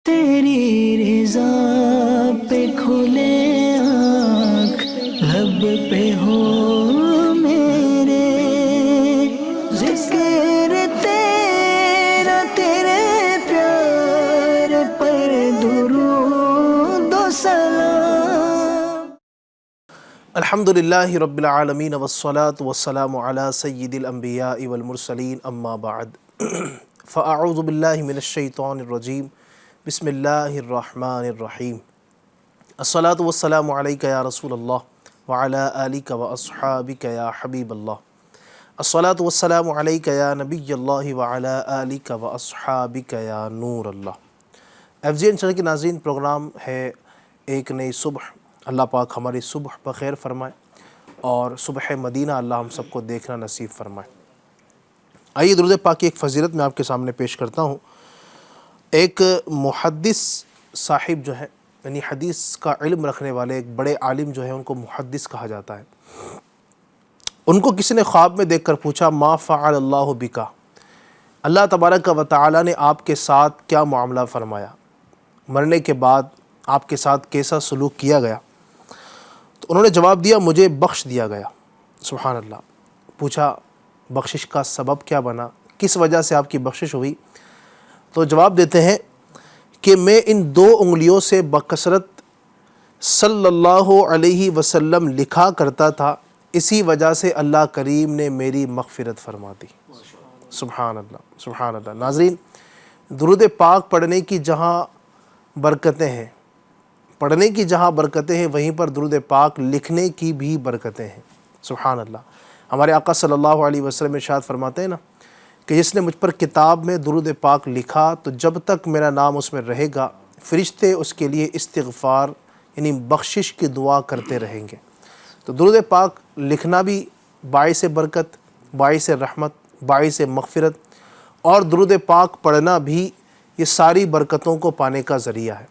تیری رضا پہ کھلے آنکھ لب پہ ہو میرے، ذکر تیرا تیرے پیار پر درود و سلام۔ الحمدللہ رب العالمین والصلاة والسلام علی سید الانبیاء والمرسلین، اما بعد فاعوذ باللہ من الشیطان الرجیم، بسم اللہ الرحمن الرحیم۔ الصلاة والسلام علیک یا رسول اللہ وعلی آلک واصحابک یا حبیب اللہ۔ الصلاة والسلام علیک یا نبی اللہ وعلی آلک واصحابک یا نور اللہ۔ ایف جی این چینل کے ناظرین، پروگرام ہے ایک نئی صبح۔ اللہ پاک ہماری صبح بخیر فرمائے اور صبح مدینہ اللہ ہم سب کو دیکھنا نصیب فرمائے۔ آئیے درود پاک کی ایک فضیلت میں آپ کے سامنے پیش کرتا ہوں۔ ایک محدث صاحب جو ہے، یعنی حدیث کا علم رکھنے والے ایک بڑے عالم جو ہے، ان کو محدث کہا جاتا ہے۔ ان کو کسی نے خواب میں دیکھ کر پوچھا، ما فعل اللہ بکا، اللہ تبارک و تعالی نے آپ کے ساتھ کیا معاملہ فرمایا، مرنے کے بعد آپ کے ساتھ کیسا سلوک کیا گیا؟ تو انہوں نے جواب دیا، مجھے بخش دیا گیا۔ سبحان اللہ۔ پوچھا بخشش کا سبب کیا بنا، کس وجہ سے آپ کی بخشش ہوئی؟ تو جواب دیتے ہیں کہ میں ان دو انگلیوں سے بکثرت صلی اللہ علیہ وسلم لکھا کرتا تھا، اسی وجہ سے اللہ کریم نے میری مغفرت فرما دی۔ سبحان اللہ، سبحان اللہ۔ ناظرین، درود پاک پڑھنے کی جہاں برکتیں ہیں، وہیں پر درود پاک لکھنے کی بھی برکتیں ہیں۔ سبحان اللہ۔ ہمارے آقا صلی اللہ علیہ وسلم ارشاد فرماتے ہیں نا کہ جس نے مجھ پر کتاب میں درود پاک لکھا تو جب تک میرا نام اس میں رہے گا، فرشتے اس کے لیے استغفار یعنی بخشش کی دعا کرتے رہیں گے۔ تو درود پاک لکھنا بھی باعث برکت، باعث رحمت، باعث مغفرت، اور درود پاک پڑھنا بھی یہ ساری برکتوں کو پانے کا ذریعہ ہے۔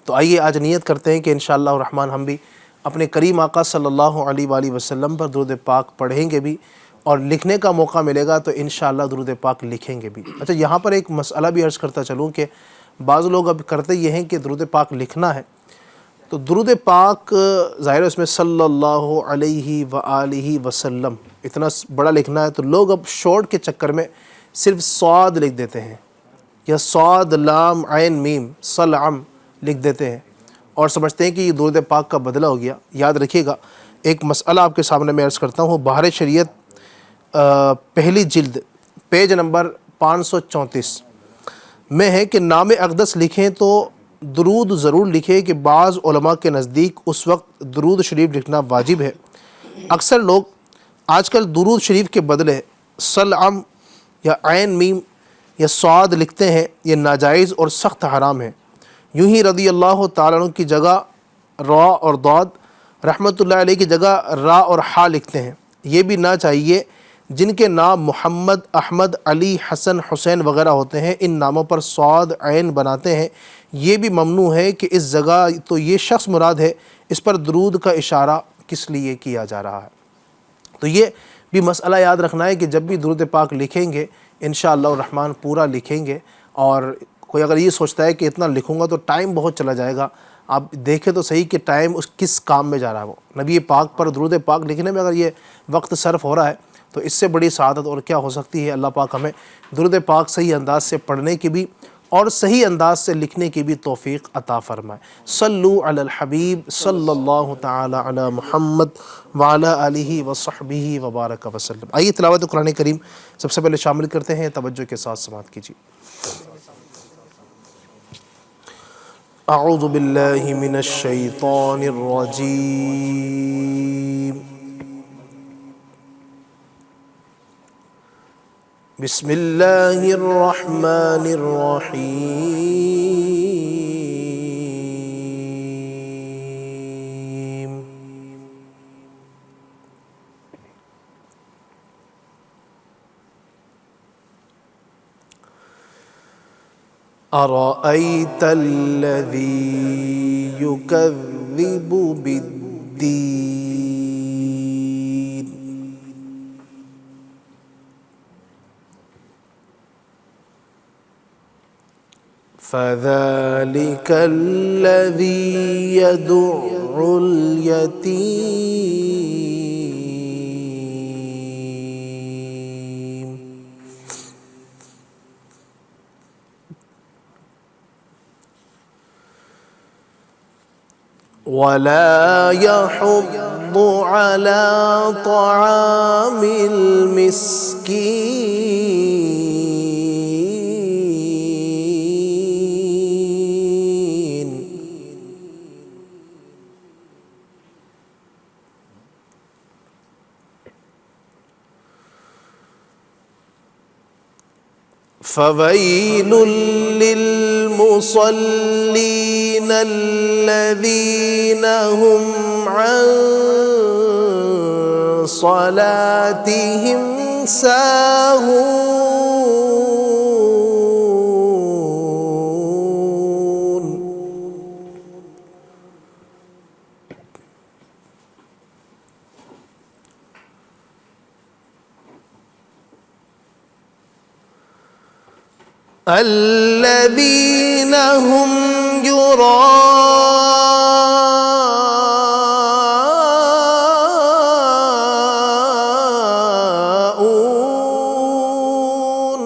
تو آئیے آج نیت کرتے ہیں کہ انشاءاللہ الرحمن ہم بھی اپنے کریم آقا صلی اللہ علیہ وآلہ وسلم پر درود پاک پڑھیں گے بھی، اور لکھنے کا موقع ملے گا تو انشاءاللہ درود پاک لکھیں گے بھی۔ اچھا، یہاں پر ایک مسئلہ بھی عرض کرتا چلوں کہ بعض لوگ اب کرتے یہ ہیں کہ درود پاک لکھنا ہے تو درود پاک ظاہر ہے اس میں صلی اللہ علیہ وآلہ وسلم اتنا بڑا لکھنا ہے، تو لوگ اب شارٹ کے چکر میں صرف صاد لکھ دیتے ہیں، یا صاد لام عین میم صلعم لکھ دیتے ہیں اور سمجھتے ہیں کہ یہ درود پاک کا بدلہ ہو گیا۔ یاد رکھیے گا، ایک مسئلہ آپ کے سامنے میں عرض کرتا ہوں۔ بہار شریعت پہلی جلد پیج نمبر 534 میں ہے کہ نام اقدس لکھیں تو درود ضرور لکھیں کہ بعض علماء کے نزدیک اس وقت درود شریف لکھنا واجب ہے۔ اکثر لوگ آج کل درود شریف کے بدلے صلعم یا عین میم یا صاد لکھتے ہیں، یہ ناجائز اور سخت حرام ہے۔ یوں ہی رضی اللہ تعالیٰ عنہ کی جگہ را اور ضاد، رحمۃ اللہ علیہ کی جگہ را اور حا لکھتے ہیں، یہ بھی نہ چاہیے۔ جن کے نام محمد، احمد، علی، حسن، حسین وغیرہ ہوتے ہیں، ان ناموں پر صاد عین بناتے ہیں، یہ بھی ممنوع ہے کہ اس جگہ تو یہ شخص مراد ہے، اس پر درود کا اشارہ کس لیے کیا جا رہا ہے؟ تو یہ بھی مسئلہ یاد رکھنا ہے کہ جب بھی درود پاک لکھیں گے انشاءاللہ الرحمن پورا لکھیں گے۔ اور کوئی اگر یہ سوچتا ہے کہ اتنا لکھوں گا تو ٹائم بہت چلا جائے گا، آپ دیکھیں تو صحیح کہ ٹائم اس کس کام میں جا رہا ہے۔ وہ نبی پاک پر درود پاک لکھنے میں اگر یہ وقت صرف ہو رہا ہے تو اس سے بڑی سعادت اور کیا ہو سکتی ہے۔ اللہ پاک ہمیں درود پاک صحیح انداز سے پڑھنے کی بھی اور صحیح انداز سے لکھنے کی بھی توفیق عطا فرمائے۔ صلو علی الحبیب صلی اللہ تعالی علی محمد وعلی آلہ وصحبہ وبارک وسلم۔ آئیے تلاوت قرآن کریم سب سے پہلے شامل کرتے ہیں، توجہ کے ساتھ سماعت کیجیے۔ اعوذ باللہ من الشیطان الرجیم، بسم اللہ الرحمن الرحیم۔ ارأیت الذی یکذب بالدین، فذلك الذي يدع اليتيم ولا يحض على طعام المسكين فويل للمصلين الذين هم عن صلاتهم ساهون الذين هم يراءون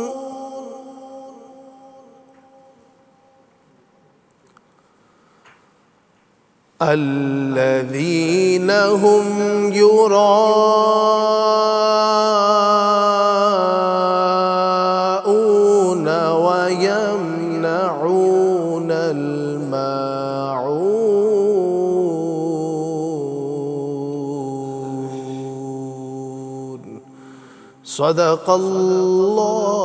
الذين هم يراءون ويمنعون الماعون صدق اللہ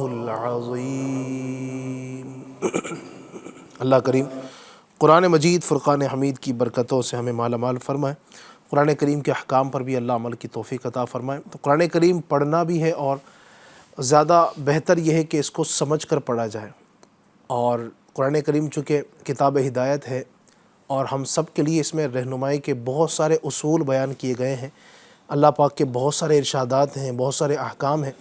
العظیم۔ اللہ کریم قرآن مجید فرقان حمید کی برکتوں سے ہمیں مالا مال فرمائے، قرآن کریم کے احکام پر بھی اللہ عمل کی توفیق عطا فرمائے۔ تو قرآن کریم پڑھنا بھی ہے، اور زیادہ بہتر یہ ہے کہ اس کو سمجھ کر پڑھا جائے، اور قرآن کریم چونکہ کتاب ہدایت ہے اور ہم سب کے لیے اس میں رہنمائی کے بہت سارے اصول بیان کیے گئے ہیں، اللہ پاک کے بہت سارے ارشادات ہیں، بہت سارے احکام ہیں،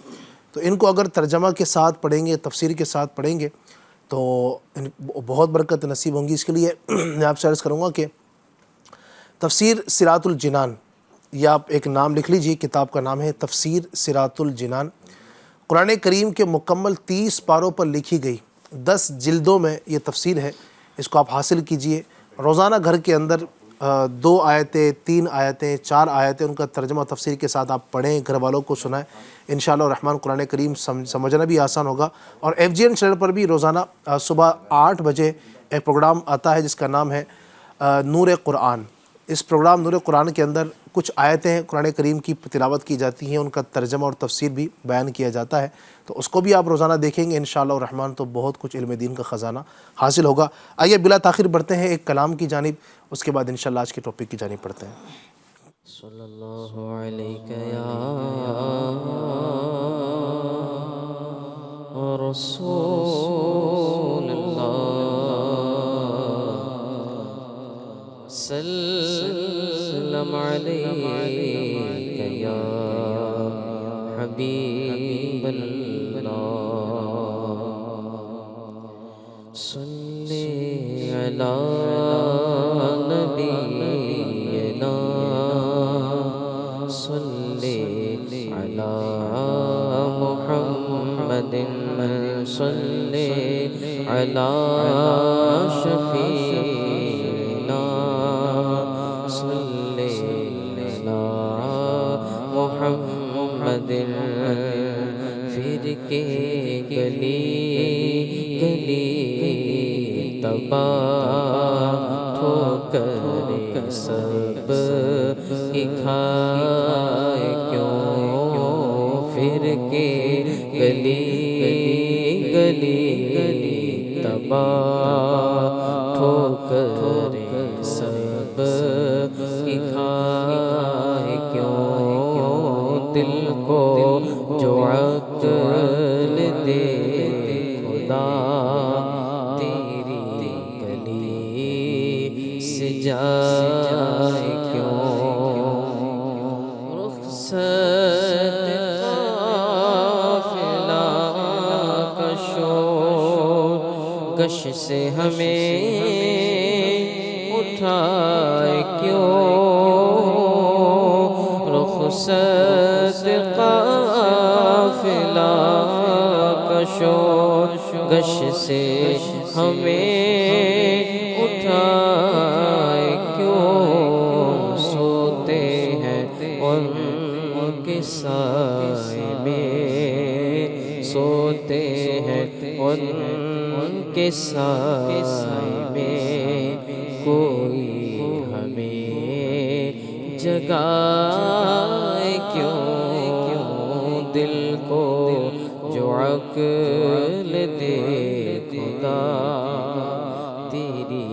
تو ان کو اگر ترجمہ کے ساتھ پڑھیں گے، تفسیر کے ساتھ پڑھیں گے تو بہت برکت نصیب ہوں گی۔ اس کے لیے میں آپ سے عرض کروں گا کہ تفسیر صراط الجنان، یا آپ ایک نام لکھ لیجئے، کتاب کا نام ہے تفسیر صراط الجنان، قرآن کریم کے مکمل 30 پاروں پر لکھی گئی 10 جلدوں میں یہ تفسیر ہے۔ اس کو آپ حاصل کیجئے، روزانہ گھر کے اندر 2 آیتیں، 3 آیتیں، 4 آیتیں ان کا ترجمہ تفسیر کے ساتھ آپ پڑھیں، گھر والوں کو سنائیں، انشاءاللہ الرحمن قرآن کریم سمجھنا بھی آسان ہوگا۔ اور FGN چینل پر بھی روزانہ صبح 8 بجے ایک پروگرام آتا ہے جس کا نام ہے نور قرآن۔ اس پروگرام نور قرآن کے اندر کچھ آیتیں قرآن کریم کی تلاوت کی جاتی ہیں، ان کا ترجمہ اور تفسیر بھی بیان کیا جاتا ہے، تو اس کو بھی آپ روزانہ دیکھیں گے انشاءاللہ الرحمن، تو بہت کچھ علم دین کا خزانہ حاصل ہوگا۔ آئیے بلا تاخیر بڑھتے ہیں ایک کلام کی جانب، اس کے بعد انشاءاللہ آج کے ٹاپک کی جانب پڑھتے ہیں۔ صلی اللہ علیہ یا رسول اللہ، سلم علیک یا حبیب اللہ، صلی علی نبینا، صلی علی محمد، صلی علی شفیعنا، صلی علی محمد، پھر کے گلی گلی تباہ ٹھوکر سب کھائے کیوں، پھر کے گلی گلی تباہ ٹھوکر سب کھائے کیوں، دل کو جو عقل دے خدا تیری گلی سے جائے کیوں، رخصت قافلہ کا شور گش سے ہمیں اٹھائے کیوں، رخصت قافلہ کشو، گش سے ہمیں اٹھائے کیوں، سوتے ہیں ان کے سائے میں، سوتے ہیں ان کے سائے میں، کوئی ہمیں جگائے کیوں، دل کو جو عقل دے خدا، تیری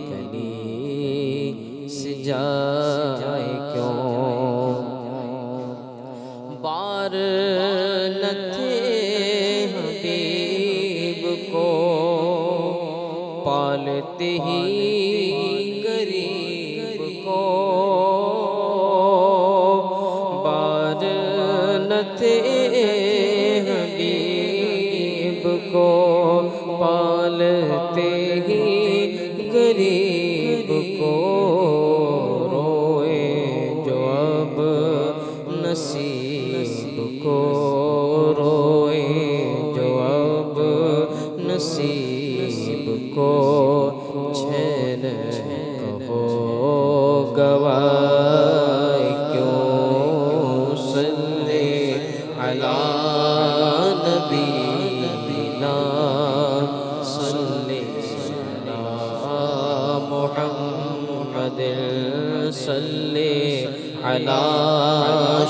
گلی سے جائے کیوں، بار نہ تھے حبیب کو پالتے ہی غریب کو، بار نہ تھے حبیب کو پالتے ہی غریب کو، روئے جو اب نصیب کو، روئے جو اب نصیب کو، چین کہو گوائے کیوں، صلی علی نبینا، صلی علی محمد، صلی علی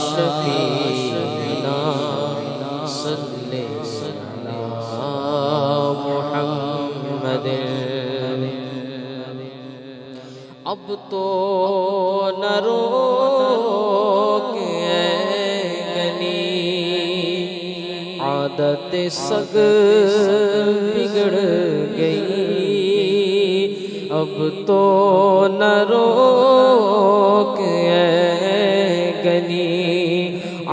شفیعنا، صلی علی محمد، اب تو نہ روک اے گلی، عادت سگ بگڑ گئی، اب تو نہ روک اے گلی،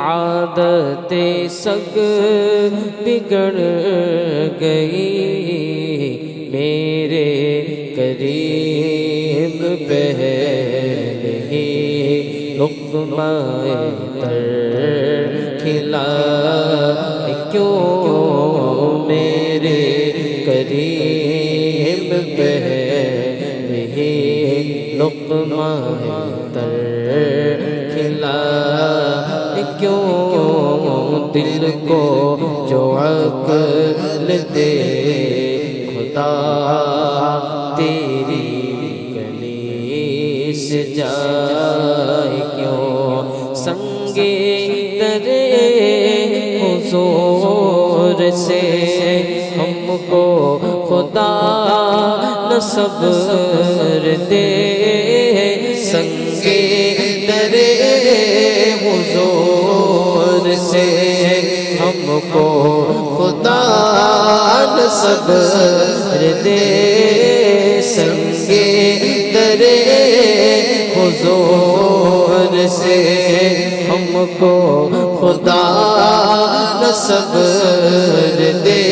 عادت سگ بگڑ گئی، میرے قریب پہلے ہی لقمہ تر کھلا کیوں، میرے قریب پہلے ہی لقمہ تر کھلا کیوں، دل کو جو عقل دے خدا، تیری گلی سے جائے کیوں، سنگے درے حضور سے ہم کو خدا نہ صبر دے، سنگے درے حضور سے ہم کو خدا نہ صبر دے، سنگے درے حضور سے ہم کو خدا نہ صبر دے،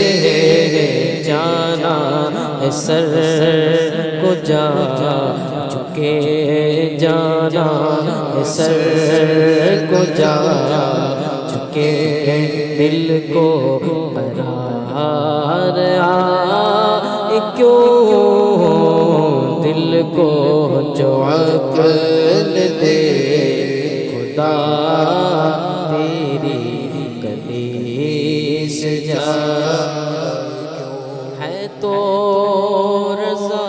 جانا ہے سر کو جا چکے، جانا ہے سر کو جا چکے، دل کو قرار کیوں، دل کو جو عقل دے خدا، تیری گلی سے جا ہے تو رضا،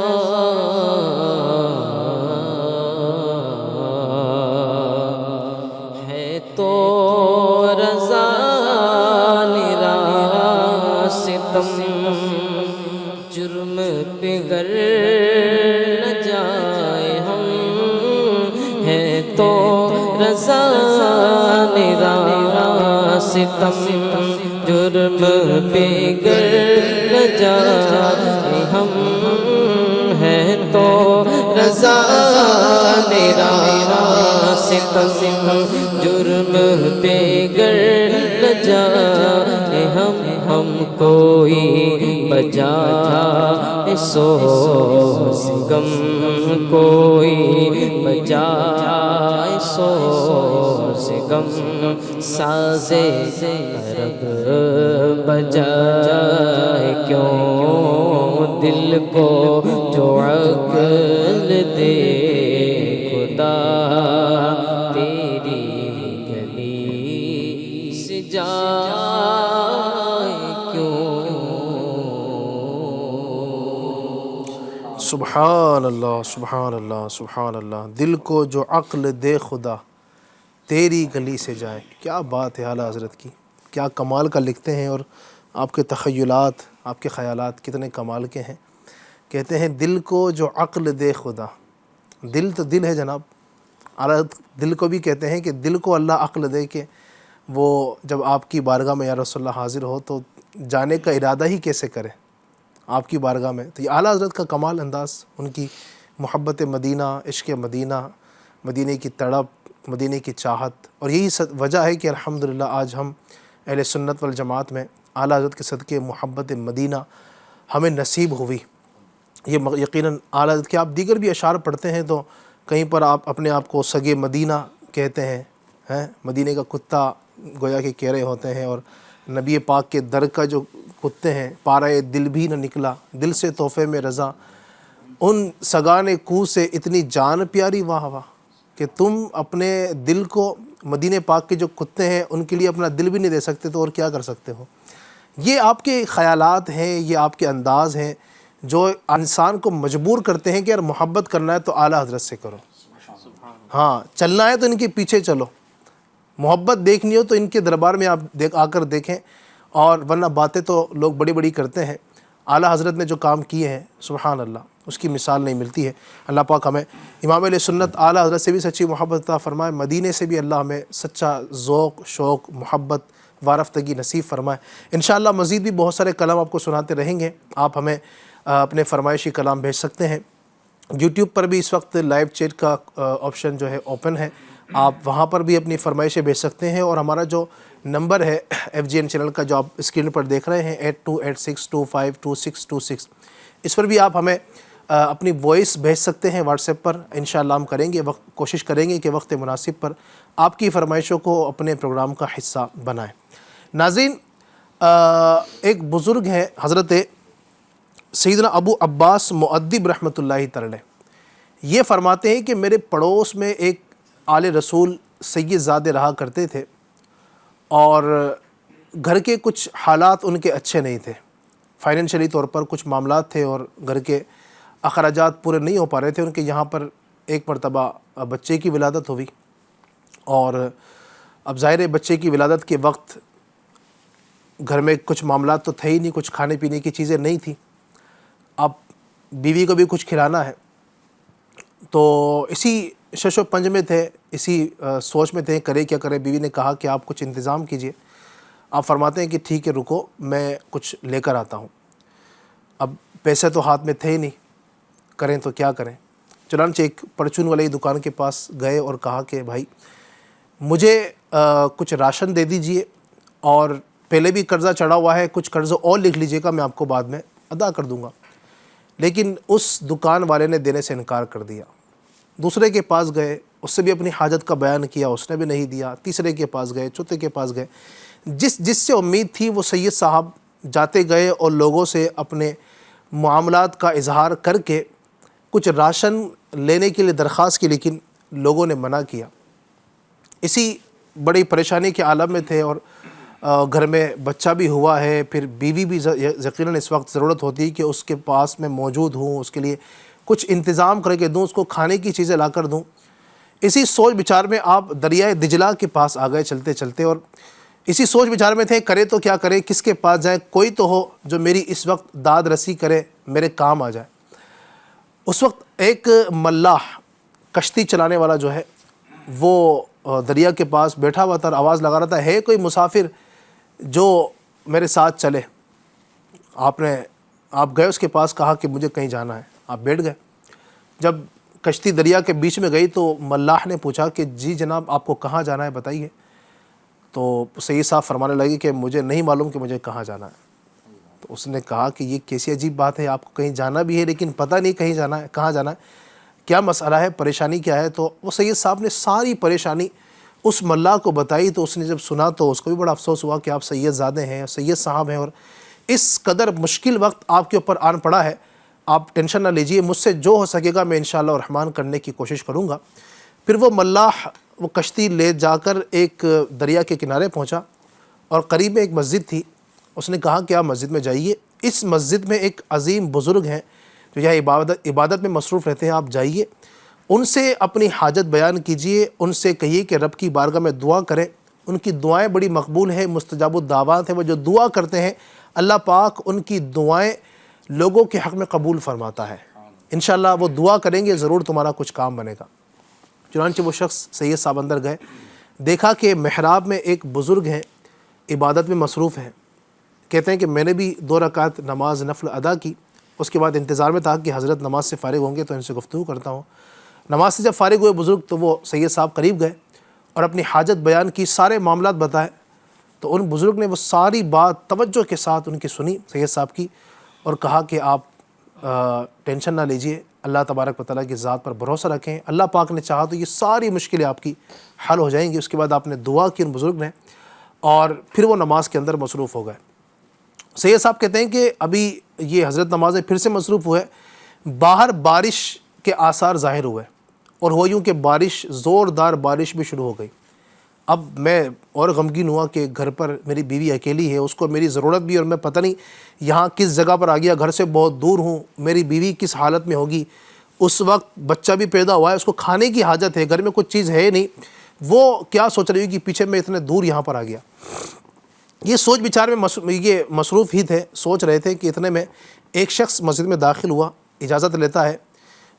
ہے تو رضا نرا ستم، جرم پہ گر نہ جائے ہم، ہے تو رضا نرا ستم، جرم پہ گر نہ جائے ہم، ہے تو رضا نرا ستم، جرم پہ گر نہ نہ جائے ہم کوئی بجائے سوز غم، کوئی بجائے سوز غم، سازے طرب بجائے کیوں دل کو جو عقل دے خدا تیری گلی سے جائے کیوں۔ سبحان اللہ سبحان اللہ سبحان اللہ، دل کو جو عقل دے خدا تیری گلی سے جائے۔ کیا بات ہے اعلیٰ حضرت کی، کیا کمال کا لکھتے ہیں، اور آپ کے تخیلات، آپ کے خیالات کتنے کمال کے ہیں۔ کہتے ہیں دل کو جو عقل دے خدا، دل تو دل ہے جناب، اعلیٰ حضرت دل کو بھی کہتے ہیں کہ دل کو اللہ عقل دے کہ وہ جب آپ کی بارگاہ میں یا رسول اللہ حاضر ہو تو جانے کا ارادہ ہی کیسے کرے آپ کی بارگاہ میں۔ تو یہ اعلیٰ حضرت کا کمال انداز، ان کی محبت مدینہ، عشق مدینہ، مدینہ کی تڑپ، مدینہ کی چاہت، اور یہی وجہ ہے کہ الحمدللہ آج ہم اہل سنت والجماعت میں اعلیٰ حضرت کے صدقے محبت مدینہ ہمیں نصیب ہوئی۔ یہ یقیناً اعلیٰ حضرت کے آپ دیگر بھی اشعار پڑھتے ہیں تو کہیں پر آپ اپنے آپ کو سگے مدینہ کہتے ہیں، مدینہ کا کتا گویا کہ کہہ رہے ہوتے ہیں، اور نبی پاک کے در کا جو کتے ہیں، پارے دل بھی نہ نکلا دل سے تحفے میں رضا، ان سگان کوہ سے اتنی جان پیاری واہ واہ، کہ تم اپنے دل کو مدینہ پاک کے جو کتے ہیں ان کے لیے اپنا دل بھی نہیں دے سکتے تو اور کیا کر سکتے ہو۔ یہ آپ کے خیالات ہیں، یہ آپ کے انداز ہیں جو انسان کو مجبور کرتے ہیں کہ یار محبت کرنا ہے تو اعلیٰ حضرت سے کرو، ہاں چلنا ہے تو ان کے پیچھے چلو، محبت دیکھنی ہو تو ان کے دربار میں آپ آ کر دیکھیں، اور ورنہ باتیں تو لوگ بڑی بڑی کرتے ہیں۔ اعلیٰ حضرت نے جو کام کیے ہیں سبحان اللہ، اس کی مثال نہیں ملتی ہے۔ اللہ پاک ہمیں امام علیہ سنت اعلیٰ حضرت سے بھی سچی محبت عطا فرمائے، مدینے سے بھی اللہ ہمیں سچا ذوق، شوق، محبت، وارفتگی نصیب فرمائے۔ انشاءاللہ مزید بھی بہت سارے کلام آپ کو سناتے رہیں گے۔ آپ ہمیں اپنے فرمائشی کلام بھیج سکتے ہیں۔ یوٹیوب پر بھی اس وقت لائیو چیٹ کا آپشن جو ہے اوپن ہے، آپ وہاں پر بھی اپنی فرمائشیں بھیج سکتے ہیں، اور ہمارا جو نمبر ہے FGN چینل کا جو آپ اسکرین پر دیکھ رہے ہیں 8286252626، اس پر بھی آپ ہمیں اپنی وائس بھیج سکتے ہیں واٹس ایپ پر۔ انشاءاللہ ہم کریں گے، کوشش کریں گے کہ وقت مناسب پر آپ کی فرمائشوں کو اپنے پروگرام کا حصہ بنائیں۔ ناظرین، ایک بزرگ ہیں حضرت سیدنا ابو عباس مؤدب رحمۃ اللہ تعالی، یہ فرماتے ہیں کہ میرے پڑوس میں ایک آل رسول سید زادے رہا کرتے تھے، اور گھر کے کچھ حالات ان کے اچھے نہیں تھے، فائنینشلی طور پر کچھ معاملات تھے اور گھر کے اخراجات پورے نہیں ہو پا رہے تھے۔ ان کے یہاں پر ایک مرتبہ بچے کی ولادت ہوئی، اور اب ظاہر ہے بچے کی ولادت کے وقت گھر میں کچھ معاملات تو تھے ہی نہیں، کچھ کھانے پینے کی چیزیں نہیں تھیں، اب بیوی کو بھی کچھ کھلانا ہے، تو اسی شش و پنج میں تھے، اسی سوچ میں تھے کرے کیا کرے۔ بیوی نے کہا کہ آپ کچھ انتظام کیجئے۔ آپ فرماتے ہیں کہ ٹھیک ہے رکو، میں کچھ لے کر آتا ہوں۔ اب پیسے تو ہاتھ میں تھے ہی نہیں، کریں تو کیا کریں۔ چنانچہ ایک پرچون والی دکان کے پاس گئے اور کہا کہ بھائی مجھے کچھ راشن دے دیجئے، اور پہلے بھی قرضہ چڑھا ہوا ہے، کچھ قرضہ اور لکھ لیجئے گا، میں آپ کو بعد میں ادا کر دوں گا۔ لیکن اس دکان والے نے دینے سے انکار کر دیا۔ دوسرے کے پاس گئے، اس سے بھی اپنی حاجت کا بیان کیا، اس نے بھی نہیں دیا۔ تیسرے کے پاس گئے، چوتھے کے پاس گئے، جس سے امید تھی وہ سید صاحب جاتے گئے اور لوگوں سے اپنے معاملات کا اظہار کر کے کچھ راشن لینے کے لیے درخواست کی، لیکن لوگوں نے منع کیا۔ اسی بڑی پریشانی کے عالم میں تھے، اور گھر میں بچہ بھی ہوا ہے، پھر بیوی بھی یقیناً اس وقت ضرورت ہوتی ہے کہ اس کے پاس میں موجود ہوں، اس کے لیے کچھ انتظام کر کے دوں، اس کو کھانے کی چیزیں لا کر دوں۔ اسی سوچ بچار میں آپ دریائے دجلہ کے پاس آ گئے چلتے چلتے، اور اسی سوچ بچار میں تھے کرے تو کیا کرے، کس کے پاس جائے، کوئی تو ہو جو میری اس وقت داد رسی کرے، میرے کام آ جائے۔ اس وقت ایک ملاح کشتی چلانے والا جو ہے وہ دریا کے پاس بیٹھا ہوا تھا اور آواز لگا رہا تھا، ہے کوئی مسافر جو میرے ساتھ چلے۔ آپ گئے اس کے پاس، کہا کہ مجھے کہیں جانا ہے، آپ بیٹھ گئے۔ جب کشتی دریا کے بیچ میں گئی تو ملاح نے پوچھا کہ جی جناب آپ کو کہاں جانا ہے بتائیے۔ تو سید صاحب فرمانے لگے کہ مجھے نہیں معلوم کہ مجھے کہاں جانا ہے. تو اس نے کہا کہ یہ کیسی عجیب بات ہے، آپ کو کہیں جانا بھی ہے لیکن پتہ نہیں کہیں جانا ہے، کہاں جانا ہے، کیا مسئلہ ہے، پریشانی کیا ہے. تو وہ سید صاحب نے ساری پریشانی اس ملا کو بتائی. تو اس نے جب سنا تو اس کو بھی بڑا افسوس ہوا کہ آپ سید زادے ہیں، سید صاحب ہیں، اور اس قدر مشکل وقت آپ کے اوپر آن پڑا ہے. آپ ٹینشن نہ لیجئے، مجھ سے جو ہو سکے گا میں انشاءاللہ الرحمن کرنے کی کوشش کروں گا. پھر وہ ملاح وہ کشتی لے جا کر ایک دریا کے کنارے پہنچا اور قریب میں ایک مسجد تھی. اس نے کہا کہ آپ مسجد میں جائیے، اس مسجد میں ایک عظیم بزرگ ہیں جو یہاں عبادت میں مصروف رہتے ہیں، آپ جائیے ان سے اپنی حاجت بیان کیجئے، ان سے کہیے کہ رب کی بارگاہ میں دعا کریں. ان کی دعائیں بڑی مقبول ہیں، مستجاب الدعوات ہیں. وہ جو دعا کرتے ہیں اللہ پاک ان کی دعائیں لوگوں کے حق میں قبول فرماتا ہے. انشاءاللہ وہ دعا کریں گے، ضرور تمہارا کچھ کام بنے گا. چنانچہ وہ شخص سید صاحب اندر گئے، دیکھا کہ محراب میں ایک بزرگ ہیں، عبادت میں مصروف ہیں. کہتے ہیں کہ میں نے بھی 2 رکعت نماز نفل ادا کی. اس کے بعد انتظار میں تھا کہ حضرت نماز سے فارغ ہوں گے تو ان سے گفتگو کرتا ہوں. نماز سے جب فارغ ہوئے بزرگ تو وہ سید صاحب قریب گئے اور اپنی حاجت بیان کی، سارے معاملات بتائے. تو ان بزرگ نے وہ ساری بات توجہ کے ساتھ ان کی سنی سید صاحب کی اور کہا کہ آپ ٹینشن نہ لیجئے، اللہ تبارک و تعالیٰ کی ذات پر بھروسہ رکھیں، اللہ پاک نے چاہا تو یہ ساری مشکلیں آپ کی حل ہو جائیں گی. اس کے بعد آپ نے دعا کی ان بزرگ نے اور پھر وہ نماز کے اندر مصروف ہو گئے. سید صاحب کہتے ہیں کہ ابھی یہ حضرت نماز میں پھر سے مصروف ہوئے، باہر بارش کے آثار ظاہر ہوئے اور ہو یوں کہ بارش زوردار بارش بھی شروع ہو گئی. اب میں اور غمگین ہوا کہ گھر پر میری بیوی اکیلی ہے، اس کو میری ضرورت بھی، اور میں پتہ نہیں یہاں کس جگہ پر آ گیا، گھر سے بہت دور ہوں، میری بیوی کس حالت میں ہوگی. اس وقت بچہ بھی پیدا ہوا ہے، اس کو کھانے کی حاجت ہے، گھر میں کچھ چیز ہے نہیں، وہ کیا سوچ رہی ہے کہ پیچھے میں اتنے دور یہاں پر آ گیا. یہ سوچ بچار میں یہ مصروف ہی تھے، سوچ رہے تھے کہ اتنے میں ایک شخص مسجد میں داخل ہوا، اجازت لیتا ہے،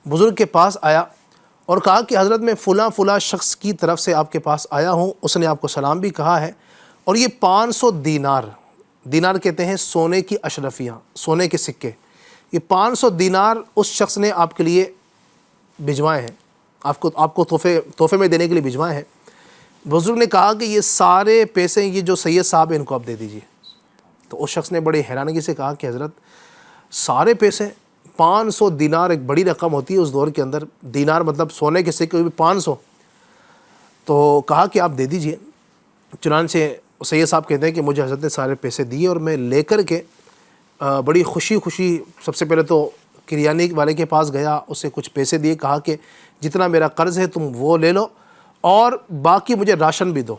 بزرگ کے پاس آیا اور کہا کہ حضرت میں فلاں شخص کی طرف سے آپ کے پاس آیا ہوں، اس نے آپ کو سلام بھی کہا ہے، اور یہ 500 دینار کہتے ہیں سونے کی اشرفیاں، سونے کے سکے، یہ 500 دینار اس شخص نے آپ کے لیے بھجوائے ہیں، آپ کو تحفے میں دینے کے لیے بھجوائے ہیں. بزرگ نے کہا کہ یہ سارے پیسے یہ جو سید صاحب ہیں ان کو آپ دے دیجئے. تو اس شخص نے بڑی حیرانگی سے کہا کہ حضرت سارے پیسے، 500 دینار ایک بڑی رقم ہوتی ہے اس دور کے اندر، دینار مطلب سونے کے سکے بھی 500. تو کہا کہ آپ دے دیجئے. چنانچہ سید صاحب کہتے ہیں کہ مجھے حضرت نے سارے پیسے دیے اور میں لے کر کے بڑی خوشی سب سے پہلے تو کریانی والے کے پاس گیا، اسے کچھ پیسے دیے، کہا کہ جتنا میرا قرض ہے تم وہ لے لو اور باقی مجھے راشن بھی دو.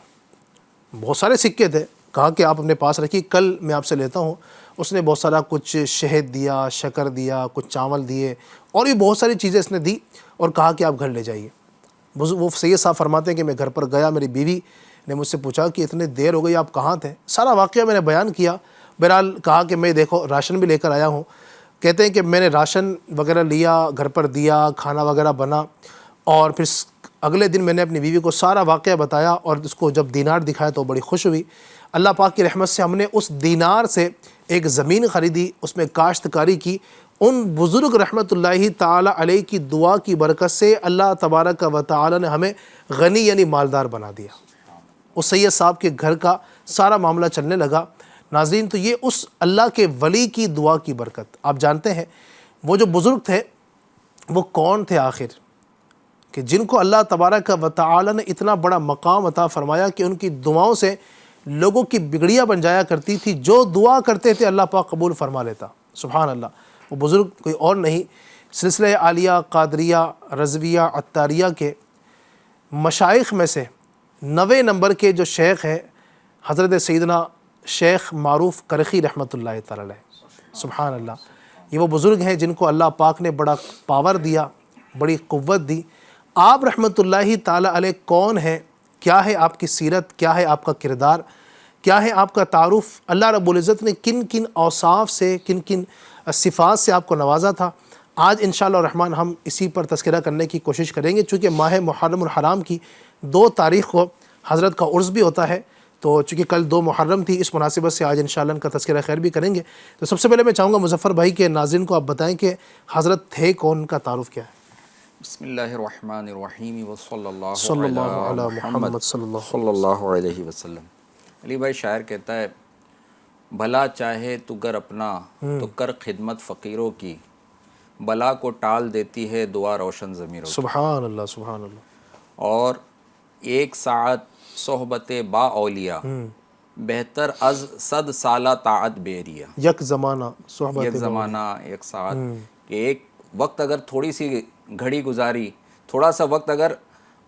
بہت سارے سکے تھے، کہا کہ آپ اپنے پاس رکھیے، کل میں آپ سے لیتا ہوں. اس نے بہت سارا کچھ شہد دیا، شکر دیا، کچھ چاول دیے اور بھی بہت ساری چیزیں اس نے دی اور کہا کہ آپ گھر لے جائیے. وہ سید صاحب فرماتے ہیں کہ میں گھر پر گیا، میری بیوی نے مجھ سے پوچھا کہ اتنے دیر ہو گئی آپ کہاں تھے. سارا واقعہ میں نے بیان کیا. بہرحال کہا کہ میں دیکھو راشن بھی لے کر آیا ہوں. کہتے ہیں کہ میں نے راشن وغیرہ لیا، گھر پر دیا، کھانا وغیرہ بنا، اور پھر اگلے دن میں نے اپنی بیوی کو سارا واقعہ بتایا اور اس کو جب دینار دکھایا تو بڑی خوش ہوئی. اللہ پاک کی رحمت سے ہم نے اس دینار سے ایک زمین خریدی، اس میں کاشتکاری کی. ان بزرگ رحمت اللہ تعالی علیہ کی دعا کی برکت سے اللہ تبارک و تعالی نے ہمیں غنی یعنی مالدار بنا دیا. اس سید صاحب کے گھر کا سارا معاملہ چلنے لگا. ناظرین، تو یہ اس اللہ کے ولی کی دعا کی برکت. آپ جانتے ہیں وہ جو بزرگ تھے وہ کون تھے آخر، کہ جن کو اللہ تبارک و تعالی نے اتنا بڑا مقام عطا فرمایا کہ ان کی دعاؤں سے لوگوں کی بگڑیاں بن جایا کرتی تھی. جو دعا کرتے تھے اللہ پاک قبول فرما لیتا. سبحان اللہ. وہ بزرگ کوئی اور نہیں، سلسلہ عالیہ قادریہ رضویہ عطاریہ کے مشائخ میں سے 90 نمبر کے جو شیخ ہیں حضرت سیدنا شیخ معروف کرخی رحمۃ اللہ تعالی علیہ. سبحان اللہ. یہ وہ بزرگ ہیں جن کو اللہ پاک نے بڑا پاور دیا، بڑی قوت دی. آپ رحمۃ اللہ تعالی علیہ کون ہیں، کیا ہے آپ کی سیرت، کیا ہے آپ کا کردار، کیا ہے آپ کا تعارف، اللہ رب العزت نے کن کن اوصاف سے، کن کن صفات سے آپ کو نوازا تھا، آج انشاءاللہ الرحمن ہم اسی پر تذکرہ کرنے کی کوشش کریں گے. چونکہ ماہ محرم الحرام کی 2 تاریخ کو حضرت کا عرس بھی ہوتا ہے، تو چونکہ کل 2 محرم تھی، اس مناسبت سے آج انشاءاللہ ان کا تذکرہ خیر بھی کریں گے. تو سب سے پہلے میں چاہوں گا مظفر بھائی کے ناظرین کو آپ بتائیں کہ حضرت تھے کون، ان کا تعارف کیا ہے. بسم اللہ الرحمن الرحیم وصلی اللہ صلی اللہ علی علی محمد صلی اللہ صلی اللہ علیہ وسلم. علی بھائی شاعر کہتا ہے بھلا چاہے تو گر اپنا تو کر خدمت فقیروں کی، بلا کو ٹال دیتی ہے دعا روشن ضمیروں کی۔ سبحان اللہ سبحان اللہ۔ اور ایک ساعت صحبت با اولیاء بہتر از 100 سالہ طاعت بیریا۔ یک زمانہ صحبت ایک زمانہ، ایک ساتھ، کہ ایک وقت اگر تھوڑی سی گھڑی گزاری، تھوڑا سا وقت اگر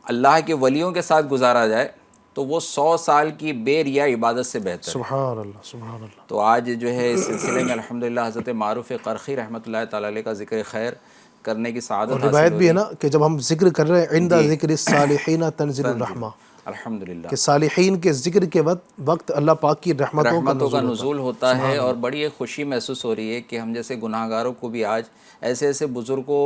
اللہ کے ولیوں کے ساتھ گزارا جائے تو وہ 100 سال کی بے ریا عبادت سے بہتر ہے۔ سبحان اللہ سبحان اللہ۔ تو آج جو ہے اس سلسلے میں الحمدللہ حضرت معروف قرخی رحمۃ اللہ تعالی علیہ کا ذکر خیر کرنے کی سعادت اور حاصل روایت ہو بھی ہے رہی نا کہ جب ہم ذکر کر رہے ہیں عند ذکر الصالحین تنزل الرحمہ، الحمدللہ کہ صالحین کے ذکر کے وقت اللہ پاک کی رحمتوں کا نزول ہوتا ہے، اور بڑی ایک خوشی محسوس ہو رہی ہے کہ ہم جیسے گناہ گاروں کو بھی آج ایسے ایسے بزرگوں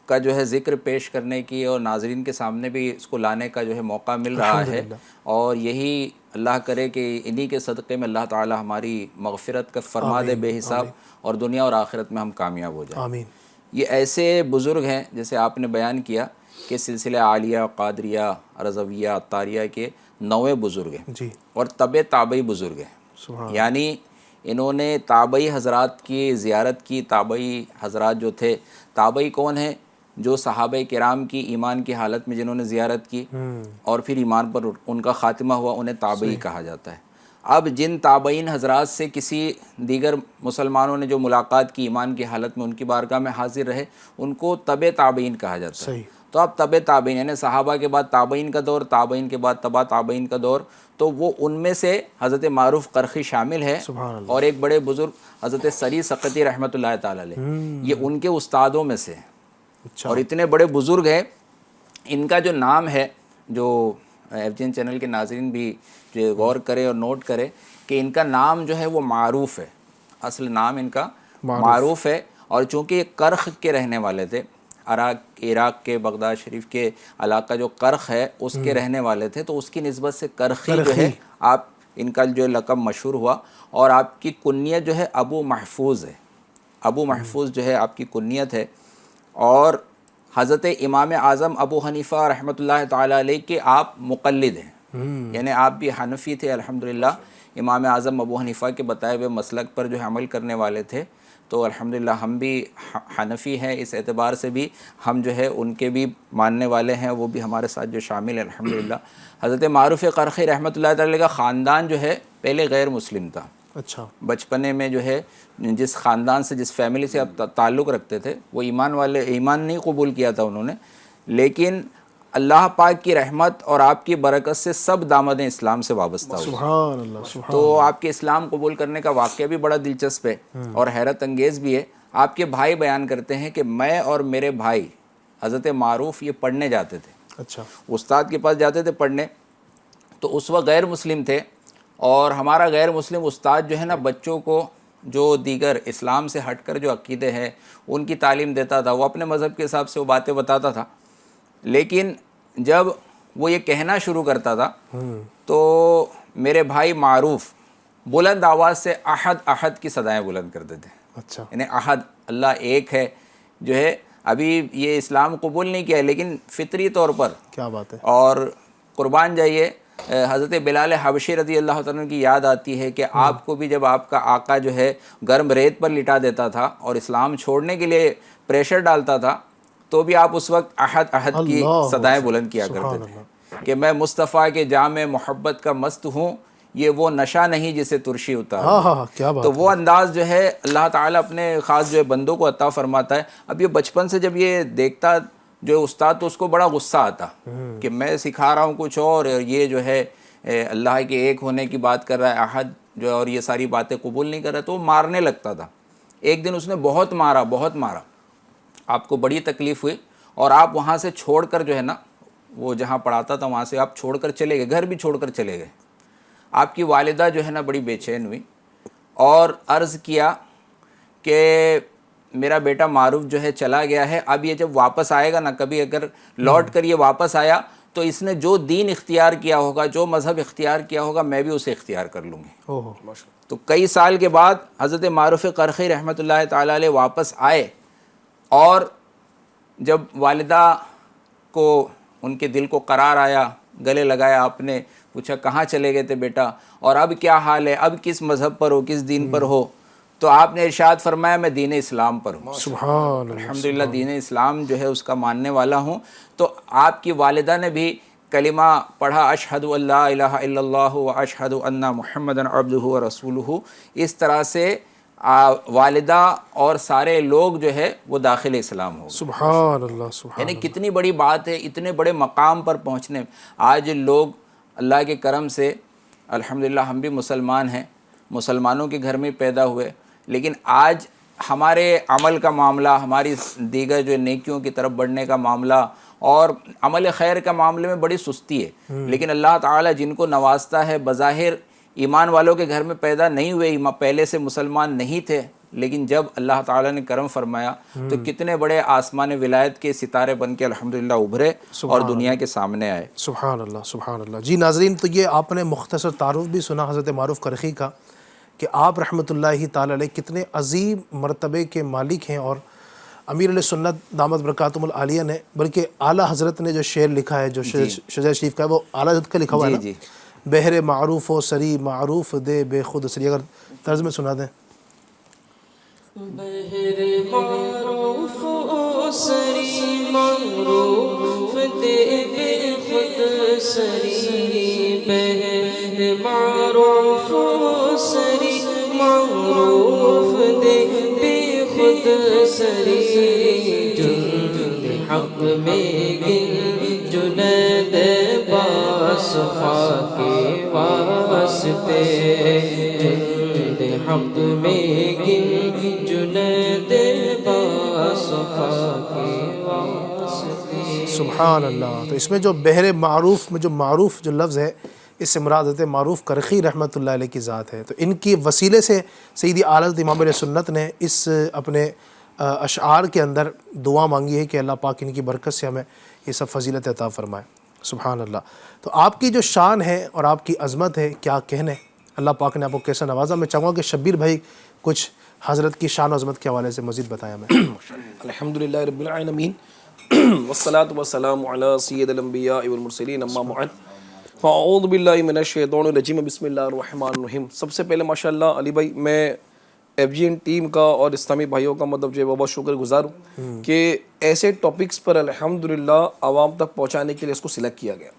کا جو ہے ذکر پیش کرنے کی اور ناظرین کے سامنے بھی اس کو لانے کا جو ہے موقع مل رہا ہے، اور یہی اللہ کرے کہ انہی کے صدقے میں اللہ تعالی ہماری مغفرت کا فرما دے بے حساب، اور دنیا اور آخرت میں ہم کامیاب ہو جائیں۔ آمین۔ یہ ایسے بزرگ ہیں جیسے آپ نے بیان کیا کہ سلسلہ عالیہ، قادریہ، رضویہ، عطاریہ کے 9 بزرگ ہیں، جی اور تابعی بزرگ ہیں، سبحان یعنی انہوں نے تابعی حضرات کی زیارت کی۔ تابعی حضرات جو تھے، تابعی کون ہیں؟ جو صحابہ کرام کی ایمان کی حالت میں جنہوں نے زیارت کی اور پھر ایمان پر ان کا خاتمہ ہوا، انہیں تابعی کہا جاتا ہے۔ اب جن تابعین حضرات سے کسی دیگر مسلمانوں نے جو ملاقات کی ایمان کی حالت میں، ان کی بارگاہ میں حاضر رہے، ان کو تبع تابعین کہا جاتا ہے۔ صحیح۔ تو اب تبع تابعین یعنی صحابہ کے بعد تابعین کا دور، تابعین کے بعد تبع تابعین کا دور، تو وہ ان میں سے حضرت معروف قرخی شامل ہے، سبحان اللہ۔ اور ایک بڑے بزرگ حضرت سری سقطی رحمۃ اللہ تعالی علیہ، یہ ان کے استادوں میں سے ہیں۔ اچھا، اور اتنے بڑے بزرگ ہیں، ان کا جو نام ہے، جو ایف جی این چینل کے ناظرین بھی جو غور کرے اور نوٹ کرے کہ ان کا نام جو ہے وہ معروف ہے، اصل نام ان کا معروف ہے، اور چونکہ یہ کرخ کے رہنے والے تھے، عراق کے بغداد شریف کے علاقہ جو کرخ ہے اس کے رہنے والے تھے، تو اس کی نسبت سے کرخی جو ہے آپ ان کا جو لقب مشہور ہوا، اور آپ کی کنیت جو ہے ابو محفوظ ہے۔ ابو محفوظ جو ہے آپ کی کنیت ہے، اور حضرت امام اعظم ابو حنیفہ رحمۃ اللہ تعالی علیہ کے آپ مقلد ہیں، یعنی آپ بھی حنفی تھے الحمدللہ، امام اعظم ابو حنیفہ کے بتائے ہوئے مسلک پر جو ہے عمل کرنے والے تھے، تو الحمدللہ ہم بھی حنفی ہیں، اس اعتبار سے بھی ہم جو ہے ان کے بھی ماننے والے ہیں، وہ بھی ہمارے ساتھ جو شامل ہیں الحمدللہ۔ حضرت معروف قرخی رحمۃ اللہ تعالی علیہ کا خاندان جو ہے پہلے غیر مسلم تھا، اچھا، بچپنے میں جو ہے جس خاندان سے، جس فیملی سے آپ تعلق رکھتے تھے، وہ ایمان نہیں قبول کیا تھا انہوں نے، لیکن اللہ پاک کی رحمت اور آپ کی برکت سے سب دامن اسلام سے وابستہ ہوئے۔ سبحان اللہ سبحان تو آپ کے اسلام قبول کرنے کا واقعہ بھی بڑا دلچسپ ہے اور حیرت انگیز بھی ہے۔ آپ کے بھائی بیان کرتے ہیں کہ میں اور میرے بھائی حضرت معروف یہ پڑھنے جاتے تھے، اچھا، استاد کے پاس جاتے تھے پڑھنے، تو اس وقت غیر مسلم تھے، اور ہمارا غیر مسلم استاد جو ہے نا بچوں کو جو دیگر اسلام سے ہٹ کر جو عقیدے ہیں ان کی تعلیم دیتا تھا، وہ اپنے مذہب کے حساب سے وہ باتیں بتاتا تھا، لیکن جب وہ یہ کہنا شروع کرتا تھا تو میرے بھائی معروف بلند آواز سے احد احد کی صدائیں بلند کرتے تھے، اچھا، یعنی احد اللہ ایک ہے، جو ہے ابھی یہ اسلام قبول نہیں کیا ہے لیکن فطری طور پر، کیا بات ہے، اور قربان جائیے حضرت بلال حبشی رضی اللہ تعالیٰ عنہ کی یاد آتی ہے کہ آپ کو بھی جب آپ کا آقا جو ہے گرم ریت پر لٹا دیتا تھا اور اسلام چھوڑنے کے لیے پریشر ڈالتا تھا، تو بھی آپ اس وقت احد احد کی صدائیں بلند کیا کرتے تھے کہ میں مصطفیٰ کے جام محبت کا مست ہوں، یہ وہ نشہ نہیں جسے ترشی اتار۔ ہاں کیا بات، تو وہ انداز جو ہے اللہ تعالیٰ اپنے خاص جو ہے بندوں کو عطا فرماتا ہے۔ اب یہ بچپن سے جب یہ دیکھتا جو استاد تو اس کو بڑا غصہ آتا کہ میں سکھا رہا ہوں کچھ اور یہ جو ہے اللہ کے ایک ہونے کی بات کر رہا ہے، احد جو اور یہ ساری باتیں قبول نہیں کر رہا، تو وہ مارنے لگتا تھا۔ ایک دن اس نے بہت مارا، آپ کو بڑی تکلیف ہوئی، اور آپ وہاں سے چھوڑ کر جو ہے نا، وہ جہاں پڑھاتا تھا وہاں سے آپ چھوڑ کر چلے گئے، گھر بھی چھوڑ کر چلے گئے۔ آپ کی والدہ جو ہے نا بڑی بے چین ہوئی اور عرض کیا کہ میرا بیٹا معروف جو ہے چلا گیا ہے، اب یہ جب واپس آئے گا نا، کبھی اگر لوٹ کر یہ واپس آیا تو اس نے جو دین اختیار کیا ہوگا، جو مذہب اختیار کیا ہوگا، میں بھی اسے اختیار کر لوں گی۔ تو کئی سال کے بعد حضرت معروف قرخی رحمۃ اللہ تعالی علیہ واپس آئے، اور جب والدہ کو ان کے دل کو قرار آیا، گلے لگایا، آپ نے پوچھا کہاں چلے گئے تھے بیٹا اور اب کیا حال ہے, اب کس مذہب پر ہو, کس دین پر ہو؟ تو آپ نے ارشاد فرمایا میں دین اسلام پر ہوں. سبحان اللہ. الحمدللہ دین اسلام جو ہے اس کا ماننے والا ہوں. تو آپ کی والدہ نے بھی کلمہ پڑھا اشہد ان لا الہ الا اللہ و اشہد ان محمدًا عبدہ و رسولہ. اس طرح سے والدہ اور سارے لوگ جو ہے وہ داخل اسلام ہو. سبحان اللہ. سبحان یعنی کتنی بڑی بات ہے, اتنے بڑے مقام پر پہنچنے. آج لوگ اللہ کے کرم سے الحمدللہ ہم بھی مسلمان ہیں, مسلمانوں کے گھر میں پیدا ہوئے, لیکن آج ہمارے عمل کا معاملہ, ہماری دیگر جو نیکیوں کی طرف بڑھنے کا معاملہ اور عمل خیر کا معاملے میں بڑی سستی ہے. لیکن اللہ تعالیٰ جن کو نوازتا ہے, بظاہر ایمان والوں کے گھر میں پیدا نہیں ہوئے, پہلے سے مسلمان نہیں تھے, لیکن جب اللہ تعالیٰ نے کرم فرمایا تو کتنے بڑے آسمان ولایت کے ستارے بن کے الحمدللہ ابھرے اور دنیا کے سامنے آئے. سبحان اللہ. سبحان اللہ. جی ناظرین, تو یہ آپ نے مختصر تعارف بھی سنا حضرت معروف کرخی کا کہ آپ رحمۃ اللہ تعالی علیہ کتنے عظیم مرتبے کے مالک ہیں, اور امیر علیہ سنت دامت برکاتہم العالیہ نے, بلکہ اعلیٰ حضرت نے جو شعر لکھا ہے, جو شجاع شریف کا ہے, وہ اعلیٰ حضرت کا لکھا ہوا ہے نا, بہر معروف و سری معروف دے بے خود سری. اگر طرز میں سنا دیں. بہر معروف و سری معروف دے بے خود سری, بہر معروف و سری معروف دے بے خود سری, جند حق میں گن جنید باصفا کے واسطے, جند حق میں گن جنید باصفا کے واسطے. سبحان اللہ. تو اس میں جو بہر معروف میں جو معروف جو لفظ ہے, اس سے مراد حضرت معروف کرخی رحمۃ اللہ علیہ کی ذات ہے. تو ان کی وسیلے سے سیدی اعلیٰ حضرت امام علیہ سنت نے اس اپنے اشعار کے اندر دعا مانگی ہے کہ اللہ پاک ان کی برکت سے ہمیں یہ سب فضیلت عطا فرمائے. سبحان اللہ. تو آپ کی جو شان ہے اور آپ کی عظمت ہے, کیا کہنے, اللہ پاک نے آپ کو کیسا نوازا. میں چاہوں گا کہ شبیر بھائی کچھ حضرت کی شان و عظمت کے حوالے سے مزید بتائیں ہمیں. الحمدللہ رب العالمین والصلاة والسلام علی سید الانبیاء والمرسلین, اما بعد فاعوذ باللہ من الشیطان الرجیم, بسم اللہ الرحمن الرحیم. سب سے پہلے ماشاءاللہ علی بھائی میں ایف جی این ٹیم کا اور اسلامی بھائیوں کا مطلب جو ہے بہت شکر گزار ہوں کہ ایسے ٹاپکس پر الحمدللہ عوام تک پہنچانے کے لیے اس کو سلیکٹ کیا گیا.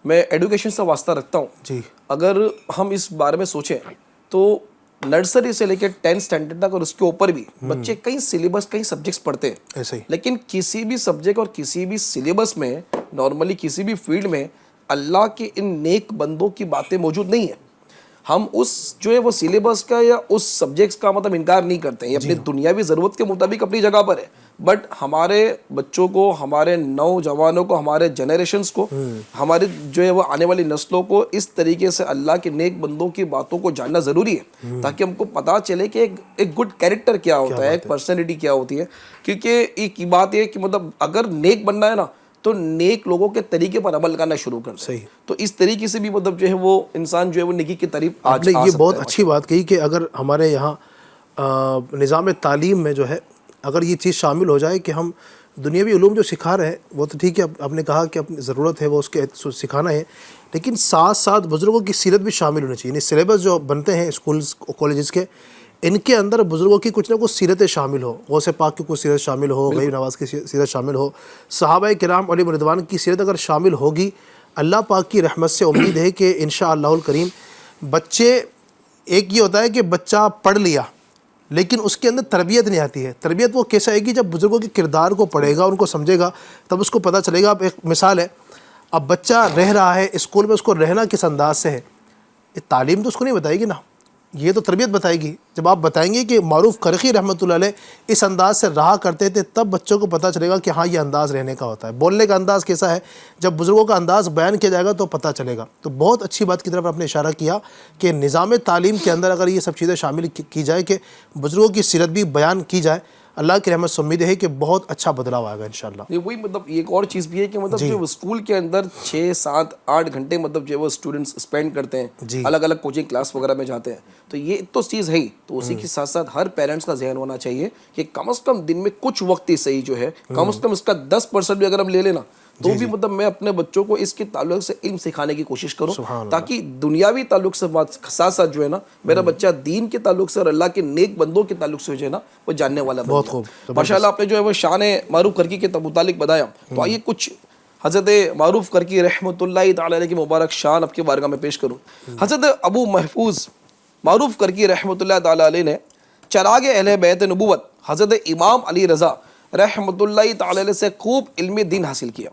میں ایڈوکیشن سے واسطہ رکھتا ہوں. جی اگر ہم اس بارے میں سوچیں تو نرسری سے لے کے 10th اسٹینڈرڈ تک اور اس کے اوپر بھی بچے کئی سلیبس کئی سبجیکٹس پڑھتے ہیں, ایسے ہی. لیکن کسی بھی سبجیکٹ اور کسی بھی سلیبس میں نارملی کسی بھی فیلڈ میں اللہ کے ان نیک بندوں کی باتیں موجود نہیں ہیں. ہم اس جو ہے وہ سلیبس کا یا اس سبجیکٹس کا مطلب انکار نہیں کرتے ہیں, یہ اپنی دنیاوی ضرورت کے مطابق اپنی جگہ پر ہے, بٹ ہمارے بچوں کو, ہمارے نوجوانوں کو, ہمارے جنریشنز کو, ہمارے جو ہے وہ آنے والی نسلوں کو اس طریقے سے اللہ کے نیک بندوں کی باتوں کو جاننا ضروری ہے, تاکہ ہم کو پتہ چلے کہ ایک گڈ کیریکٹر کیا ہوتا ہے, ایک پرسنالٹی کیا ہوتی ہے. کیونکہ ایک بات یہ ہے کہ مطلب اگر نیک بننا ہے نا تو نیک لوگوں کے طریقے پر عمل کرنا شروع کر دیں. تو اس طریقے سے بھی مطلب جو ہے وہ انسان جو ہے وہ نیکی کی طرف آپ نے یہ بہت اچھی بات کہی کہ اگر ہمارے یہاں نظام تعلیم میں جو ہے اگر یہ چیز شامل ہو جائے کہ ہم دنیاوی علوم جو سکھا رہے ہیں وہ تو ٹھیک ہے, آپ نے کہا کہ اپنی ضرورت ہے وہ اس کے سکھانا ہے, لیکن ساتھ ساتھ بزرگوں کی سیرت بھی شامل ہونی چاہیے. یعنی سلیبس جو بنتے ہیں اسکولز کالجز کے, ان کے اندر بزرگوں کی کچھ نہ کچھ سیرتیں شامل ہو, غوث پاک کی کچھ سیرت شامل ہو, غریب نواز کی سیرت شامل ہو, صحابہ کرام علیہم رضوان کی سیرت اگر شامل ہوگی, اللہ پاک کی رحمت سے امید ہے کہ انشاءاللہ الکریم بچے, ایک یہ ہوتا ہے کہ بچہ پڑھ لیا لیکن اس کے اندر تربیت نہیں آتی ہے. تربیت وہ کیسے آئے گی؟ جب بزرگوں کے کردار کو پڑھے گا, ان کو سمجھے گا, تب اس کو پتہ چلے گا. اب ایک مثال ہے, اب بچہ رہ رہا ہے اسکول میں, اس کو رہنا کس انداز سے ہے, یہ تعلیم تو اس کو نہیں بتائے گی نا, یہ تو تربیت بتائے گی. جب آپ بتائیں گے کہ معروف کرخی رحمۃ اللہ علیہ اس انداز سے رہا کرتے تھے, تب بچوں کو پتہ چلے گا کہ ہاں یہ انداز رہنے کا ہوتا ہے. بولنے کا انداز کیسا ہے, جب بزرگوں کا انداز بیان کیا جائے گا تو پتہ چلے گا. تو بہت اچھی بات کی طرف آپ نے اشارہ کیا کہ نظام تعلیم کے اندر اگر یہ سب چیزیں شامل کی جائے کہ بزرگوں کی سیرت بھی بیان کی جائے, اللہ کی رحمت سے امید ہے کہ بہت اچھا بدلاؤ آئے گا انشاءاللہ. وہی مطلب ایک اور چیز بھی ہے کہ مطلب جو اسکول کے اندر 6 7 8 گھنٹے مطلب جو وہ اسٹوڈنٹس اسپینڈ کرتے ہیں, الگ الگ کوچنگ کلاس وغیرہ میں جاتے ہیں, تو یہ تو چیز ہے ہی. تو اسی کے ساتھ ساتھ ہر پیرنٹس کا ذہن ہونا چاہیے کہ کم از کم دن میں کچھ وقت ہی صحیح جو ہے, کم از کم اس کا 10% بھی اگر ہم لے لینا تو بھی مطلب میں اپنے بچوں کو اس کے تعلق سے علم سکھانے کی کوشش کروں تاکہ دنیاوی تعلق سے ساتھ ساتھ جو ہے نا میرا بچہ دین کے تعلق سے اور اللہ کے نیک بندوں کے تعلق سے جو ہے نا وہ جاننے والا بن جائے. ماشاءاللہ آپ نے جو ہے وہ شان معروف کرکی کے متعلق بتایا, تو آئیے کچھ حضرت معروف کرکی رحمۃ اللہ تعالی علیہ کی مبارک شان آپ کے بارگاہ میں پیش کروں. حضرت ابو محفوظ معروف کرکی رحمۃ اللہ تعالی علیہ نے چراغ اہل بیت نبوت حضرت امام علی رضا رحمۃ اللہ تعالی علیہ سے خوب علم دین حاصل کیا.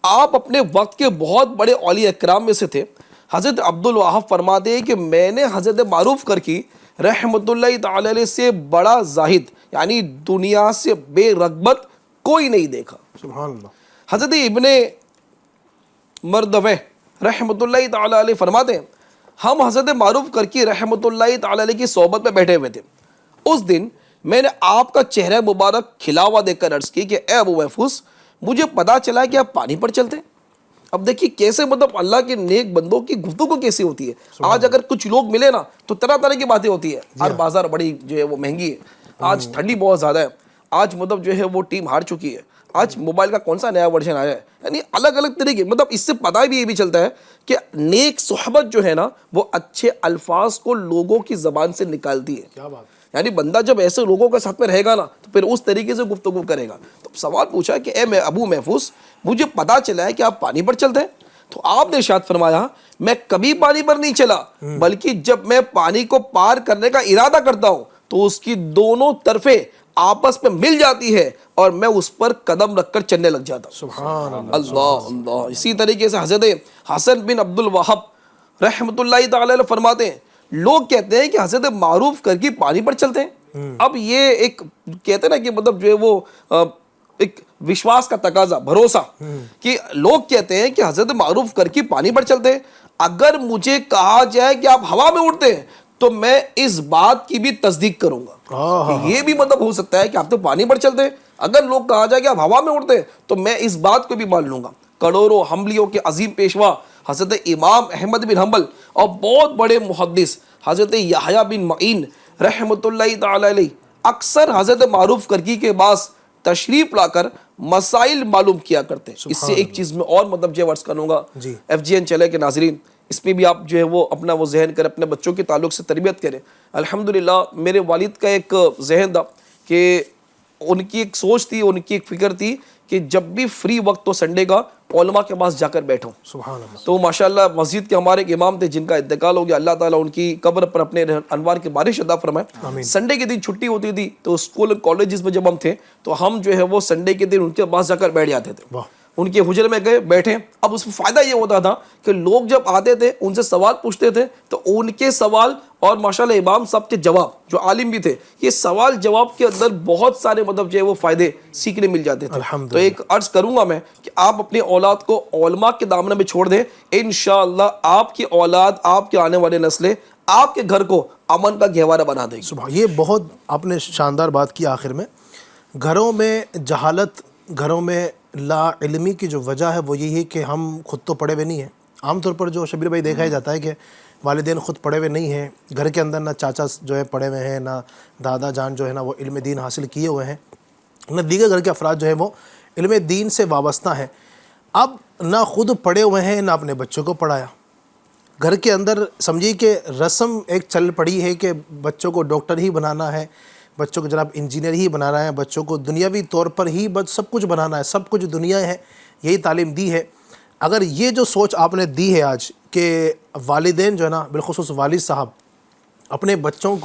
آپ اپنے وقت کے بہت بڑے اولیاء اکرام میں سے تھے. حضرت عبد الوہاب فرماتے ہیں کہ میں نے حضرت معروف کرکی رحمۃ اللہ تعالی علیہ سے بڑا زاہد یعنی دنیا سے بے رغبت کوئی نہیں دیکھا. سبحان اللہ. حضرت ابن مردوہ رحمۃ اللہ تعالی علیہ فرماتے ہیں ہم حضرت معروف کرکی رحمۃ اللہ تعالی علیہ کی صحبت میں بیٹھے ہوئے تھے. اس دن میں نے آپ کا چہرہ مبارک کھلا ہوا دیکھ کر عرض کی کہ اے ابو محفوظ مجھے پتا چلا کہ آپ پانی پر چلتے ہیں. اب دیکھیے کیسے مطلب اللہ کے نیک بندوں کی گفتگو کیسی ہوتی ہے. آج اگر کچھ لوگ ملے نا تو طرح طرح کی باتیں ہوتی ہے. آج بازار بڑی جو ہے وہ مہنگی ہے, آج ٹھنڈی بہت زیادہ ہے, آج مطلب جو ہے وہ ٹیم ہار چکی ہے, آج موبائل کا کون سا نیا ورژن آیا ہے, یعنی الگ الگ طریقے. مطلب اس سے پتہ بھی یہ بھی چلتا ہے کہ نیک صحبت جو ہے نا وہ اچھے الفاظ کو لوگوں کی زبان سے نکالتی ہے. کیا بات. یعنی بندہ جب ایسے لوگوں کے ساتھ میں رہے گا نا تو پھر اس طریقے سے گفتگو کرے گا. تو سوال پوچھا کہ اے ابو محفوظ مجھے پتا چلا ہے کہ آپ پانی پر چلتے ہیں. تو آپ نے ارشاد فرمایا میں کبھی پانی پر نہیں چلا بلکہ جب میں پانی کو پار کرنے کا ارادہ کرتا ہوں تو اس کی دونوں طرفیں آپس میں مل جاتی ہے اور میں اس پر قدم رکھ کر چلنے لگ جاتا ہوں. سبحان اللہ. اللہ اللہ. اسی طریقے سے حضرت حسن بن عبد الوہاب رحمۃ اللہ تعالی علیہ فرماتے ہیں لوگ کہتے ہیں کہ حضرت معروف کرکی پانی پر چلتے ہیں. اب یہ ایک کہتے ہیں نا کہ مطلب جو ہے وہ ایک وشواس کا تقاضا بھروسہ کہ لوگ کہتے ہیں کہ حضرت معروف کرکی پانی پر چلتے ہیں. اگر مجھے کہا جائے کہ آپ ہوا میں اڑتے ہیں تو میں اس بات کی بھی تصدیق کروں گا کہ یہ بھی مطلب ہو سکتا ہے کہ آپ تو پانی پر چلتے ہیں. اگر لوگ کہا جائے کہ آپ ہوا میں اڑتے ہیں تو میں اس بات کو بھی مان لوں گا. کروڑوں حملیوں کے عظیم پیشوا حضرت امام احمد بن حنبل اور بہت بڑے محدث حضرت یحییٰ بن معین رحمۃ اللہ تعالی علیہ اکثر حضرت معروف کرکی کے پاس تشریف لا کر مسائل معلوم کیا کرتے. اس سے ایک چیز میں اور مطلب جو عرض کروں گا FGN چلے کے ناظرین اس پہ بھی آپ جو ہے وہ اپنا وہ ذہن کریں, اپنے بچوں کے تعلق سے تربیت کریں. الحمدللہ میرے والد کا ایک ذہن تھا کہ ان کی ایک سوچ تھی, ان کی ایک فکر تھی کہ جب بھی فری وقت ہو سنڈے کا علماء کے پاس جا کر بیٹھوں. سبحان اللہ. تو ماشاءاللہ مسجد کے ہمارے ایک امام تھے جن کا انتقال ہو گیا, اللہ تعالیٰ ان کی قبر پر اپنے انوار کی بارش عطا فرمائے. سنڈے کے دن چھٹی ہوتی تھی تو اسکول کالجز میں جب ہم تھے تو ہم جو ہے وہ سنڈے کے دن ان کے پاس جا کر بیٹھ جاتے تھے. ان کے حجرے میں گئے بیٹھے. اب اس میں فائدہ یہ ہوتا تھا کہ لوگ جب آتے تھے ان سے سوال پوچھتے تھے تو ان کے سوال اور ماشاءاللہ امام صاحب کے جواب جو عالم بھی تھے یہ سوال جواب کے اندر بہت سارے مطلب جو ہے وہ فائدے سیکھنے مل جاتے تھے. تو ایک عرض کروں گا میں کہ آپ اپنی اولاد کو علماء کے دامن میں چھوڑ دیں, انشاءاللہ آپ کی اولاد آپ کے آنے والے نسلیں آپ کے گھر کو امن کا گہوارہ بنا دے گی. یہ بہت آپ نے شاندار بات کی آخر میں. گھروں میں جہالت, گھروں میں لا علمی کی جو وجہ ہے وہ یہی ہے کہ ہم خود تو پڑھے ہوئے نہیں ہیں. عام طور پر جو شبیر بھائی دیکھا جاتا ہے کہ والدین خود پڑھے ہوئے نہیں ہیں, گھر کے اندر نہ چاچا جو ہے پڑھے ہوئے ہیں, نہ دادا جان جو ہے نا وہ علم دین حاصل کیے ہوئے ہیں, نہ دیگر گھر کے افراد جو ہے وہ علم دین سے وابستہ ہیں. اب نہ خود پڑھے ہوئے ہیں نہ اپنے بچوں کو پڑھایا. گھر کے اندر سمجھیے کہ رسم ایک چل پڑی ہے کہ بچوں کو ڈاکٹر ہی بنانا ہے, بچوں کو جناب انجینئر ہی بنانا ہے, بچوں کو دنیاوی طور پر ہی سب کچھ بنانا ہے, سب کچھ دنیا ہے, یہی تعلیم دی ہے. اگر یہ جو سوچ آپ نے دی ہے آج کہ والدین جو ہے نا بالخصوص والد صاحب اپنے بچوں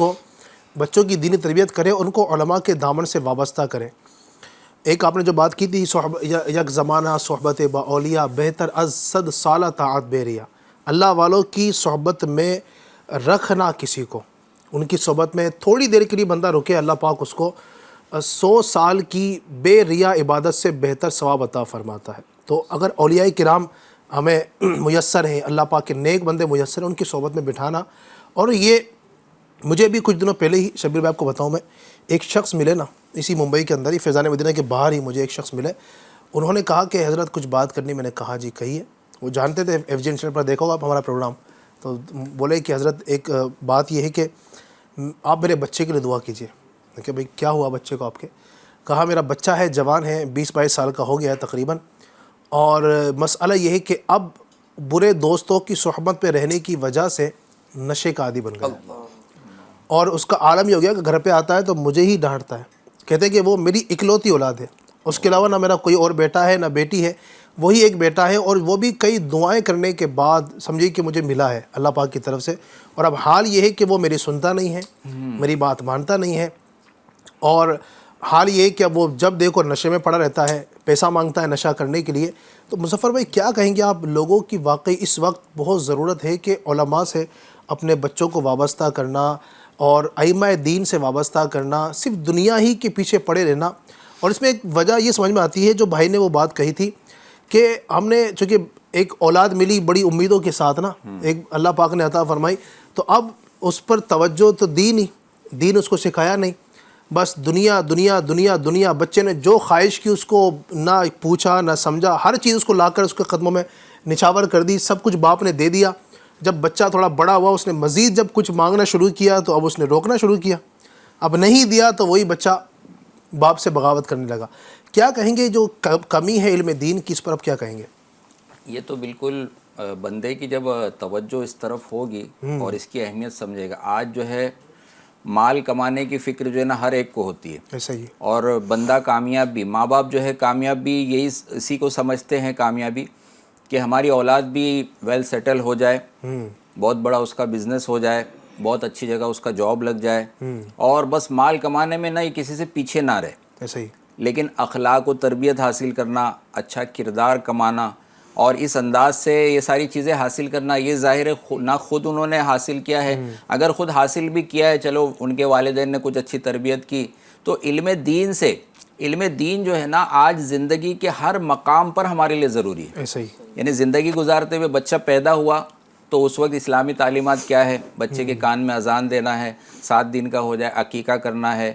کی دینی تربیت کریں, ان کو علماء کے دامن سے وابستہ کریں. ایک آپ نے جو بات کی تھی یک زمانہ صحبت با اولیاء بہتر از 100 سالہ طاعت بیریا. اللہ والوں کی صحبت میں رکھنا کسی کو, ان کی صحبت میں تھوڑی دیر کے لیے بندہ رکے, اللہ پاک اس کو 100 سال کی بے ریا عبادت سے بہتر ثواب عطا فرماتا ہے. تو اگر اولیاء کرام ہمیں میسر ہیں, اللہ پاک کے نیک بندے میسر ہیں, ان کی صحبت میں بٹھانا. اور یہ مجھے بھی کچھ دنوں پہلے ہی شبیر بھائی آپ کو بتاؤں, میں ایک شخص ملے نا اسی ممبئی کے اندر ہی, فیضان مدینہ کے باہر ہی مجھے ایک شخص ملے. انہوں نے کہا کہ حضرت کچھ بات کرنی. میں نے کہا جی کہیے. وہ جانتے تھے FGN چینل پر دیکھو گا آپ ہمارا پروگرام, تو بولے کہ حضرت ایک بات یہ ہے کہ آپ میرے بچے کے لیے دعا کیجیے. کہ بھئی کیا ہوا بچے کو آپ کے؟ کہا میرا بچہ ہے, جوان ہے, 20-22 سال کا ہو گیا ہے تقریباً, اور مسئلہ یہ ہے کہ اب برے دوستوں کی صحبت پہ رہنے کی وجہ سے نشے کا عادی بن گیا، اور اس کا عالم یہ ہو گیا کہ گھر پہ آتا ہے تو مجھے ہی ڈانٹتا ہے، کہتے ہیں کہ وہ میری اکلوتی اولاد ہے، اس کے علاوہ نہ میرا کوئی اور بیٹا ہے نہ بیٹی ہے، وہی ایک بیٹا ہے، اور وہ بھی کئی دعائیں کرنے کے بعد سمجھیے کہ مجھے ملا ہے اللہ پاک کی طرف سے، اور اب حال یہ ہے کہ وہ میری سنتا نہیں ہے، میری بات مانتا نہیں ہے، اور حال یہ ہے کہ اب وہ جب دیکھو نشے میں پڑا رہتا ہے، پیسہ مانگتا ہے نشہ کرنے کے لیے۔ تو مظفر بھائی کیا کہیں گے آپ، لوگوں کی واقعی اس وقت بہت ضرورت ہے کہ علماء سے اپنے بچوں کو وابستہ کرنا اور ائمہ دین سے وابستہ کرنا، صرف دنیا ہی کے پیچھے پڑے رہنا۔ اور اس میں ایک وجہ یہ سمجھ میں آتی ہے جو بھائی نے وہ بات کہی تھی کہ ہم نے چونکہ ایک اولاد ملی بڑی امیدوں کے ساتھ نا، ایک اللہ پاک نے عطا فرمائی، تو اب اس پر توجہ تو دی نہیں، دین اس کو سکھایا نہیں، بس دنیا دنیا دنیا دنیا، بچے نے جو خواہش کی اس کو نہ پوچھا نہ سمجھا، ہر چیز اس کو لا کر اس کے قدموں میں نچھاور کر دی، سب کچھ باپ نے دے دیا۔ جب بچہ تھوڑا بڑا ہوا اس نے مزید جب کچھ مانگنا شروع کیا تو اب اس نے روکنا شروع کیا، اب نہیں دیا تو وہی بچہ باپ سے بغاوت کرنے لگا۔ کیا کہیں گے جو کمی ہے علم دین کی، اس پر اب کیا کہیں گے؟ یہ تو بالکل بندے کی جب توجہ اس طرف ہوگی اور اس کی اہمیت سمجھے گا، آج جو ہے مال کمانے کی فکر جو ہے نا ہر ایک کو ہوتی ہے، ایسا ہی اور بندہ کامیاب بھی، ماں باپ جو ہے کامیاب بھی یہی اسی کو سمجھتے ہیں کامیابی، کہ ہماری اولاد بھی ویل سیٹل ہو جائے، بہت بڑا اس کا بزنس ہو جائے، بہت اچھی جگہ اس کا جاب لگ جائے، اور بس مال کمانے میں نہ ہی کسی سے پیچھے نہ رہے، ایسا ہی لیکن اخلاق و تربیت حاصل کرنا، اچھا کردار کمانا، اور اس انداز سے یہ ساری چیزیں حاصل کرنا، یہ ظاہر ہے نہ خود انہوں نے حاصل کیا ہے، اگر خود حاصل بھی کیا ہے، چلو ان کے والدین نے کچھ اچھی تربیت کی، تو علم دین سے، علم دین جو ہے نا آج زندگی کے ہر مقام پر ہمارے لیے ضروری ہے۔ ایسا ہی یعنی زندگی گزارتے ہوئے بچہ پیدا ہوا تو اس وقت اسلامی تعلیمات کیا ہے، بچے کے کان میں اذان دینا ہے، 7 دن کا ہو جائے عقیقہ کرنا ہے،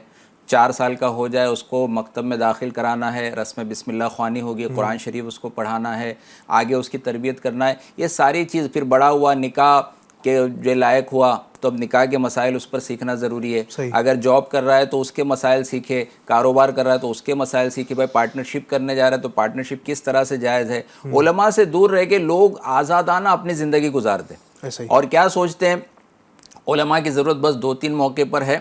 4 سال کا ہو جائے اس کو مکتب میں داخل کرانا ہے، رسم بسم اللہ خوانی ہوگی، قرآن شریف اس کو پڑھانا ہے، آگے اس کی تربیت کرنا ہے، یہ ساری چیز۔ پھر بڑا ہوا، نکاح کے جو لائق ہوا تو اب نکاح کے مسائل اس پر سیکھنا ضروری ہے، صحیح۔ اگر جاب کر رہا ہے تو اس کے مسائل سیکھے، کاروبار کر رہا ہے تو اس کے مسائل سیکھے، بھائی پارٹنرشپ کرنے جا رہا ہے تو پارٹنرشپ کس طرح سے جائز ہے۔ علماء سے دور رہ کے لوگ آزادانہ اپنی زندگی گزارتے ہیں، ایسا ہی اور کیا سوچتے ہیں علماء کی ضرورت بس 2-3 موقع پر ہے،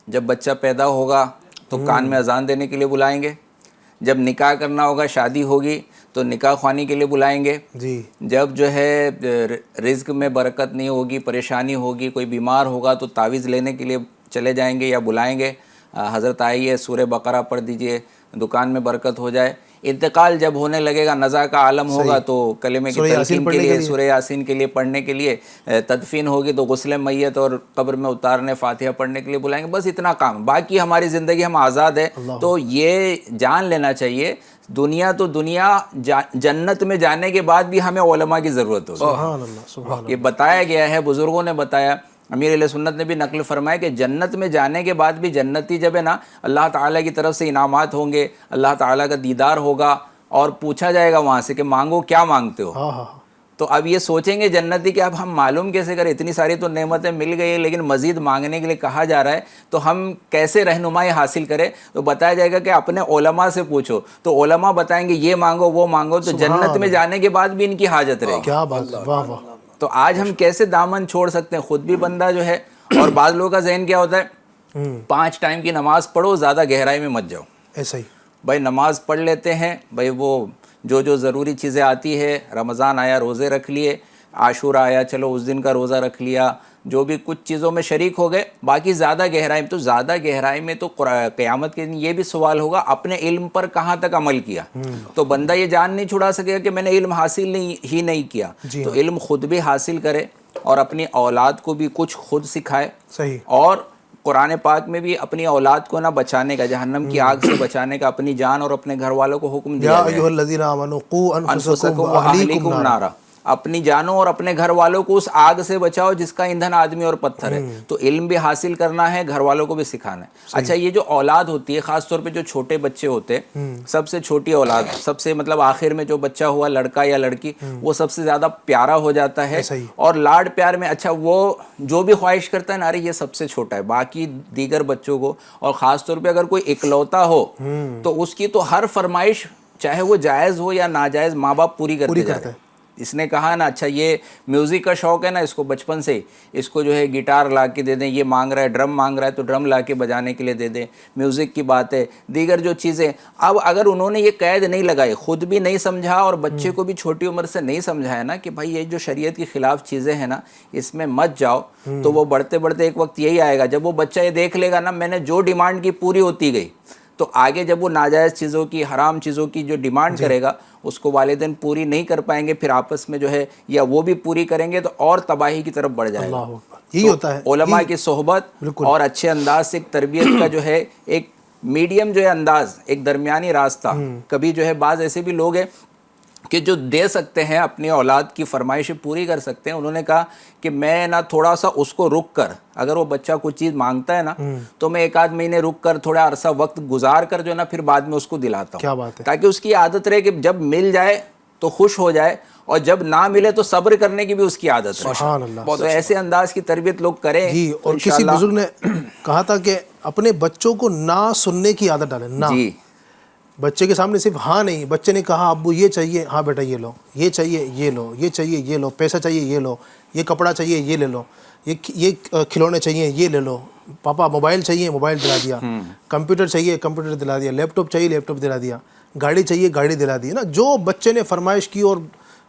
جب بچہ پیدا ہوگا تو کان میں اذان دینے کے لیے بلائیں گے، جب نکاح کرنا ہوگا، شادی ہوگی تو نکاح خوانی کے لیے بلائیں گے، جی جب جو ہے رزق میں برکت نہیں ہوگی، پریشانی ہوگی، کوئی بیمار ہوگا تو تعویذ لینے کے لیے چلے جائیں گے یا بلائیں گے، حضرت آئیے سورہ بقرہ پڑھ دیجئے، دکان میں برکت ہو جائے۔ انتقال جب ہونے لگے گا، نزا کا عالم ہوگا تو کلمے کی سورہ یاسین تلقین کے پڑھنے کے لیے، لیے، سورہ یاسین کے لیے پڑھنے کے لیے، تدفین ہوگی تو غسل میت اور قبر میں اتارنے، فاتحہ پڑھنے کے لیے بلائیں گے، بس اتنا کام، باقی ہماری زندگی ہم آزاد ہے۔ تو یہ جان لینا چاہیے، دنیا تو دنیا، جنت میں جانے کے بعد بھی ہمیں علماء کی ضرورت ہوگی۔ سبحان اللہ سبحان اللہ۔ یہ بتایا گیا ہے، بزرگوں نے بتایا، امیر علیہ سنت نے بھی نقل فرمایا کہ جنت میں جانے کے بعد بھی جنتی جب ہے نا اللہ تعالیٰ کی طرف سے انعامات ہوں گے، اللہ تعالیٰ کا دیدار ہوگا، اور پوچھا جائے گا وہاں سے کہ مانگو کیا مانگتے ہو، ہاں ہاں تو اب یہ سوچیں گے جنتی کہ اب ہم معلوم کیسے کریں، اتنی ساری تو نعمتیں مل گئی ہیں لیکن مزید مانگنے کے لیے کہا جا رہا ہے، تو ہم کیسے رہنمائی حاصل کریں؟ تو بتایا جائے گا کہ اپنے علماء سے پوچھو، تو علماء بتائیں گے یہ مانگو وہ مانگو، تو جنت میں جانے کے بعد بھی ان کی حاجت رہے گی۔ کیا بات ہے، واہ واہ۔ تو آج ہم کیسے دامن چھوڑ سکتے ہیں؟ خود بھی بندہ جو ہے، اور بعض لوگوں کا ذہن کیا ہوتا ہے، 5 ٹائم کی نماز پڑھو، زیادہ گہرائی میں مت جاؤ، ایسا ہی بھائی نماز پڑھ لیتے ہیں، بھائی وہ جو ضروری چیزیں آتی ہے، رمضان آیا روزے رکھ لیے، عاشورہ آیا چلو اس دن کا روزہ رکھ لیا، جو بھی کچھ چیزوں میں شریک ہو گئے، باقی زیادہ گہرائی میں، تو زیادہ گہرائی میں تو قیامت کے دن یہ بھی سوال ہوگا اپنے علم پر کہاں تک عمل کیا۔ تو بندہ یہ جان نہیں چھڑا سکے گا کہ میں نے علم حاصل ہی نہیں کیا، تو علم خود بھی حاصل کرے اور اپنی اولاد کو بھی کچھ خود سکھائے، صحیح۔ اور قرآن پاک میں بھی اپنی اولاد کو نہ بچانے کا، جہنم کی آگ سے بچانے کا اپنی جان اور اپنے گھر والوں کو حکم دیا یا گیا ایھا الذین آمنوا قوا انفسکم انفسکم واہلیکم واہلیکم نارا۔ نارا، اپنی جانوں اور اپنے گھر والوں کو اس آگ سے بچاؤ جس کا ایندھن آدمی اور پتھر ہے۔ تو علم بھی حاصل کرنا ہے، گھر والوں کو بھی سکھانا ہے۔ اچھا، یہ جو اولاد ہوتی ہے، خاص طور پہ جو چھوٹے بچے ہوتے ہیں، سب سے چھوٹی اولاد، سب سے مطلب آخر میں جو بچہ ہوا، لڑکا یا لڑکی، وہ سب سے زیادہ پیارا ہو جاتا ہے، اور لاڈ پیار میں اچھا وہ جو بھی خواہش کرتا ہے نا، ارے یہ سب سے چھوٹا ہے، باقی دیگر بچوں کو، اور خاص طور پہ اگر کوئی اکلوتا ہو تو اس کی تو ہر فرمائش چاہے وہ جائز ہو یا ناجائز ماں باپ پوری کرتے جاتے ہیں. اس نے کہا نا اچھا یہ میوزک کا شوق ہے نا اس کو بچپن سے اس کو جو ہے گٹار لا کے دے دیں, یہ مانگ رہا ہے ڈرم مانگ رہا ہے تو ڈرم لا کے بجانے کے لیے دے دیں, میوزک کی بات ہے, دیگر جو چیزیں. اب اگر انہوں نے یہ قید نہیں لگائی, خود بھی نہیں سمجھا اور بچے کو بھی چھوٹی عمر سے نہیں سمجھایا نا کہ بھائی یہ جو شریعت کی خلاف چیزیں ہیں نا اس میں مت جاؤ, تو وہ بڑھتے بڑھتے ایک وقت یہی آئے گا جب وہ بچہ یہ دیکھ لے گا نا میں نے جو ڈیمانڈ کی پوری ہوتی گئی, تو آگے جب وہ ناجائز چیزوں کی حرام چیزوں کی جو ڈیمانڈ کرے گا اس کو والدین پوری نہیں کر پائیں گے, پھر آپس میں جو ہے یا وہ بھی پوری کریں گے تو اور تباہی کی طرف بڑھ جائے گا. یہی ہوتا ہے علماء کی صحبت اور اچھے انداز سے ایک تربیت کا جو ہے ایک میڈیم جو ہے انداز, ایک درمیانی راستہ. کبھی جو ہے بعض ایسے بھی لوگ ہیں کہ جو دے سکتے ہیں اپنی اولاد کی فرمائشیں پوری کر سکتے ہیں, انہوں نے کہا کہ میں نا تھوڑا سا اس کو رک کر, اگر وہ بچہ کوئی چیز مانگتا ہے نا تو میں 1-8 مہینے رک کر تھوڑا عرصہ وقت گزار کر جو ہے نا پھر بعد میں اس کو دلاتا ہوں. کیا بات ہے. تاکہ اس کی عادت رہے کہ جب مل جائے تو خوش ہو جائے اور جب نہ ملے تو صبر کرنے کی بھی اس کی عادت رہے. سبحان اللہ. تو ایسے انداز کی تربیت لوگ کریں. جی, اور کسی بزرگ نے کہا تھا کہ اپنے بچوں کو نہ سننے کی عادت ڈالیں. نہ جی, بچے کے سامنے صرف ہاں نہیں, بچے نے کہا ابو یہ چاہیے, ہاں بیٹا یہ لو, یہ چاہیے یہ لو, یہ چاہیے یہ لو, پیسہ چاہیے یہ لو, یہ کپڑا چاہیے یہ لے لو, یہ کھلونے چاہیے یہ لے لو, پاپا موبائل چاہیے موبائل دلا دیا, کمپیوٹر چاہیے کمپیوٹر دلا دیا, لیپ ٹاپ چاہیے لیپ ٹاپ دلا دیا, گاڑی چاہیے گاڑی دلا دی نا. جو بچے نے فرمائش کی اور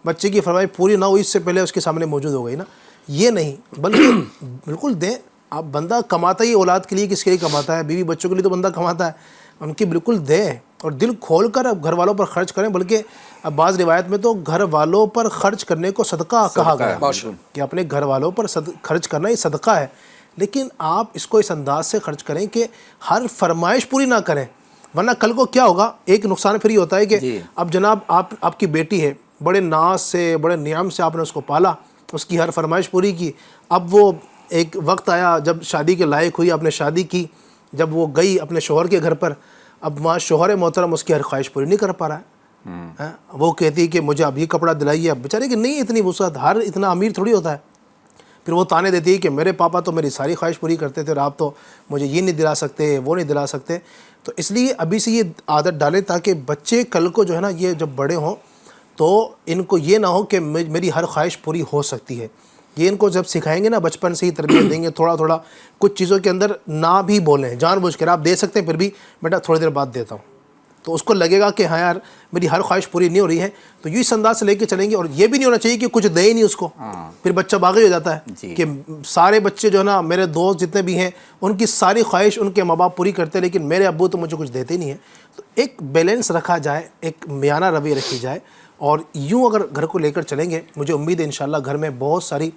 بچے کی فرمائش پوری نہ ہوئی اس سے پہلے اس کے سامنے موجود ہو گئی نا, یہ نہیں, بلکہ بالکل دیں. آپ بندہ کماتا ہی اولاد کے لیے, کس کے لیے کماتا ہے, بیوی بچوں کے لیے تو بندہ کماتا ہے, ان کی بالکل دیں اور دل کھول کر اب گھر والوں پر خرچ کریں. بلکہ اب بعض روایت میں تو گھر والوں پر خرچ کرنے کو صدقہ کہا گیا کہ اپنے گھر والوں پر خرچ کرنا یہ صدقہ ہے. لیکن آپ اس کو اس انداز سے خرچ کریں کہ ہر فرمائش پوری نہ کریں, ورنہ کل کو کیا ہوگا. ایک نقصان پھر یہ ہوتا ہے کہ اب جناب آپ کی بیٹی ہے, بڑے ناز سے بڑے نیام سے آپ نے اس کو پالا, اس کی ہر فرمائش پوری کی. اب وہ ایک وقت آیا جب شادی کے لائق ہوئی, آپ نے شادی کی, جب وہ گئی اپنے شوہر کے گھر پر, اب وہاں شوہر محترم اس کی ہر خواہش پوری نہیں کر پا رہا ہے. وہ کہتی ہے کہ مجھے اب یہ کپڑا دلائیے, اب بیچارے کہ نہیں اتنی وسعت, ہر اتنا امیر تھوڑی ہوتا ہے. پھر وہ تانے دیتی ہے کہ میرے پاپا تو میری ساری خواہش پوری کرتے تھے اور آپ تو مجھے یہ نہیں دلا سکتے وہ نہیں دلا سکتے. تو اس لیے ابھی سے یہ عادت ڈالیں تاکہ بچے کل کو جو ہے نا یہ جب بڑے ہوں تو ان کو یہ نہ ہو کہ میری ہر خواہش پوری ہو سکتی ہے. یہ ان کو جب سکھائیں گے نا, بچپن سے ہی تربیت دیں گے, تھوڑا تھوڑا کچھ چیزوں کے اندر نہ بھی بولیں, جان بوجھ کر آپ دے سکتے ہیں پھر بھی بیٹا تھوڑی دیر بعد دیتا ہوں, تو اس کو لگے گا کہ ہاں یار میری ہر خواہش پوری نہیں ہو رہی ہے. تو یہ اس انداز سے لے کے چلیں گے. اور یہ بھی نہیں ہونا چاہیے کہ کچھ دے ہی نہیں اس کو, پھر بچہ باغی ہو جاتا ہے کہ سارے بچے جو ہے نا میرے دوست جتنے بھی ہیں ان کی ساری خواہش ان کے ماں باپ پوری کرتے ہیں لیکن میرے ابو تو مجھے کچھ دیتے نہیں ہیں. تو ایک بیلنس رکھا جائے, ایک میانہ روی رکھی جائے, اور یوں اگر گھر کو لے کر چلیں گے مجھے امید ہے انشاءاللہ گھر میں بہت ساری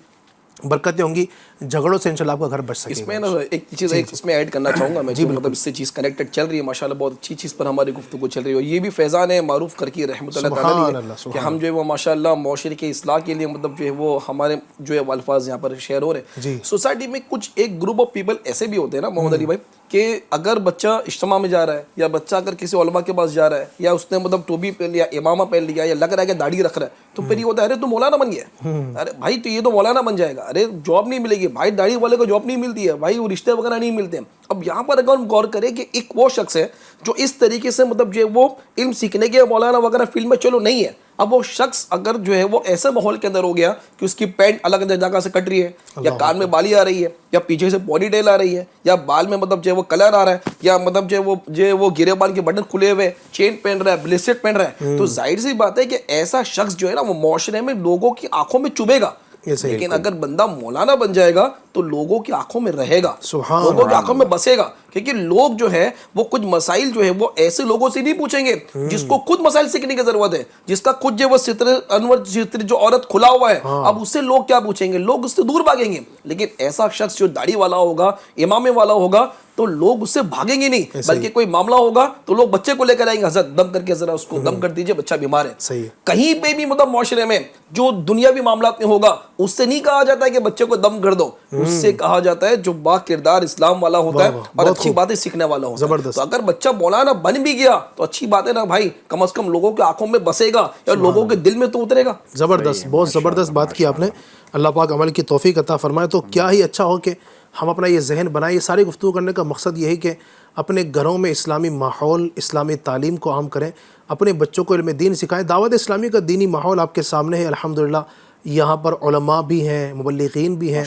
برکتیں ہوں گی, جھگڑوں سے انشاءاللہ آپ کا گھر بچ سکے گا. اس میں نا ایک چیز اس میں ایڈ کرنا چاہوں گا میں, جو مطلب اس سے چیز کنیکٹڈ چل رہی ہے ماشاءاللہ, بہت اچھی چیز پر ہماری گفتگو چل رہی ہے. اور یہ بھی فیضان ہے معروف کرکی رحمۃ اللہ تعالیٰ کہ ہم جو ہے وہ ماشاءاللہ معاشرے کے اصلاح کے لیے مطلب جو ہے وہ ہمارے جو ہے الفاظ یہاں پر شیئر ہو رہے ہیں. سوسائٹی میں کچھ ایک گروپ آف پیپل ایسے بھی ہوتے ہیں نا محمد علی بھائی, کہ اگر بچہ اجتماع میں جا رہا ہے یا بچہ اگر کسی علماء کے پاس جا رہا ہے یا اس نے مطلب ٹوپی پہن لیا, امامہ پہن لیا, یا لگ رہا ہے کہ داڑھی رکھ رہا ہے, تو پھر یہ ہوتا ہے ارے تو مولانا بن گیا, ارے بھائی تو یہ تو مولانا بن جائے گا, ارے جاب نہیں ملے گی بھائی, داڑھی والے کو جاب نہیں ملتی ہے بھائی, وہ رشتے وغیرہ نہیں ملتے ہیں. اب یہاں پر اگر ہم غور کریں کہ ایک وہ شخص ہے جو اس طریقے سے مطلب جو ہے وہ علم سیکھنے کے مولانا وغیرہ فیلڈ میں چلو نہیں ہے, اب وہ شخص اگر جو ہے وہ ایسے ماحول کے اندر ہو گیا کہ اس کی پینٹ الگ جگہ سے کٹ رہی ہے, یا کان میں بالی آ رہی ہے, یا پیچھے سے پونی ٹیل آ رہی ہے, یا بال میں مطلب جو ہے وہ کلر آ رہا ہے, یا مطلب جو ہے وہ گرے بال کے بٹن کھلے ہوئے, چین پہن رہا ہے, بلیسٹ پہن رہا ہے, تو ظاہر سی بات ہے کہ ایسا شخص جو ہے نا وہ معاشرے میں لوگوں کی آنکھوں میں چبھے گا. لیکن اگر بندہ مولانا بن جائے گا تو لوگوں کی آنکھوں میں رہے گا, لوگوں کی آنکھوں میں بسے گا, کیونکہ لوگ جو ہے وہ کچھ مسائل جو ہے وہ ایسے لوگوں سے نہیں پوچھیں گے جس کو خود مسائل سیکھنے کی ضرورت ہے, جس کا خود جو وہ ستر انور جو عورت کھلا ہوا ہے, اب اس سے لوگ کیا پوچھیں گے, لوگ اس سے دور بھاگیں گے. لیکن ایسا شخص جو داڑھی والا ہوگا, امامے والا ہوگا, تو لوگ اس سے بھاگیں گے نہیں, بلکہ کوئی معاملہ ہوگا تو لوگ بچے کو لے کر آئیں گے, حضرت دم کر کے ذرا اس کو دم کر دیجئے, بچہ بیمار ہے. کہیں پہ بھی مطلب معاشرے میں جو دنیاوی معاملات میں ہوگا اس سے نہیں کہا جاتا ہے کہ بچے کو دم کر دو, اس سے کہا جاتا ہے جو با کردار اسلام والا ہوتا ہے اور اچھی باتیں سیکھنے والا ہوتا ہے. تو اگر بچہ مولانا بن بھی گیا تو اچھی بات ہے نا بھائی, کم از کم لوگوں کی آنکھوں میں بسے گا یا لوگوں کے دل میں تو اترے گا. زبردست, بہت زبردست بات کی آپ نے. اللہ پاک عمل کی توفیق عطا فرمائے. تو کیا ہی اچھا ہو کہ ہم اپنا یہ ذہن بنائیں. یہ ساری گفتگو کرنے کا مقصد یہ ہے کہ اپنے گھروں میں اسلامی ماحول, اسلامی تعلیم کو عام کریں, اپنے بچوں کو علم دین سکھائیں. دعوت اسلامی کا دینی ماحول آپ کے سامنے ہے الحمدللہ. یہاں پر علماء بھی ہیں, مبلغین بھی ہیں,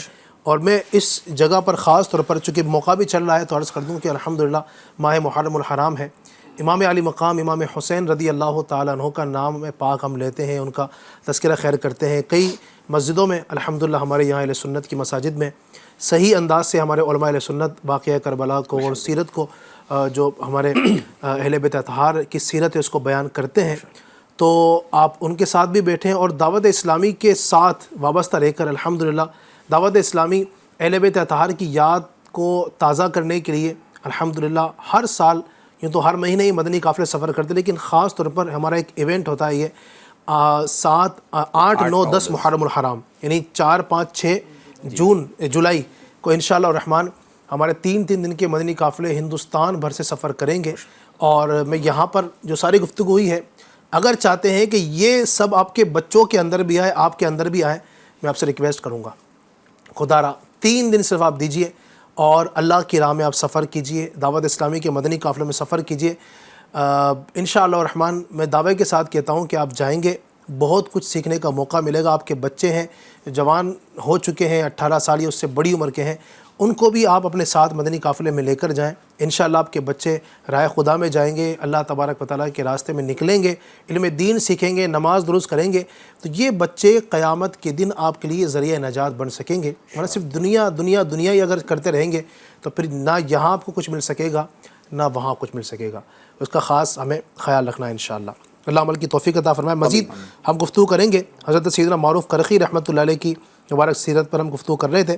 اور میں اس جگہ پر خاص طور پر چونکہ موقع بھی چل رہا ہے تو عرض کر دوں کہ الحمدللہ ماہ محرم الحرام ہے. امام علی مقام امام حسین رضی اللہ تعالیٰ عنہ کا نام پاک ہم لیتے ہیں, ان کا تذکرہ خیر کرتے ہیں. کئی مسجدوں میں الحمدللہ ہمارے یہاں اہل سنت کی مساجد میں صحیح انداز سے ہمارے علماء اہل سنت واقعہ کربلا کو اور سیرت کو, جو ہمارے اہل بیت اطہار کی سیرت ہے اس کو بیان کرتے ہیں. تو آپ ان کے ساتھ بھی بیٹھیں اور دعوت اسلامی کے ساتھ وابستہ رہ کر الحمدللہ دعوت اسلامی اہل بیت اطہار کی یاد کو تازہ کرنے کے لیے الحمدللہ ہر سال, یوں تو ہر مہینے ہی مدنی قافلے سفر کرتے, لیکن خاص طور پر ہمارا ایک ایونٹ ہوتا ہے یہ 7, 8, 9, 10 محرم الحرام, یعنی 4, 5, 6 جولائی کو انشاءاللہ الرحمن ہمارے 3 دن کے مدنی قافلے ہندوستان بھر سے سفر کریں گے. اور میں یہاں پر جو ساری گفتگو ہوئی ہے, اگر چاہتے ہیں کہ یہ سب آپ کے بچوں کے اندر بھی آئے, آپ کے اندر بھی آئے, میں آپ سے ریکویسٹ کروں گا خدا را 3 دن صرف آپ دیجئے اور اللہ کی راہ میں آپ سفر کیجئے, دعوت اسلامی کے مدنی قافلے میں سفر کیجئے. انشاءاللہ الرحمن میں دعوے کے ساتھ کہتا ہوں کہ آپ جائیں گے, بہت کچھ سیکھنے کا موقع ملے گا. آپ کے بچے ہیں, جوان ہو چکے ہیں, 18 سال یا اس سے بڑی عمر کے ہیں, ان کو بھی آپ اپنے ساتھ مدنی قافلے میں لے کر جائیں. انشاءاللہ آپ کے بچے رائے خدا میں جائیں گے, اللہ تبارک و تعالیٰ کے راستے میں نکلیں گے, علم دین سیکھیں گے, نماز درست کریں گے, تو یہ بچے قیامت کے دن آپ کے لیے ذریعہ نجات بن سکیں گے. ورنہ صرف دنیا ہی اگر کرتے رہیں گے تو پھر نہ یہاں آپ کو کچھ مل سکے گا نہ وہاں کچھ مل سکے گا. اس کا خاص ہمیں خیال رکھنا ہے انشاءاللہ. اللہ عمل کی توفیق عطا فرمائے. مزید ہم گفتگو کریں گے. حضرت سیدنا معروف کرخی رحمۃ اللہ علیہ کی مبارک سیرت پر ہم گفتگو کر رہے تھے.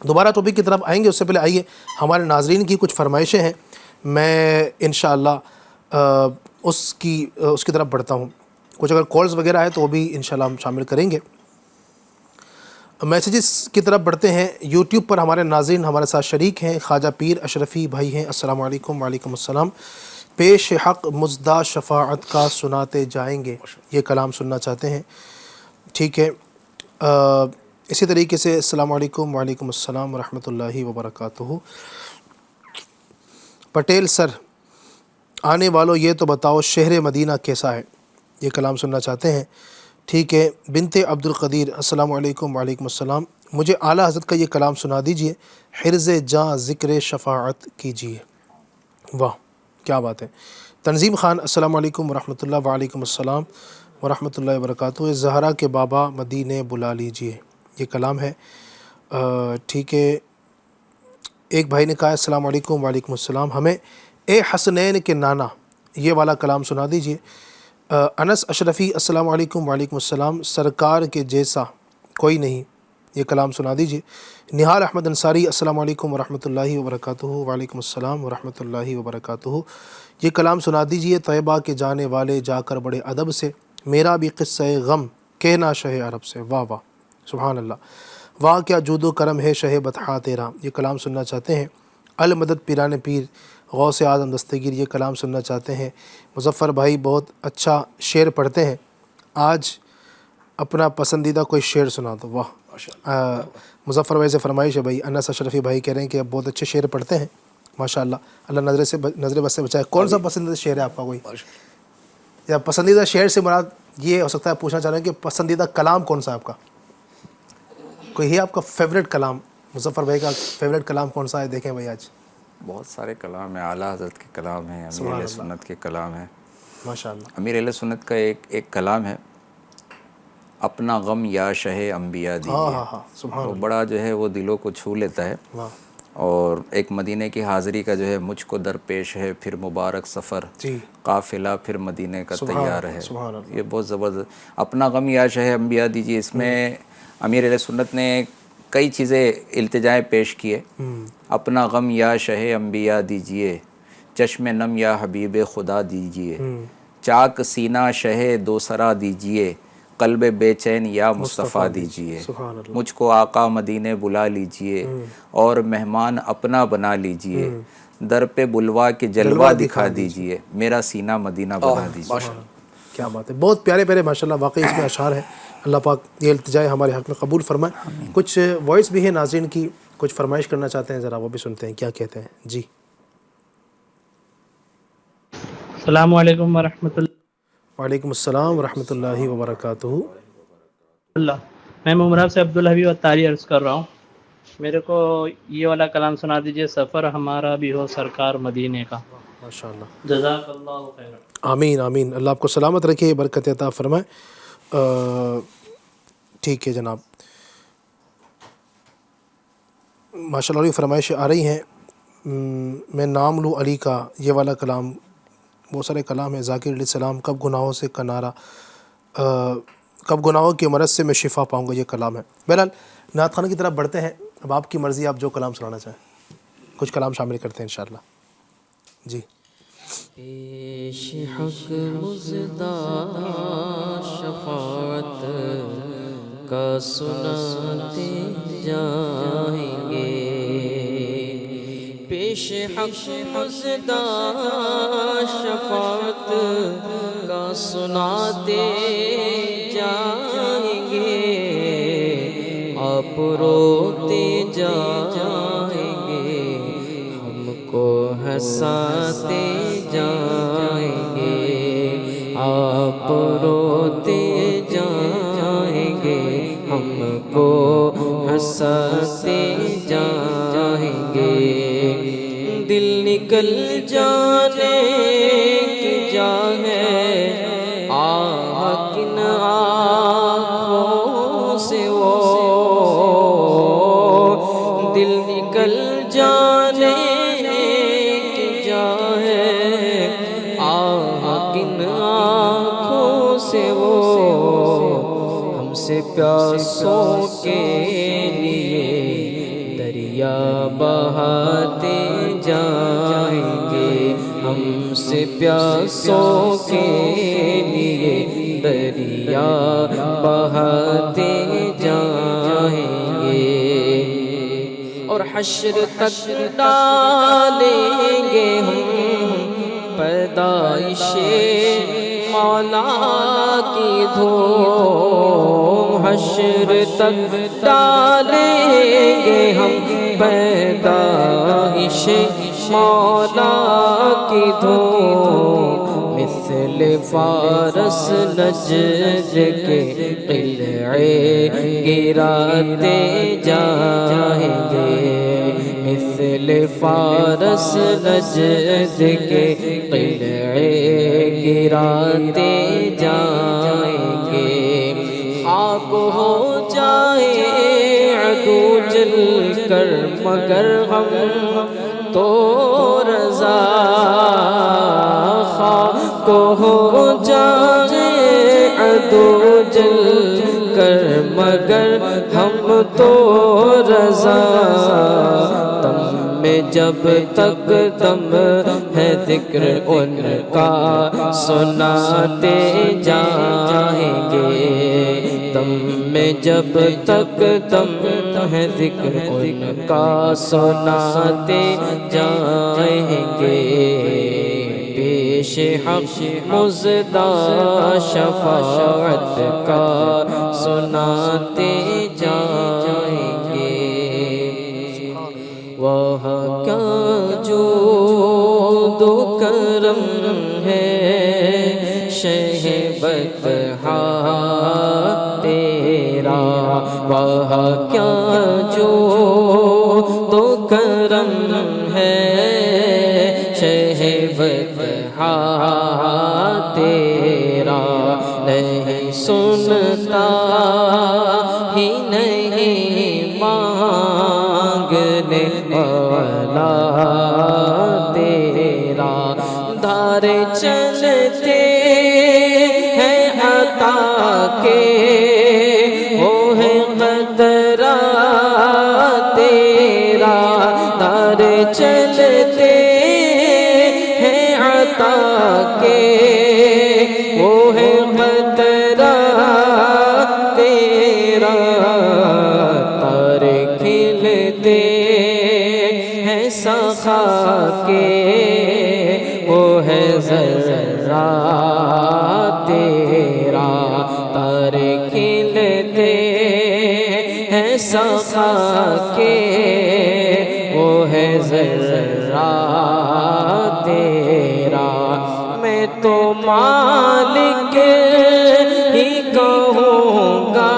دوبارہ ٹاپک کی طرف آئیں گے, اس سے پہلے آئیے ہمارے ناظرین کی کچھ فرمائشیں ہیں, میں انشاءاللہ اس کی طرف بڑھتا ہوں. کچھ اگر کالز وغیرہ ہے تو وہ بھی انشاءاللہ ہم شامل کریں گے. میسیجز کی طرف بڑھتے ہیں. یوٹیوب پر ہمارے ناظرین ہمارے ساتھ شریک ہیں. خواجہ پیر اشرفی بھائی ہیں, السلام علیکم. وعلیکم السلام. پیش حق مزدہ شفاعت کا سناتے جائیں گے, یہ کلام سننا چاہتے ہیں. ٹھیک ہے. اسی طریقے سے السلام علیکم. وعلیکم السلام ورحمۃ اللہ وبرکاتہ. پٹیل سر, آنے والوں یہ تو بتاؤ شہر مدینہ کیسا ہے, یہ کلام سننا چاہتے ہیں. ٹھیک ہے. بنت عبد القدیر, السلام علیکم. وعلیکم السلام. مجھے اعلیٰ حضرت کا یہ کلام سنا دیجئے, حرز جاں ذکر شفاعت کیجئے. واہ کیا بات ہے. تنظیم خان, السلام علیکم ورحمۃ اللہ. وعلیکم السلام ورحمۃ اللہ وبرکاتہ. زہرا کے بابا مدینے بلا لیجئے, یہ کلام ہے. ٹھیک ہے. ایک بھائی نے کہا السلام علیکم. وعلیکم السلام. ہمیں اے حسنین کے نانا یہ والا کلام سنا دیجئے. انس اشرفی, السلام علیکم. وعلیکم السلام. سرکار کے جیسا کوئی نہیں, یہ کلام سنا دیجئے. نہال احمد انصاری, السلام علیکم ورحمۃ اللہ وبرکاتہ. وعلیکم السلام ورحمۃ اللہ وبرکاتہ. یہ کلام سنا دیجئے. طیبہ کے جانے والے جا کر بڑے ادب سے, میرا بھی قصہ غم کہنا شہ عرب سے. واہ واہ سبحان اللہ. واہ کیا جود و کرم ہے شہ بطحا تیرا, یہ کلام سننا چاہتے ہیں. المدد پیران پیر غوث اعظم دستگیر, یہ کلام سننا چاہتے ہیں. مظفر بھائی بہت اچھا شعر پڑھتے ہیں, آج اپنا پسندیدہ کوئی شعر سنا دو. واہ. مظفر بھائی سے فرمائش ہے بھائی. انس اشرفی بھائی کہہ رہے ہیں کہ بہت اچھے شعر پڑھتے ہیں ماشاءاللہ, اللہ نظر بس سے بچائے. کون سا پسندیدہ شعر ہے آپ کا کوئی, یا پسندیدہ شعر سے مراد یہ ہو سکتا ہے پوچھنا چاہ رہے ہیں کہ پسندیدہ کلام کون سا ہے آپ کا, کوئی ہے آپ کا فیوریٹ کلام؟ مظفر بھائی کا فیوریٹ کلام کون سا ہے؟ دیکھیں بھائی آج بہت سارے کلام ہیں. اعلیٰ حضرت کے کلام ہیں, امیر اہل سنت کے کلام ہیں ماشاءاللہ. امیر اہل سنت کا ایک کلام ہے, اپنا غم یا شہ انبیاء دیجیے. وہ بڑا جو ہے وہ دلوں کو چھو لیتا ہے. اور ایک مدینہ کی حاضری کا جو ہے, مجھ کو درپیش ہے پھر مبارک سفر, قافلہ پھر مدینہ کا تیار ہے. یہ بہت زبردست. اپنا غم یا شہ انبیاء دیجیے, اس میں امیر اہل سنت نے کئی چیزیں التجائیں پیش کیے. اپنا غم یا شہ انبیاء دیجیے, چشم نم یا حبیب خدا دیجیے, چاک سینہ شہ دوسرا دیجیے, قلب بے چین یا مصطفیٰ دیجئے، مجھ کو آقا مدینے بلا لیجئے اور مہمان اپنا بنا لیجئے، در پہ بلوا کے جلوہ دکھا دیجئے، میرا سینہ مدینہ بنا دیجئے۔ کیا بات ہے، بہت پیارے پیارے ماشاءاللہ واقعی اس میں اشعار ہیں۔ اللہ پاک یہ التجائے ہمارے حق میں قبول فرمائے۔ کچھ وائس بھی ہے ناظرین کی، کچھ فرمائش کرنا چاہتے ہیں، ذرا وہ بھی سنتے ہیں کیا کہتے ہیں۔ جی السلام علیکم ورحمۃ وعلیکم السلام ورحمۃ اللہ وبرکاتہ۔ اللہ، میں ممرا سے عبدالحبیب اتاری عرض کر رہا ہوں۔ میرے کو یہ والا کلام سنا دیجئے، سفر ہمارا بھی ہو سرکار مدینے کا۔ ماشاءاللہ، جزاک اللہ خیر۔ آمین آمین، اللہ آپ کو سلامت رکھے، برکت عطا فرمائے۔ ٹھیک ہے جناب، ماشاءاللہ یہ فرمائشیں آ رہی ہیں۔ میں نام لوں علی کا، یہ والا کلام، بہت سارے کلام ہیں۔ ذاکر علیہ السلام، کب گناہوں سے کنارہ، کب گناہوں کے مرض سے میں شفا پاؤں گا، یہ کلام ہے۔ بہرحال نعت خانہ کی طرف بڑھتے ہیں، اب آپ کی مرضی، آپ جو کلام سنانا چاہیں، کچھ کلام شامل کرتے ہیں انشاءاللہ۔ جی پیش حق مزدہ شفاعت کا سناتے جائیں گے، پیش حق مزدہ شفاعت کا سناتے جائیں گے، آپ روتے جائیں گے، ہم کو ہنساتے جائیں گے، آپ روتے جائیں گے، ہم کو ہنساتے جائیں گے، دل نکل جانے کی جا ہے آہ کن آنکھوں سے وہ، دل نکل جانے کی جا ہے آہ کن آنکھوں سے وہ، ہم سے پیاسوں کے لیے دریا بہاتے جائیں گے، ہم سے پیاسوں کے لیے دریا بہاتے جائیں گے، اور حشر تک ڈالیں گے ہم پیدائش مولا کی دھوم، حشر تک ڈالیں گے ہم پیدائش مولا کی دھوم، مثل فارس نجد کے قلعے گراتے جائیں گے، مثل فارس نجد کے قلعے گراتے جائیں گے، خاک ہو جائے عدو جل کر مگر ہم تو رضا، خاک ہو جائے عدو جل کر مگر ہم تو رضا، تم میں جب تک دم ہے ذکر ان کا سناتے جائیں گے، تم میں جب تک دم ہے ذکر ان کا سناتے جائیں گے، پیش حق مزدہ شفاعت کا سناتے جائیں گے، وہاں کیا جود و کرم ہے شہ بطحا تیرا، وہاں کیا جود و کرم ہے شہ بطحا تیرا، نہیں سنتا ہی نہیں مانگنے والا تیرا، دھارے چلتے ہیں عطا کے وہ ہے قدرہ تیرا، دھارے چلتے ہیں عطا کے وہ ہے قدرہ کے وہ ہے ذرہ تیرا، تارے کھلتے ہیں سخا کے وہ ہے ذرہ تیرا، میں تو مالک ہی کہوں گا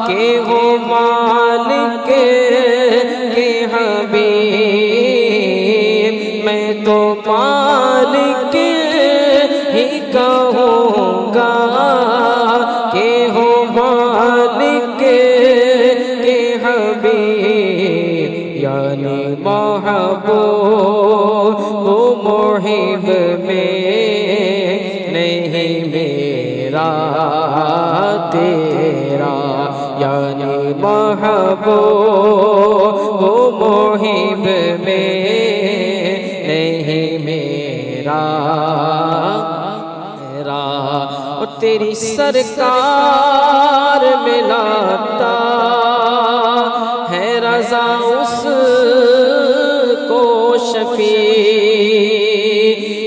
کہ وہ مالک کے حبیب، میں تو مالک ہی کہوں گا کہ وہ مالک کے حبیب، یعنی محبوب محب میں نہیں میرا تیرا، یعنی محبوب محب میں نہیں میرا تیرا، تیری سرکار میں لاتا ہے رضا اس کو شفیع،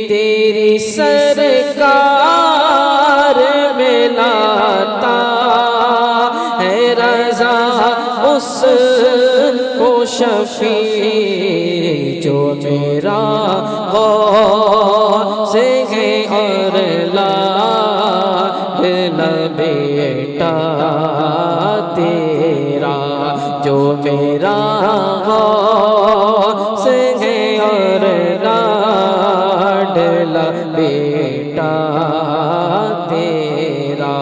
تیری سرکار میں لاتا ہے رضا اس کو شفیع، جو میرا غوث ہے اور لا بیٹا تیرا، جو میرا غوث ہے اور لاڈلا بیٹا تیرا،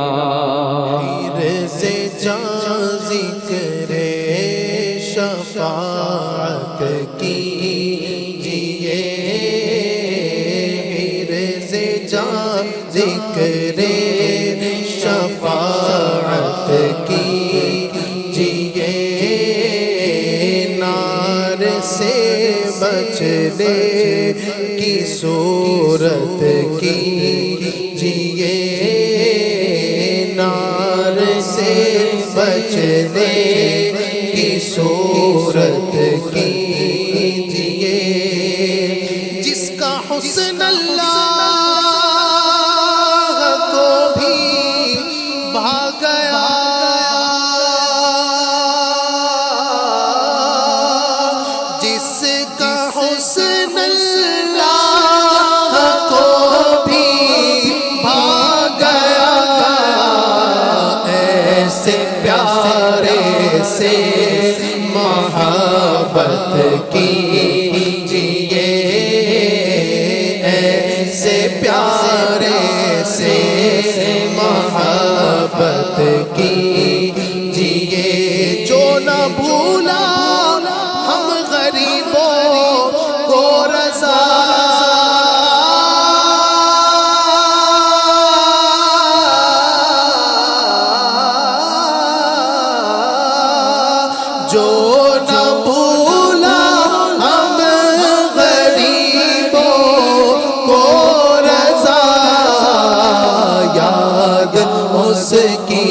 پیر سے جاں ذکر شفاعت کیجئے، پیر سے جاں ذکر شفاعت کیجئے، نار سے بچنے کی صورت کیجئے، نار سے بچنے کی صورت کیجئے، جس کا حسن اللہ کو بھی بھا گیا، جس کا حسن اللہ کو بھی بھا گیا، ایسے پیارے سے محبت کیجئے، ایسے پیارے سے محبت کیجئے، جو نہ بھولا ہم غریبوں کو رضا، جو نہ بھولا ہم غریبوں کو رضا، یاد اس کی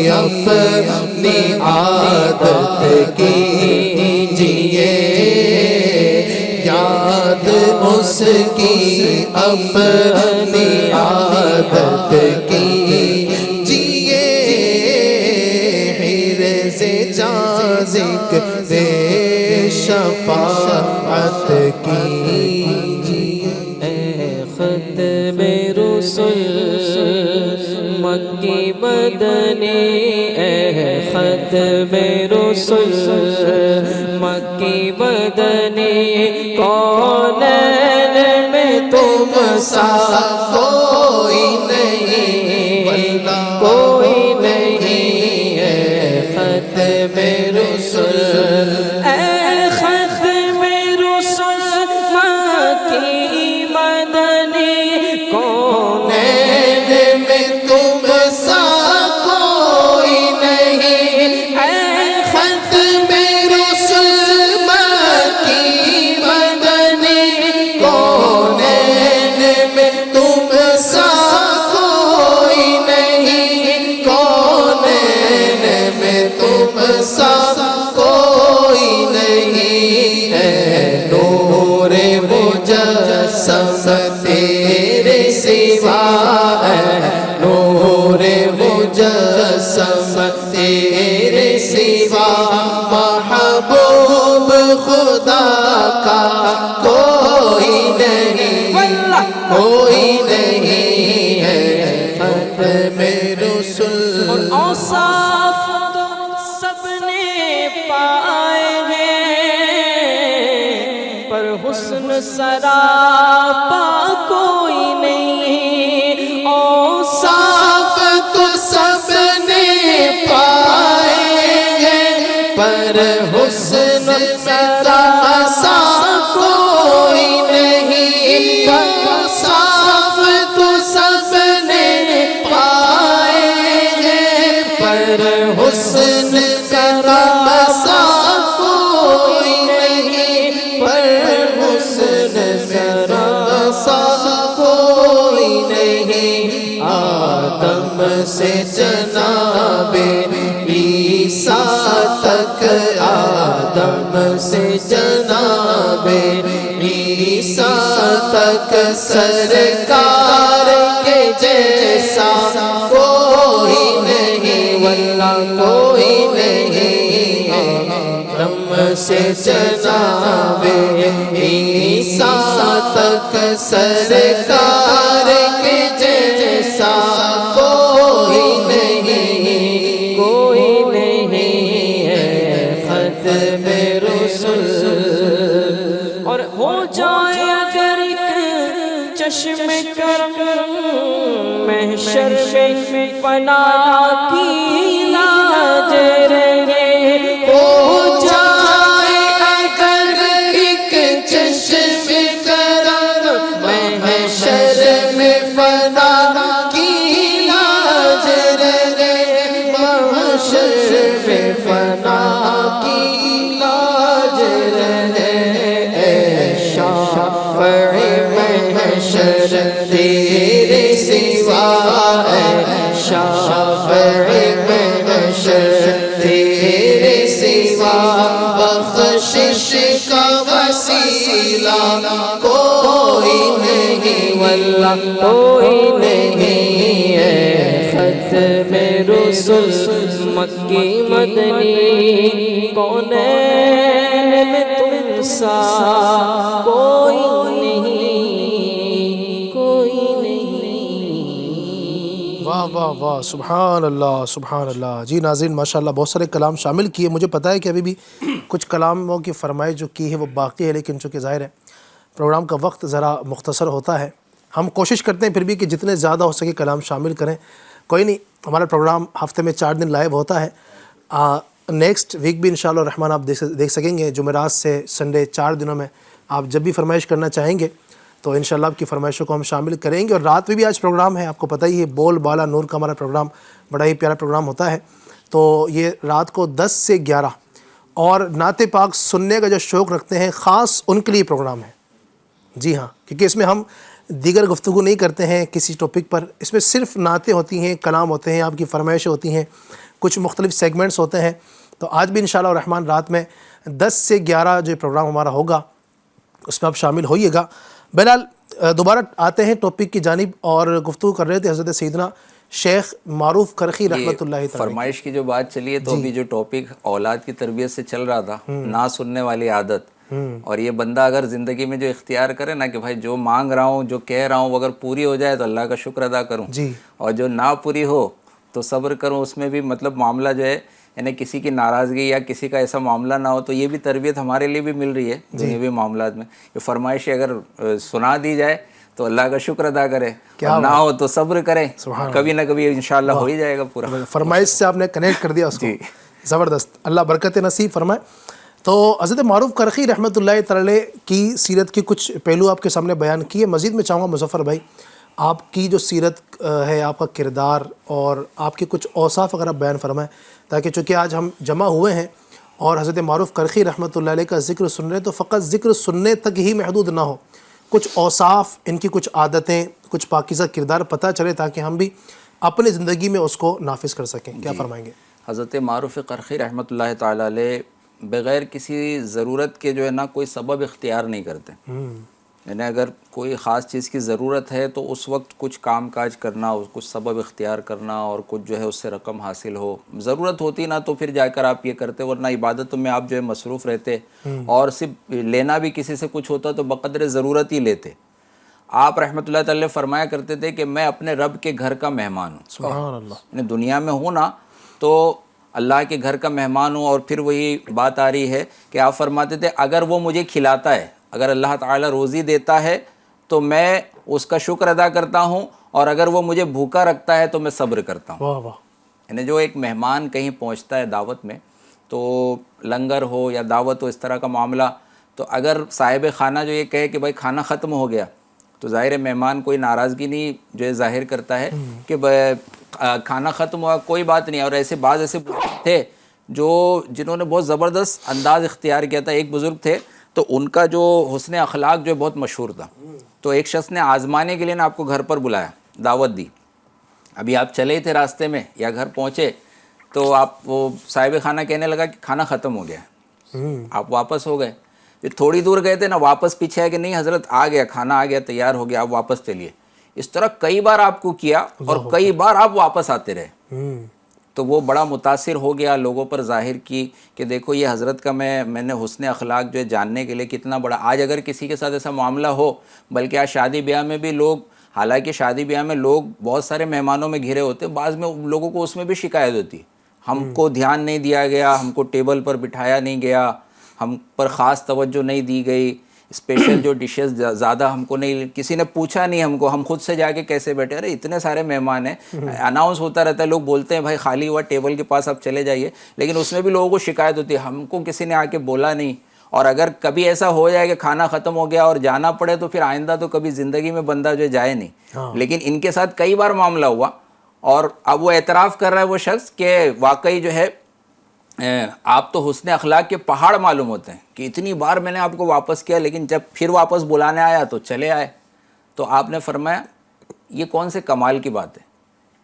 اپنی عادت کیجئے، یاد اس کی اپنی عادت کیجئے، حرز جاں ذکر شفاعت کیجئے، اے ختم رسل مکی مدنی، اے ختم رسل مکی مدنی، کونین میں تم سا کوئی نہیں، کوئی نہیں، اے ختم رسل، اے ختم رسل مکی مدنی، کونین میں تم سا کوئی نہیں، اے ختم رسل مکی مدنی، کونین میں تم نور مجسم تیرے سوا محبوب خدا کا کوئی نہیں، کوئی نہیں ہے ختم رسول۔ اوصاف تو سب نے پائے ہیں پر حسن سراپا کوئی نہیں، اوصاف تو سب نے پائے ہیں پر حسن سراپا کوئی نہیں، اوصاف تو سب نے پائے ہیں پر حسن سراپا کوئی نہیں، پر حسن سراپا کوئی نہیں۔ آدم سے جناب عیسیٰ تک، آدم سے جناب عیسیٰ تک سرکار کے جیسا کوئی نہیں، واللہ کوئی نہیں۔ آدم سے جناب عیسیٰ تک سرکار کے جیسا کوئی نہیں، کوئی نہیں ہے ختم رسول۔ اور ہو جائے اگر ایک چشم کرم محشر میں فنا کی لاج رہے، ہو جائے اگر ایک چشم کرم محشر میں فنا کی لاج رہے، محشر میں فنا کی لاج رہے۔ محشر تیرے سوا ہے، شافع محشر تیرے سوا، بخشش کا وسیلہ کوئی نہیں، واللہ کوئی نہیں ہے ختم رسول۔ مکی مدنی کونین میں تم سا کوئی نہیں، کوئی نہیں۔ واہ واہ واہ، سبحان اللہ سبحان اللہ۔ جی ناظرین ماشاءاللہ بہت سارے کلام شامل کیے، مجھے پتہ ہے کہ ابھی بھی کچھ کلاموں کی فرمائش جو کی ہے وہ باقی ہے، لیکن چونکہ ظاہر ہے پروگرام کا وقت ذرا مختصر ہوتا ہے، ہم کوشش کرتے ہیں پھر بھی کہ جتنے زیادہ ہو سکے کلام شامل کریں۔ کوئی نہیں، ہمارا پروگرام ہفتے میں 4 دن لائیو ہوتا ہے، نیکسٹ ویک بھی انشاءاللہ الرحمن آپ دیکھ سکیں گے، جمعرات سے سنڈے 4 دنوں میں آپ جب بھی فرمائش کرنا چاہیں گے تو انشاءاللہ آپ کی فرمائشوں کو ہم شامل کریں گے۔ اور رات میں بھی آج پروگرام ہے، آپ کو پتہ ہی ہے بول بالا نور کا ہمارا پروگرام بڑا ہی پیارا پروگرام ہوتا ہے، تو یہ رات کو 10 سے 11 اور نعت پاک سننے کا جو شوق رکھتے ہیں خاص ان کے لیے پروگرام ہے۔ جی ہاں، کیونکہ اس میں ہم دیگر گفتگو نہیں کرتے ہیں کسی ٹاپک پر، اس میں صرف نعتیں ہوتی ہیں، کلام ہوتے ہیں، آپ کی فرمائشیں ہوتی ہیں، کچھ مختلف سیگمنٹس ہوتے ہیں۔ تو آج بھی انشاءاللہ الرحمن رات میں 10 سے 11 جو پروگرام ہمارا ہوگا اس میں آپ شامل ہوئیے گا۔ بہرحال دوبارہ آتے ہیں ٹاپک کی جانب، اور گفتگو کر رہے تھے حضرت سیدنا شیخ معروف کرخی رحمۃ اللہ تعالی۔ فرمائش کی جو بات چلی ہے تو ابھی جو ٹاپک اولاد کی تربیت سے چل رہا تھا، نہ سننے والی عادت، اور یہ بندہ اگر زندگی میں جو اختیار کرے نا کہ بھائی جو مانگ رہا ہوں، جو کہہ رہا ہوں، وہ اگر پوری ہو جائے تو اللہ کا شکر ادا کروں، اور جو نہ پوری ہو تو صبر کروں، اس میں بھی مطلب معاملہ جو ہے یعنی کسی کی ناراضگی یا کسی کا ایسا معاملہ نہ ہو، تو یہ بھی تربیت ہمارے لیے بھی مل رہی ہے دنیاوی معاملات میں۔ یہ فرمائشیں اگر سنا دی جائے تو اللہ کا شکر ادا کرے، اور نہ ہو تو صبر کریں، کبھی نہ کبھی انشاءاللہ ہو ہی جائے گا پورا۔ فرمائش سے آپ نے کنیکٹ کر دیا اس کو، زبردست، اللہ برکت نصیب فرمائے۔ تو حضرت معروف کرخی رحمۃ اللہ تعالی کی سیرت کے کچھ پہلو آپ کے سامنے بیان کیے، مزید میں چاہوں گا مظفر بھائی آپ کی جو سیرت ہے، آپ کا کردار اور آپ کے کچھ اوصاف اگر آپ بیان فرمائیں، تاکہ چونکہ آج ہم جمع ہوئے ہیں اور حضرت معروف کرخی رحمۃ اللہ علیہ کا ذکر سن رہے ہیں، تو فقط ذکر سننے تک ہی محدود نہ ہو، کچھ اوصاف، ان کی کچھ عادتیں، کچھ پاکیزہ کردار پتہ چلے تاکہ ہم بھی اپنی زندگی میں اس کو نافذ کر سکیں۔ کیا فرمائیں گے؟ حضرت معروف کرخی رحمۃ اللہ تعالی علیہ بغیر کسی ضرورت کے جو ہے نا کوئی سبب اختیار نہیں کرتے، یعنی اگر کوئی خاص چیز کی ضرورت ہے تو اس وقت کچھ کام کاج کرنا، کچھ سبب اختیار کرنا اور کچھ جو ہے اس سے رقم حاصل ہو، ضرورت ہوتی نا تو پھر جا کر آپ یہ کرتے، ورنہ عبادتوں میں آپ جو ہے مصروف رہتے، اور صرف لینا بھی کسی سے کچھ ہوتا تو بقدر ضرورت ہی لیتے۔ آپ رحمۃ اللہ تعالی فرمایا کرتے تھے کہ میں اپنے رب کے گھر کا مہمان ہوں، سبحان اللہ۔ یعنی دنیا میں ہوں نا تو اللہ کے گھر کا مہمان ہوں۔ اور پھر وہی بات آ رہی ہے کہ آپ فرماتے تھے اگر وہ مجھے کھلاتا ہے، اگر اللہ تعالیٰ روزی دیتا ہے تو میں اس کا شکر ادا کرتا ہوں، اور اگر وہ مجھے بھوکا رکھتا ہے تو میں صبر کرتا ہوں۔ واہ واہ، یعنی جو ایک مہمان کہیں پہنچتا ہے دعوت میں، تو لنگر ہو یا دعوت ہو، اس طرح کا معاملہ، تو اگر صاحب خانہ جو یہ کہے کہ بھائی کھانا ختم ہو گیا، تو ظاہر ہے مہمان کوئی ناراضگی نہیں جو ہے ظاہر کرتا ہے کہ کھانا ختم ہوا، کوئی بات نہیں۔ اور ایسے بعض ایسے بزرگ تھے جنہوں نے بہت زبردست انداز اختیار کیا تھا۔ ایک بزرگ تھے تو ان کا جو حسن اخلاق جو بہت مشہور تھا، تو ایک شخص نے آزمانے کے لیے نا آپ کو گھر پر بلایا، دعوت دی، ابھی آپ چلے ہی تھے راستے میں یا گھر پہنچے تو وہ صاحب خانہ کہنے لگا کہ کھانا ختم ہو گیا، آپ واپس ہو گئے، پھر تھوڑی دور گئے تھے نا، واپس پیچھے ہے کہ نہیں حضرت آ گیا، کھانا آ گیا، تیار ہو گیا، آپ واپس چلیے۔ اس طرح کئی بار آپ کو کیا اور کئی بار آپ واپس آتے رہے، تو وہ بڑا متاثر ہو گیا، لوگوں پر ظاہر کی کہ دیکھو یہ حضرت کا میں نے حسن اخلاق جو ہے جاننے کے لیے کتنا بڑا۔ آج اگر کسی کے ساتھ ایسا معاملہ ہو، بلکہ آج شادی بیاہ میں بھی لوگ، حالانکہ شادی بیاہ میں لوگ بہت سارے مہمانوں میں گھرے ہوتے، بعض میں لوگوں کو اس میں بھی شکایت ہوتی، ہم کو دھیان نہیں دیا گیا، ہم کو ٹیبل پر بٹھایا نہیں گیا، ہم پر خاص توجہ نہیں دی گئی، اسپیشل جو ڈشز زیادہ ہم کو نہیں، کسی نے پوچھا نہیں ہم کو، ہم خود سے جا کے کیسے بیٹھے، ارے اتنے سارے مہمان ہیں، اناؤنس ہوتا رہتا ہے، لوگ بولتے ہیں بھائی خالی ہوا ٹیبل کے پاس آپ چلے جائیے، لیکن اس میں بھی لوگوں کو شکایت ہوتی ہے ہم کو کسی نے آ کے بولا نہیں۔ اور اگر کبھی ایسا ہو جائے کہ کھانا ختم ہو گیا اور جانا پڑے تو پھر آئندہ تو کبھی زندگی میں بندہ جو جائے نہیں، لیکن ان کے ساتھ کئی بار معاملہ ہوا، اور اب وہ اعتراف کر رہا ہے وہ شخص کہ واقعی جو ہے آپ تو حسن اخلاق کے پہاڑ معلوم ہوتے ہیں کہ اتنی بار میں نے آپ کو واپس کیا، لیکن جب پھر واپس بلانے آیا تو چلے آئے۔ تو آپ نے فرمایا یہ کون سے کمال کی بات ہے،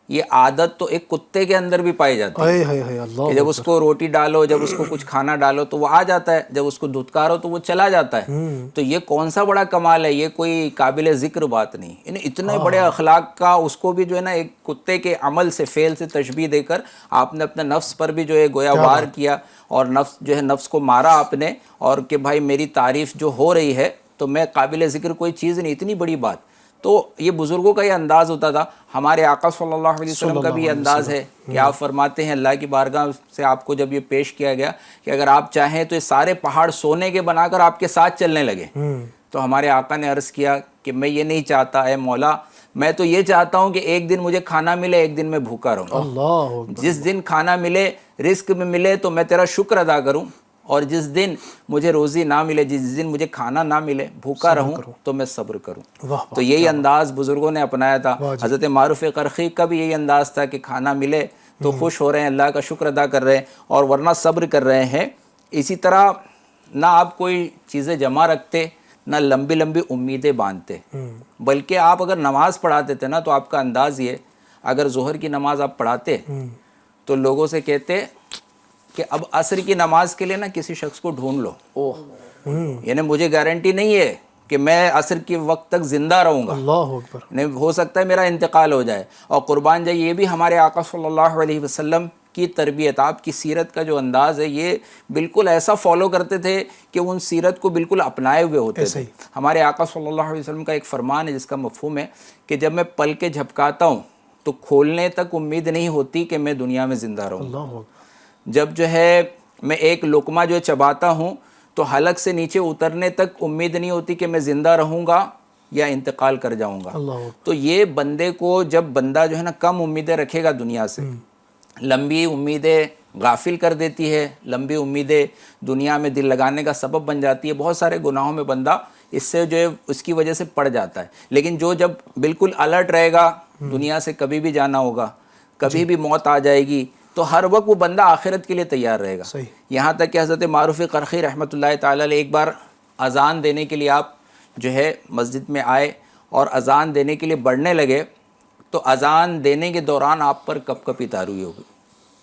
یہ عادت تو ایک کتے کے اندر بھی پائی جاتی ہے اللہ، کہ جب اس کو روٹی ڈالو، جب اس کو کچھ کھانا ڈالو تو وہ آ جاتا ہے، جب اس کو دھتکارو تو وہ چلا جاتا ہے۔ تو یہ کون سا بڑا کمال ہے، یہ کوئی قابل ذکر بات نہیں، یعنی اتنے بڑے اخلاق کا اس کو بھی جو ہے نا ایک کتے کے عمل سے، فعل سے تشبیہ دے کر آپ نے اپنے نفس پر بھی جو ہے گویا وار کیا، اور نفس جو ہے نفس کو مارا آپ نے، اور کہ بھائی میری تعریف جو ہو رہی ہے تو میں قابل ذکر کوئی چیز نہیں، اتنی بڑی بات۔ تو یہ بزرگوں کا یہ انداز ہوتا تھا۔ ہمارے آقا صلی اللہ علیہ وسلم کا بھی یہ انداز ہے کہ آپ فرماتے ہیں اللہ کی بارگاہ سے آپ کو جب یہ پیش کیا گیا کہ اگر آپ چاہیں تو یہ سارے پہاڑ سونے کے بنا کر آپ کے ساتھ چلنے لگے، تو ہمارے آقا نے عرض کیا کہ میں یہ نہیں چاہتا اے مولا، میں تو یہ چاہتا ہوں کہ ایک دن مجھے کھانا ملے، ایک دن میں بھوکا رہوں، اللہ، جس دن کھانا ملے، رزق میں ملے تو میں تیرا شکر ادا کروں، اور جس دن مجھے روزی نہ ملے، جس دن مجھے کھانا نہ ملے، بھوکا رہوں تو میں صبر کروں۔ تو یہی انداز بزرگوں نے اپنایا تھا۔ حضرت معروف قرخی کا بھی یہی انداز تھا کہ کھانا ملے تو خوش ہو رہے ہیں، اللہ کا شکر ادا کر رہے ہیں، اور ورنہ صبر کر رہے ہیں۔ اسی طرح نہ آپ کوئی چیزیں جمع رکھتے، نہ لمبی لمبی امیدیں باندھتے، بلکہ آپ اگر نماز پڑھاتے تھے نا تو آپ کا انداز یہ، اگر ظہر کی نماز آپ پڑھاتے تو لوگوں سے کہتے کہ اب عصر کی نماز کے لیے نا کسی شخص کو ڈھونڈ لو، یعنی مجھے گارنٹی نہیں ہے کہ میں عصر کے وقت تک زندہ رہوں گا، اللہ اکبر، نہیں ہو سکتا ہے میرا انتقال ہو جائے۔ اور قربان جائے یہ بھی ہمارے آقا صلی اللہ علیہ وسلم کی تربیت، آپ کی سیرت کا جو انداز ہے یہ بالکل ایسا فالو کرتے تھے کہ ان سیرت کو بالکل اپنائے ہوئے ہوتے تھے۔ ہمارے آقا صلی اللہ علیہ وسلم کا ایک فرمان ہے جس کا مفہوم ہے کہ جب میں پل کے جھپکاتا ہوں تو کھولنے تک امید نہیں ہوتی کہ میں دنیا میں زندہ رہوں گا، جب جو ہے میں ایک لقمہ جو چباتا ہوں تو حلق سے نیچے اترنے تک امید نہیں ہوتی کہ میں زندہ رہوں گا یا انتقال کر جاؤں گا۔ تو یہ بندے کو، جب بندہ جو ہے نا کم امیدیں رکھے گا دنیا سے، لمبی امیدیں غافل کر دیتی ہے، لمبی امیدیں دنیا میں دل لگانے کا سبب بن جاتی ہے، بہت سارے گناہوں میں بندہ اس سے جو ہے اس کی وجہ سے پڑ جاتا ہے۔ لیکن جو جب بالکل الرٹ رہے گا، دنیا سے کبھی بھی جانا ہوگا، کبھی بھی موت آ جائے گی، تو ہر وقت وہ بندہ آخرت کے لیے تیار رہے گا۔ یہاں تک کہ حضرت معروف قرخی رحمۃ اللہ تعالی علیہ ایک بار اذان دینے کے لیے آپ جو ہے مسجد میں آئے اور اذان دینے کے لیے بڑھنے لگے، تو اذان دینے کے دوران آپ پر کپ کپی تاری ہوگی،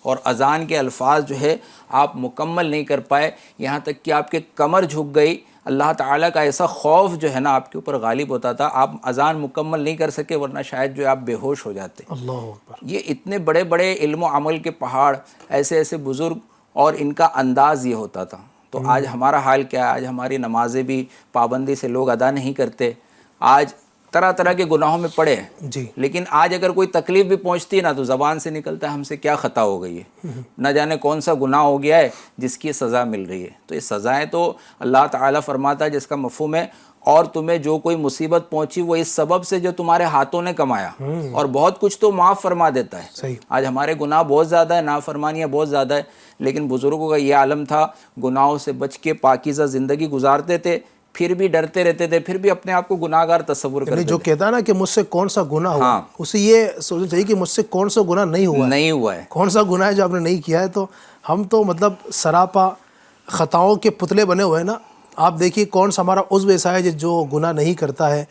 اور اذان کے الفاظ جو ہے آپ مکمل نہیں کر پائے، یہاں تک کہ آپ کے کمر جھک گئی، اللہ تعالیٰ کا ایسا خوف جو ہے نا آپ کے اوپر غالب ہوتا تھا، آپ اذان مکمل نہیں کر سکے ورنہ شاید جو ہے آپ بے ہوش ہو جاتے. اللہ اکبر. یہ اتنے بڑے بڑے علم و عمل کے پہاڑ، ایسے ایسے بزرگ، اور ان کا انداز یہ ہوتا تھا. تو آج ہمارا حال کیا ہے؟ آج ہماری نمازیں بھی پابندی سے لوگ ادا نہیں کرتے، آج طرح طرح کے گناہوں میں پڑے ہیں. جی. لیکن آج اگر کوئی تکلیف بھی پہنچتی ہے نا تو زبان سے نکلتا ہے ہم سے کیا خطا ہو گئی ہے، نہ جانے کون سا گناہ ہو گیا ہے جس کی سزا مل رہی ہے. تو یہ سزائیں تو اللہ تعالیٰ فرماتا ہے جس کا مفہوم ہے اور تمہیں جو کوئی مصیبت پہنچی وہ اس سبب سے جو تمہارے ہاتھوں نے کمایا، اور بہت کچھ تو معاف فرما دیتا ہے. صحیح. آج ہمارے گناہ بہت زیادہ ہے، نافرمانیاں بہت زیادہ ہے، لیکن بزرگوں کا یہ عالم تھا، گناہوں سے بچ کے پاکیزہ زندگی گزارتے تھے، پھر بھی ڈرتے رہتے تھے، پھر بھی اپنے آپ کو گناہ گار تصور کرتے جو تھے. کہتا ہے نا کہ مجھ سے کون سا گناہ ہوا، ہاں. اسے یہ سوچنا چاہیے کہ مجھ سے کون سا گناہ نہیں ہوا ہے، نہیں ہوا ہے. کون سا گناہ ہے جو آپ نے نہیں کیا ہے. تو ہم تو مطلب سراپا خطاؤں کے پتلے بنے ہوئے ہیں نا. آپ دیکھیے کون سا ہمارا عضو ایسا ہے جو گناہ نہیں کرتا ہے،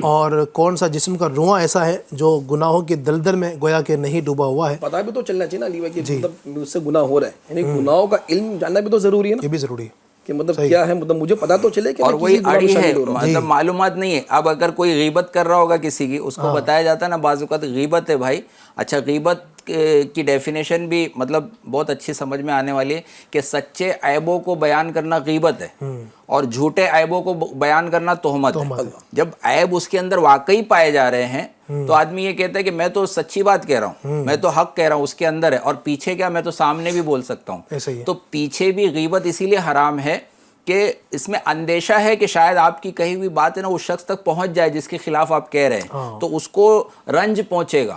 اور کون سا جسم کا رواں ایسا ہے جو گناہوں کے دلدل میں گویا کہ نہیں ڈوبا ہوا ہے. پتہ بھی تو چلنا چاہیے نا علی بھائی کہ مطلب مجھ سے گناہ ہو رہا ہے، یعنی گناہوں کا علم جاننا بھی تو ضروری ہے نا، یہ بھی ضروری ہے کہ مطلب کیا ہے، مطلب مجھے پتہ تو چلے کہ اور میں وہی کسی گناہ میں اڑی ہے، شامل ہو رہا ہوں. مطلب معلومات نہیں ہے. اب اگر کوئی غیبت کر رہا ہوگا کسی کی، اس کو بتایا جاتا ہے نا بعض اوقات غیبت ہے بھائی. اچھا، غیبت کی ڈیفینیشن بھی مطلب بہت اچھی سمجھ میں آنے والی ہے کہ سچے عیبوں کو بیان کرنا غیبت ہے، اور جھوٹے عیبوں کو بیان کرنا تہمت ہے. جب عیب اس کے اندر واقعی پائے جا رہے ہیں تو آدمی یہ کہتا ہے کہ میں تو سچی بات کہہ رہا ہوں، میں تو حق کہہ رہا ہوں، اس کے اندر ہے، اور پیچھے کیا، میں تو سامنے بھی بول سکتا ہوں. ایسا ہی ہے. تو پیچھے بھی غیبت اسی لیے حرام ہے کہ اس میں اندیشہ ہے کہ شاید آپ کی کہی ہوئی بات ہے نا اس شخص تک پہنچ جائے جس کے خلاف آپ کہہ رہے ہیں، تو اس کو رنج پہنچے گا،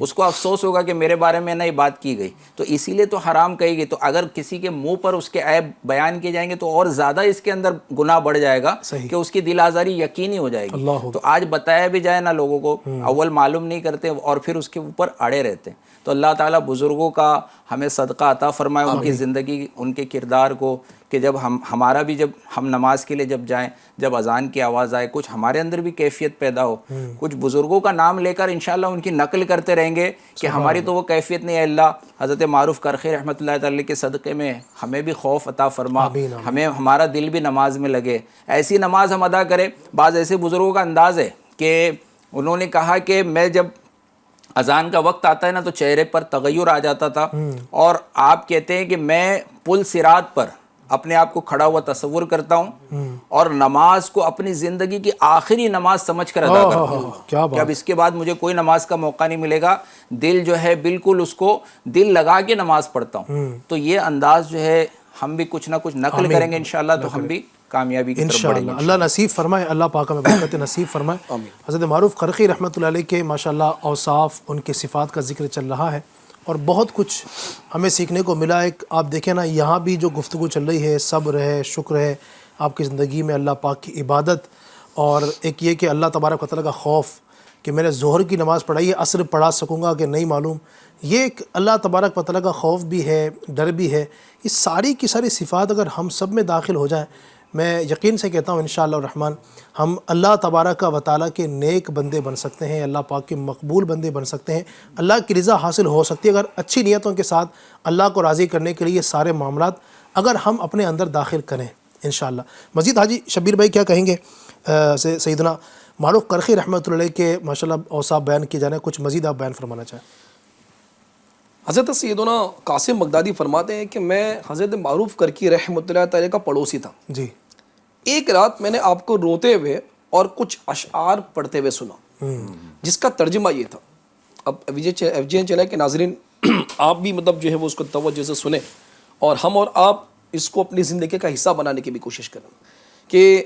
اس کو افسوس ہوگا کہ میرے بارے میں نہ یہ بات کی گئی. تو اسی لیے تو حرام کہی گئی. تو اگر کسی کے منہ پر اس کے عیب بیان کیے جائیں گے تو اور زیادہ اس کے اندر گناہ بڑھ جائے گا کہ اس کی دل آزاری یقینی ہو جائے گی. تو آج بتایا بھی جائے نا لوگوں کو، اول معلوم نہیں کرتے اور پھر اس کے اوپر اڑے رہتے ہیں. تو اللہ تعالیٰ بزرگوں کا ہمیں صدقہ عطا فرمائے، ان کی زندگی، ان کے کردار کو، کہ جب ہمارا بھی جب ہم نماز کے لیے جب جائیں، جب اذان کی آواز آئے، کچھ ہمارے اندر بھی کیفیت پیدا ہو. کچھ بزرگوں کا نام لے کر انشاءاللہ ان کی نقل کرتے رہیں گے کہ ہماری تو وہ کیفیت نہیں ہے. اللہ حضرت معروف کرخی رحمۃ اللہ تعالی کے صدقے میں ہمیں بھی خوف عطا فرما، ہمیں ہمارا دل بھی نماز میں لگے، ایسی نماز ہم ادا کریں. بعض ایسے بزرگوں کا انداز ہے کہ انہوں نے کہا کہ میں جب اذان کا وقت آتا ہے نا تو چہرے پر تغیر آ جاتا تھا، اور آپ کہتے ہیں کہ میں پل صراط پر اپنے آپ کو کھڑا ہوا تصور کرتا ہوں اور نماز کو اپنی زندگی کی آخری نماز سمجھ کر ادا کرتا ہوں کہ اب اس کے بعد مجھے کوئی نماز کا موقع نہیں ملے گا. دل جو ہے بالکل اس کو دل لگا کے نماز پڑھتا ہوں. تو یہ انداز جو ہے ہم بھی کچھ نہ کچھ نقل کریں گے انشاءاللہ تو ہم بھی کامیابی کی طرف بڑھیں گے. اللہ نصیب فرمائے، اللہ پاک ہمیں برکت نصیب فرمائے. حضرت معروف کرخی رحمۃ اللہ علیہ کے ماشاءاللہ اوصاف، ان کے صفات کا ذکر چل رہا ہے اور بہت کچھ ہمیں سیکھنے کو ملا. ایک آپ دیکھیں نا یہاں بھی جو گفتگو چل رہی ہے، صبر ہے، شکر ہے آپ کی زندگی میں، اللہ پاک کی عبادت، اور ایک یہ کہ اللہ تبارک و تعالیٰ کا خوف کہ میں نے ظہر کی نماز پڑھائی ہے، عصر پڑھا سکوں گا کہ نہیں معلوم. یہ ایک اللہ تبارک و تعالیٰ کا خوف بھی ہے، ڈر بھی ہے. یہ ساری کی ساری صفات اگر ہم سب میں داخل ہو جائیں، میں یقین سے کہتا ہوں انشاءاللہ الرحمن ہم اللہ تبارک و تعالیٰ کے نیک بندے بن سکتے ہیں، اللہ پاک کے مقبول بندے بن سکتے ہیں، اللہ کی رضا حاصل ہو سکتی ہے اگر اچھی نیتوں کے ساتھ اللہ کو راضی کرنے کے لیے سارے معاملات اگر ہم اپنے اندر داخل کریں انشاءاللہ. مزید حاجی شبیر بھائی کیا کہیں گے سیدنا معروف کرخی رحمۃ اللہ علیہ کے ماشاءاللہ اوصاف بیان کیے جانے، کچھ مزید آپ بیان فرمانا چاہیں؟ حضرت سیدنا قاسم بغدادی فرماتے ہیں کہ میں حضرت معروف کرخی رحمۃ اللہ تعالی کا پڑوسی تھا. جی. ایک رات میں نے آپ کو روتے ہوئے اور کچھ اشعار پڑھتے ہوئے سنا جس کا ترجمہ یہ تھا. اب ایف جی این چینل کے ناظرین آپ بھی مطلب جو ہے وہ اس کو توجہ سے سنیں اور ہم اور آپ اس کو اپنی زندگی کا حصہ بنانے کی بھی کوشش کریں. کہ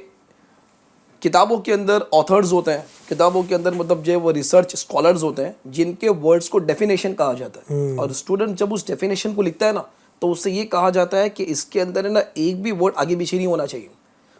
کتابوں کے اندر آتھرز ہوتے ہیں، کتابوں کے اندر مطلب جو ہے وہ ریسرچ اسکالرز ہوتے ہیں جن کے ورڈز کو ڈیفینیشن کہا جاتا ہے، اور اسٹوڈنٹ جب اس ڈیفینیشن کو لکھتا ہے نا تو اس سے یہ کہا جاتا ہے کہ اس کے اندر ہے نا ایک بھی ورڈ آگے پیچھے نہیں ہونا چاہیے،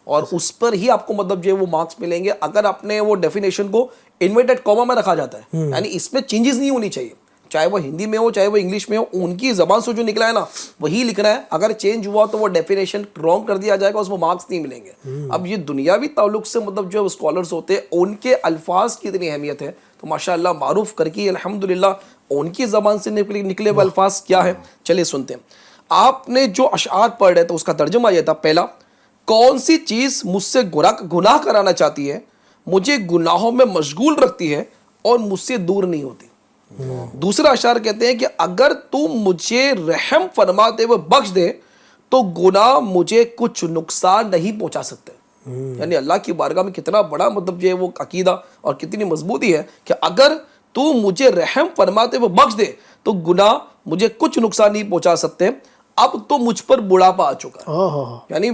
اور اس پر ہی آپ کو مطلب جو ہے وہ مارکس ملیں گے. اگر آپ نے وہ ڈیفینیشن کو انورٹڈ کاما میں رکھا جاتا ہے، یعنی اس میں چینجز نہیں ہونی چاہیے، چاہے وہ ہندی میں ہو چاہے وہ انگلش میں ہو، ان کی زبان سے جو نکلا ہے نا وہی لکھنا ہے. اگر چینج ہوا تو وہ ڈیفینیشن رانگ کر دیا جائے گا، اس میں مارکس نہیں ملیں گے. اب یہ دنیاوی تعلق سے مطلب جو اسکالرس ہوتے ہیں ان کے الفاظ کی اتنی اہمیت ہے. تو ماشاءاللہ معروف کرخی الحمدللہ ان کی زبان سے نکلے ہوئے الفاظ کیا ہے، چلے سنتے ہیں. آپ نے جو اشعار پڑھ رہے تھے اس کا ترجمہ یہ تھا. پہلا، کون سی چیز مجھ سے گناہ کرانا چاہتی ہے, مجھے گناہوں میں مشغول رکھتی ہے اور مجھ سے دور نہیں ہوتی. دوسرا اشعار کہتے ہیں کہ اگر تو مجھے رحم فرماتے ہوئے بخش دے تو گناہ مجھے کچھ نقصان نہیں پہنچا سکتے. یعنی اللہ کی بارگاہ میں کتنا بڑا مطلب یہ وہ عقیدہ اور کتنی مضبوطی ہے کہ اگر تو مجھے رحم فرماتے ہوئے بخش دے تو گناہ مجھے کچھ نقصان نہیں پہنچا سکتے. اب تو مجھ پر بڑھاپا آ چکا ہے. یعنی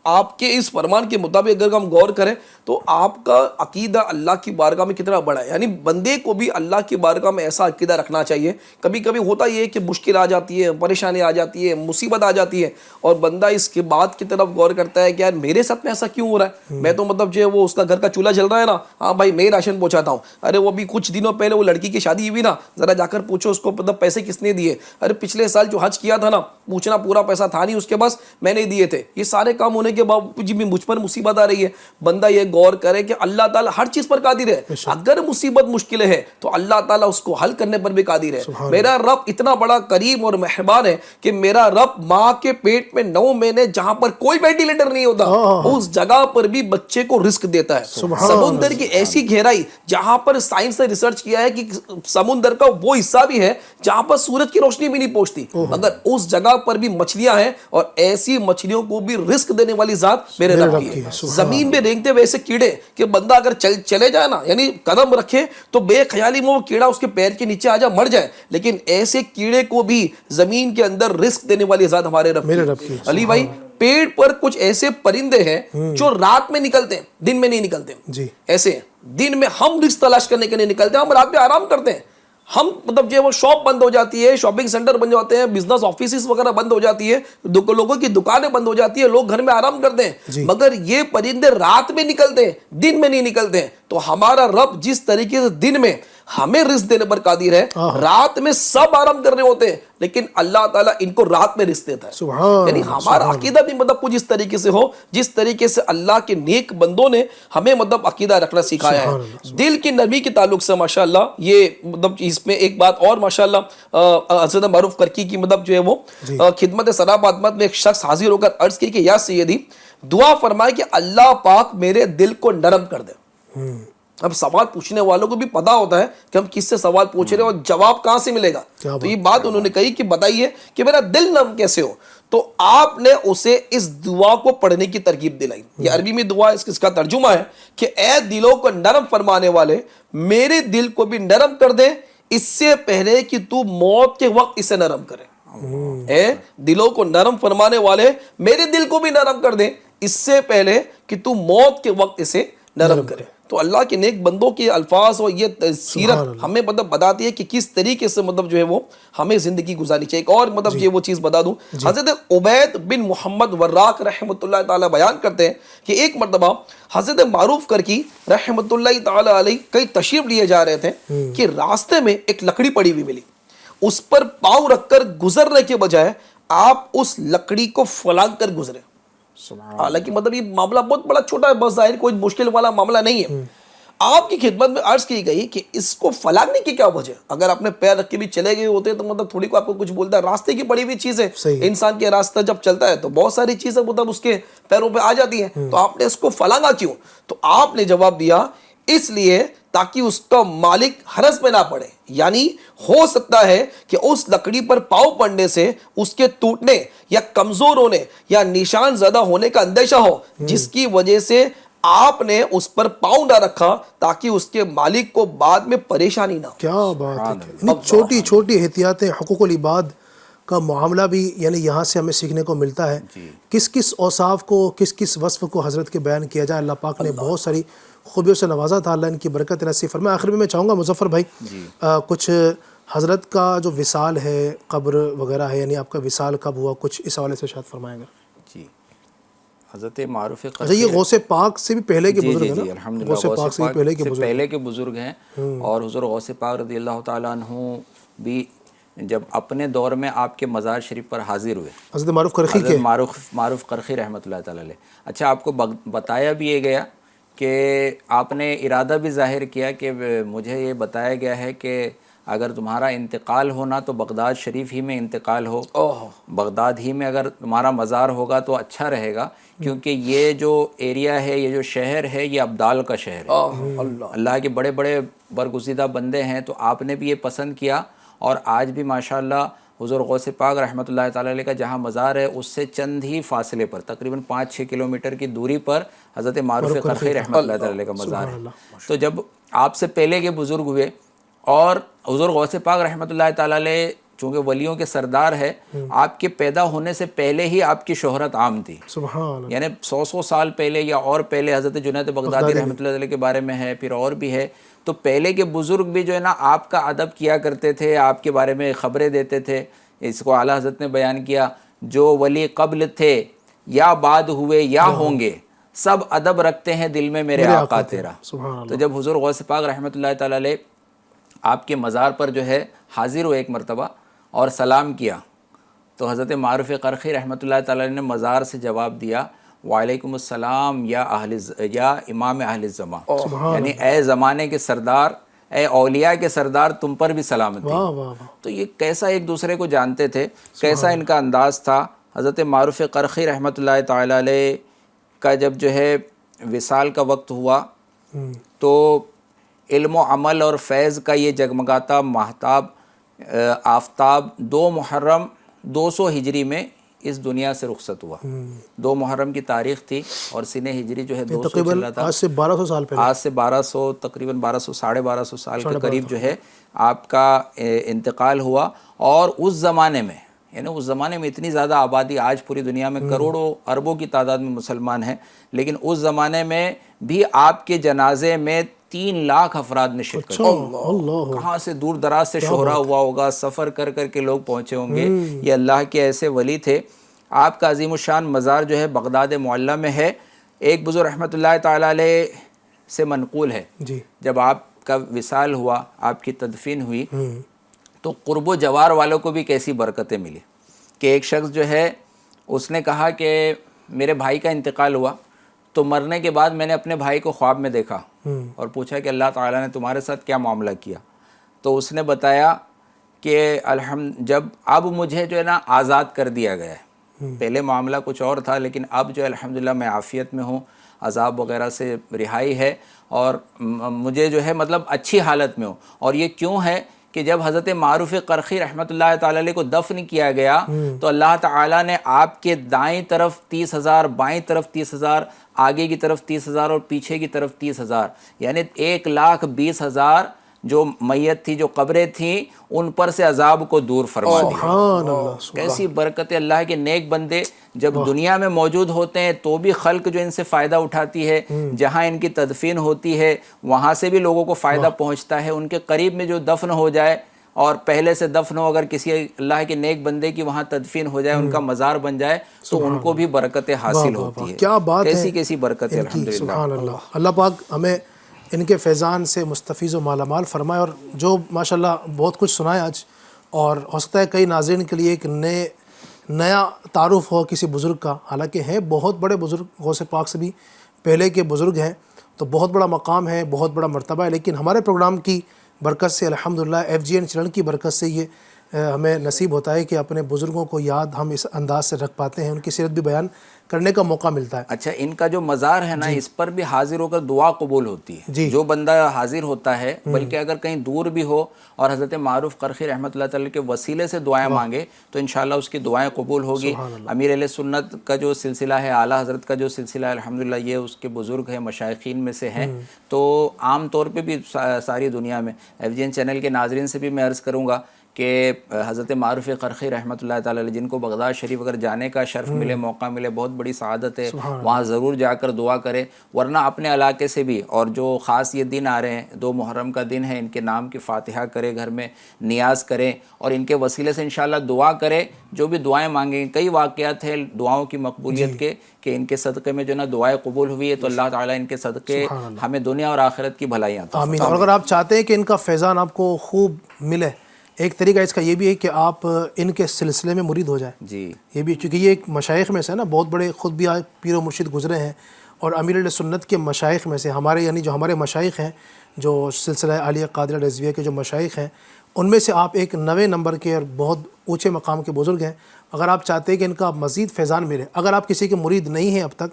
آپ کے اس فرمان کے مطابق اگر ہم غور کریں تو آپ کا عقیدہ اللہ کی بارگاہ میں کتنا بڑا ہے. یعنی بندے کو بھی اللہ کی بارگاہ میں ایسا عقیدہ رکھنا چاہیے. کبھی کبھی ہوتا یہ ہے کہ مشکل آ جاتی ہے, پریشانی آ جاتی ہے, مصیبت آ جاتی ہے, اور بندہ اس کے بات کی طرف غور کرتا ہے کہ یار میرے ساتھ میں ایسا کیوں ہو رہا ہے. میں تو مطلب جو ہے وہ اس کا گھر کا چولہا جل رہا ہے نا, ہاں بھائی میں راشن پہنچاتا ہوں. ارے وہ بھی کچھ دنوں پہلے وہ لڑکی کی شادی ہوئی نا, ذرا جا کر پوچھو اس کو مطلب پیسے کس نے دیے. ارے پچھلے سال جو حج کیا تھا نا, پوچھنا پورا پیسہ تھا نہیں اس کے پاس, میں نے دیے تھے. یہ سارے کام ہونے کے باوجود بھی مجھ پر مصیبت آ رہی ہے. بندہ یہ غور کرے کہ اللہ تعالیٰ ہر چیز پر قادر ہے. اگر مصیبت مشکلیں ہے تو اللہ تعالیٰ اس کو حل کرنے پر بھی قادر ہے. میرا رب اتنا بڑا کریم اور مہربان ہے کہ میرا رب ماں کے پیٹ میں 9 مہینے جہاں پر کوئی وینٹیلیٹر نہیں ہوتا اس جگہ پر بھی بچے کو رزق دیتا ہے. سمندر کی ایسی گہرائی جہاں پر سائنس نے ریسرچ کیا ہے کہ سمندر کا وہ حصہ بھی ہے جہاں پر سورج کی روشنی بھی نہیں پہنچتی, مگر اس جگہ پر بھی مچھلیاں ہیں, اور ایسی مچھلیوں کو بھی رزق دینے والی ذات میرے رب کی ہے. زمین پہ رینگتے ویسے کیڑے کہ بندہ اگر چلے جائے نا, یعنی قدم رکھے تو بے خیالی میں وہ کیڑا اس کے پیر کے نیچے آ جائے مر جائے, لیکن ایسے کیڑے کو بھی زمین کے اندر رزق دینے والی ذات ہمارے رب کی. علی بھائی پیڑ پر کچھ ایسے پرندے ہیں جو رات میں نکلتے ہیں, دن میں نہیں نکلتے. ایسے ہیں دن میں ہم رزق تلاش کرنے کے لیے نکلتے ہیں, ہم رات میں آرام کرتے ہیں. ہم مطلب جو وہ شاپ بند ہو جاتی ہے, شاپنگ سینٹر بند جاتے ہیں, بزنس آفیسز وغیرہ بند ہو جاتی ہے, لوگوں کی دکانیں بند ہو جاتی ہے, لوگ گھر میں آرام کرتے ہیں, مگر یہ پرندے رات میں نکلتے ہیں, دن میں نہیں نکلتے ہیں. تو ہمارا رب جس طریقے سے دن میں ہمیں رزق دینے پر قادر ہے, رات میں سب آرام کر رہے ہوتے ہیں لیکن اللہ تعالیٰ ان کو رات میں رزق دیتا ہے. یعنی ہمارا عقیدہ بھی مطلب کچھ اس طریقے سے ہو جس طریقے سے اللہ کے نیک بندوں نے ہمیں مطلب عقیدہ رکھنا سکھایا ہے. دل کی نرمی کے تعلق سے ماشاءاللہ یہ مطلب اس میں ایک بات اور ماشاءاللہ حضرت معروف کرکی کی مطلب جو ہے وہ خدمت سراب آدمت میں ایک شخص حاضر ہو کر عرض کی کہ یا سیدی دعا فرمائے کہ اللہ پاک میرے دل کو نرم کر دے. اب سوال پوچھنے والوں کو بھی پتا ہوتا ہے کہ ہم کس سے سوال پوچھ رہے ہیں اور جواب کہاں سے ملے گا. تو یہ بات انہوں نے کہی کہ بتائیے کہ میرا دل نرم کیسے ہو. تو آپ نے اسے اس دعا کو پڑھنے کی ترغیب دلائی. یہ عربی میں دعا ہے, اس کا ترجمہ ہے کہ اے دلوں کو نرم فرمانے والے میرے دل کو بھی نرم کر دے اس سے پہلے کہ تو موت کے وقت اسے نرم کرے. اے دلوں کو نرم فرمانے والے میرے دل کو بھی نرم کر دے اس سے پہلے کہ تو موت کے وقت اسے نرم کرے. تو اللہ کے نیک بندوں کے الفاظ اور یہ سیرت ہمیں مطلب بتاتی ہے کہ کس طریقے سے مطلب جو ہے وہ ہمیں زندگی گزارنی چاہیے. ایک اور مطلب یہ وہ چیز بتا دوں, حضرت عبید بن محمد وراق رحمۃ اللہ تعالی بیان کرتے ہیں کہ ایک مرتبہ حضرت معروف کرکی رحمۃ اللہ تعالی علیہ کئی تشریف لیے جا رہے تھے کہ راستے میں ایک لکڑی پڑی ہوئی ملی. اس پر پاؤں رکھ کر گزرنے کے بجائے آپ اس لکڑی کو پھلانگ کر گزرے. حالانکہ مطلب یہ معاملہ بہت بڑا چھوٹا ہے, بس ظاہر کوئی مشکل والا معاملہ نہیں ہے. آپ کی خدمت میں عرض کی گئی کہ اس کو پھلانگنے کی کیا وجہ, اگر آپ نے پیر رکھ کے بھی چلے گئے ہوتے تو مطلب تھوڑی کو آپ کو کچھ بولتا ہے. راستے کی پڑی ہوئی چیز ہے, انسان کے راستہ جب چلتا ہے تو بہت ساری چیزیں مطلب اس کے پیروں پہ آ جاتی ہیں, تو آپ نے اس کو پھلانگا کیوں؟ تو آپ نے جواب دیا اس لیے تاکہ اس کا مالک حرج میں نہ پڑے. یعنی ہو سکتا ہے کہ اس لکڑی پر پاؤں پڑنے سے اس کے ٹوٹنے یا کمزور ہونے یا نشان زدہ ہونے کا اندیشہ ہو, جس کی وجہ سے آپ نے اس پر پاؤں نہ رکھا تاکہ اس کے مالک کو بعد میں پریشانی نہ ہو. کیا بات ہے. چھوٹی چھوٹی احتیاطیں, حقوق العباد کا معاملہ بھی یعنی یہاں سے ہمیں سیکھنے کو ملتا ہے. کس کس اوصاف کو, کس کس وصف کو حضرت کے بیان کیا جائے. اللہ پاک نے بہت ساری خوبیوں سے نوازا تھا, اللہ ان کی برکت نصیب فرمائے. آخر میں چاہوں گا مظفر بھائی کچھ حضرت کا جو وصال ہے, قبر وغیرہ ہے, یعنی آپ کا وصال کب ہوا, کچھ اس حوالے سے ارشاد فرمائیں گا. جی حضرت معروف اچھا یہ غوث پاک سے بھی پہلے کے بزرگ ہیں نا, الحمدللہ غوث پاک سے بھی پہلے کے بزرگ ہیں. اور حضور غوث پاک رضی اللہ تعالیٰ عنہ بھی جب اپنے دور میں آپ کے مزار شریف پر حاضر ہوئے, حضرت معروف کرخی کے, معروف کرخی رحمۃ اللہ تعالیٰ علیہ. اچھا آپ کو بتایا بھی یہ گیا کہ آپ نے ارادہ بھی ظاہر کیا کہ مجھے یہ بتایا گیا ہے کہ اگر تمہارا انتقال ہونا تو بغداد شریف ہی میں انتقال ہو، بغداد ہی میں اگر تمہارا مزار ہوگا تو اچھا رہے گا، کیونکہ یہ جو ایریا ہے، یہ جو شہر ہے، یہ ابدال کا شہر ہے، اللہ کے بڑے بڑے برگزیدہ بندے ہیں، تو آپ نے بھی یہ پسند کیا، اور آج بھی ماشاءاللہ حضور غوث پاک رحمۃ اللہ تعالیٰ علیہ کا جہاں مزار ہے اس سے چند ہی فاصلے پر، تقریباً 5-6 کلومیٹر کی دوری پر حضرت معروف قرخی رحمۃ اللہ تعالیٰ علیہ کا مزار ہے۔ تو جب آپ سے پہلے کے بزرگ ہوئے اور حضور غوث پاک رحمۃ اللہ تعالیٰ علیہ چونکہ ولیوں کے سردار ہے، آپ کے پیدا ہونے سے پہلے ہی آپ کی شہرت عام تھی، سبحان یعنی 100 سال پہلے یا اور پہلے حضرت جنید بغدادی رحمۃ اللہ علیہ کے بارے میں ہے، پھر اور بھی ہے، تو پہلے کے بزرگ بھی جو ہے نا آپ کا ادب کیا کرتے تھے، آپ کے بارے میں خبریں دیتے تھے۔ اس کو اعلیٰ حضرت نے بیان کیا، جو ولی قبل تھے یا بعد ہوئے یا ہوں گے، سب ادب رکھتے ہیں دل میں میرے آقا تیرا۔ تو جب حضور غوث پاک رحمۃ اللہ تعالیٰ علیہ آپ کے مزار پر جو ہے حاضر ہوئے ایک مرتبہ اور سلام کیا، تو حضرت معروف قرخی رحمۃ اللہ تعالیٰ نے مزار سے جواب دیا، وعلیکم السلام یا امام اہل الزمان، یعنی اے زمانے کے سردار، اے اولیاء کے سردار، تم پر بھی سلامتی۔ تو یہ کیسا ایک دوسرے کو جانتے تھے، کیسا ان کا انداز تھا۔ حضرت معروف قرخی رحمۃ اللہ تعالیٰ علیہ کا جب جو ہے وصال کا وقت ہوا تو علم و عمل اور فیض کا یہ جگمگاتا ماہتاب آفتاب 2 محرم 200 ہجری میں اس دنیا سے رخصت ہوا۔ 2 محرم کی تاریخ تھی اور سنہ ہجری جو ہے 200 چل رہا تھا، آج سے 1200 سال پہلے، آج سے 1200 تقریباً 1200 1250 سال کے قریب جو ہے آپ کا انتقال ہوا۔ اور اس زمانے میں، یعنی اس زمانے میں اتنی زیادہ آبادی، آج پوری دنیا میں کروڑوں اربوں کی تعداد میں مسلمان ہیں، لیکن اس زمانے میں بھی آپ کے جنازے میں 3 لاکھ افراد نے شرکت کی۔ کہاں سے دور دراز سے شہرا ہوا ہوگا، سفر کر کر کے لوگ پہنچے ہوں گے۔ یہ اللہ کے ایسے ولی تھے۔ آپ کا عظیم الشان مزار جو ہے بغداد معلیٰ میں ہے۔ ایک بزرگ رحمۃ اللہ تعالیٰ علیہ سے منقول ہے، جب آپ کا وصال ہوا، آپ کی تدفین ہوئی، تو قرب و جوار والوں کو بھی کیسی برکتیں ملی کہ ایک شخص جو ہے اس نے کہا کہ میرے بھائی کا انتقال ہوا، تو مرنے کے بعد میں نے اپنے بھائی کو خواب میں دیکھا اور پوچھا کہ اللہ تعالیٰ نے تمہارے ساتھ کیا معاملہ کیا، تو اس نے بتایا کہ جب اب مجھے جو ہے نا آزاد کر دیا گیا ہے، پہلے معاملہ کچھ اور تھا، لیکن اب جو ہے الحمدللہ میں عافیت میں ہوں، عذاب وغیرہ سے رہائی ہے، اور مجھے جو ہے مطلب اچھی حالت میں ہوں۔ اور یہ کیوں ہے کہ جب حضرت معروف قرخی رحمۃ اللہ تعالیٰ علیہ کو دفن کیا گیا تو اللہ تعالیٰ نے آپ کے دائیں طرف 30,000، بائیں طرف 30,000، آگے کی طرف 30,000 اور پیچھے کی طرف 30,000، یعنی 1,20,000 جو میت تھی، جو قبریں تھیں، ان پر سے عذاب کو دور فرما دیا۔ کیسی برکت ہے! اللہ کے نیک بندے جب دنیا میں موجود ہوتے ہیں تو بھی خلق جو ان سے فائدہ اٹھاتی ہے، جہاں ان کی تدفین ہوتی ہے وہاں سے بھی لوگوں کو فائدہ پہنچتا ہے۔ ان کے قریب میں جو دفن ہو جائے اور پہلے سے دفن ہو، اگر کسی اللہ کے نیک بندے کی وہاں تدفین ہو جائے، ان کا مزار بن جائے، تو ان کو بھی برکتیں حاصل ہوتی ہے۔ کیا بات ہے! کیسی برکت ہے! الحمدللہ، سبحان اللہ۔ اللہ پاک ہمیں ان کے فیضان سے مستفیض و مالا مال فرمائے، اور جو ماشاءاللہ بہت کچھ سنائے آج، اور ہو سکتا ہے کئی ناظرین کے لیے ایک نیا تعارف ہو کسی بزرگ کا، حالانکہ ہیں بہت بڑے بزرگ، غوث پاک سے بھی پہلے کے بزرگ ہیں، تو بہت بڑا مقام ہے، بہت بڑا مرتبہ ہے، لیکن ہمارے پروگرام کی برکت سے الحمدللہ FGN چینل کی برکت سے یہ ہمیں نصیب ہوتا ہے کہ اپنے بزرگوں کو یاد ہم اس انداز سے رکھ پاتے ہیں، ان کی سیرت بھی بیان کرنے کا موقع ملتا ہے۔ اچھا، ان کا جو مزار ہے نا، اس پر بھی حاضر ہو کر دعا قبول ہوتی ہے۔ جو بندہ حاضر ہوتا ہے، بلکہ اگر کہیں دور بھی ہو اور حضرت معروف قرخی رحمۃ اللہ تعالی کے وسیلے سے دعائیں مانگے تو انشاءاللہ اس کی دعائیں قبول ہوگی۔ امیر اہل سنت کا جو سلسلہ ہے، اعلیٰ حضرت کا جو سلسلہ ہے، الحمدللہ یہ اس کے بزرگ ہیں، مشائخین میں سے ہیں، تو عام طور پہ بھی ساری دنیا میں FGN چینل کے ناظرین سے بھی میں عرض کروں گا کہ حضرت معروف قرخی رحمۃ اللہ تعالی علیہ جن کو بغداد شریف اگر جانے کا شرف ملے، موقع ملے، بہت بڑی سعادت ہے، وہاں ضرور جا کر دعا کرے، ورنہ اپنے علاقے سے بھی، اور جو خاص یہ دن آ رہے ہیں، 2 محرم کا دن ہے، ان کے نام کی فاتحہ کرے، گھر میں نیاز کریں اور ان کے وسیلے سے انشاءاللہ دعا کرے، جو بھی دعائیں مانگیں۔ کئی واقعات ہیں دعاؤں کی مقبولیت کے کہ ان کے صدقے میں جو نا دعائیں قبول ہوئی ہے، تو اللہ تعالیٰ ان کے صدقے ہمیں دنیا اور آخرت کی بھلائیاں عطا آمین۔ اور اگر آپ چاہتے ہیں کہ ان کا فیضان آپ کو خوب ملے، ایک طریقہ اس کا یہ بھی ہے کہ آپ ان کے سلسلے میں مرید ہو جائیں۔ یہ بھی، چونکہ یہ ایک مشائخ میں سے ہے نا، بہت بڑے خود بھی پیر و مرشد گزرے ہیں، اور امیر اہل سنت کے مشائخ میں سے ہمارے، یعنی جو ہمارے مشائخ ہیں، جو سلسلہ عالیہ قادریہ رضویہ کے جو مشائخ ہیں، ان میں سے آپ ایک 90 نمبر کے اور بہت اونچے مقام کے بزرگ ہیں. اگر آپ چاہتے ہیں کہ ان کا مزید فیضان ملے، اگر آپ کسی کے مرید نہیں ہیں اب تک،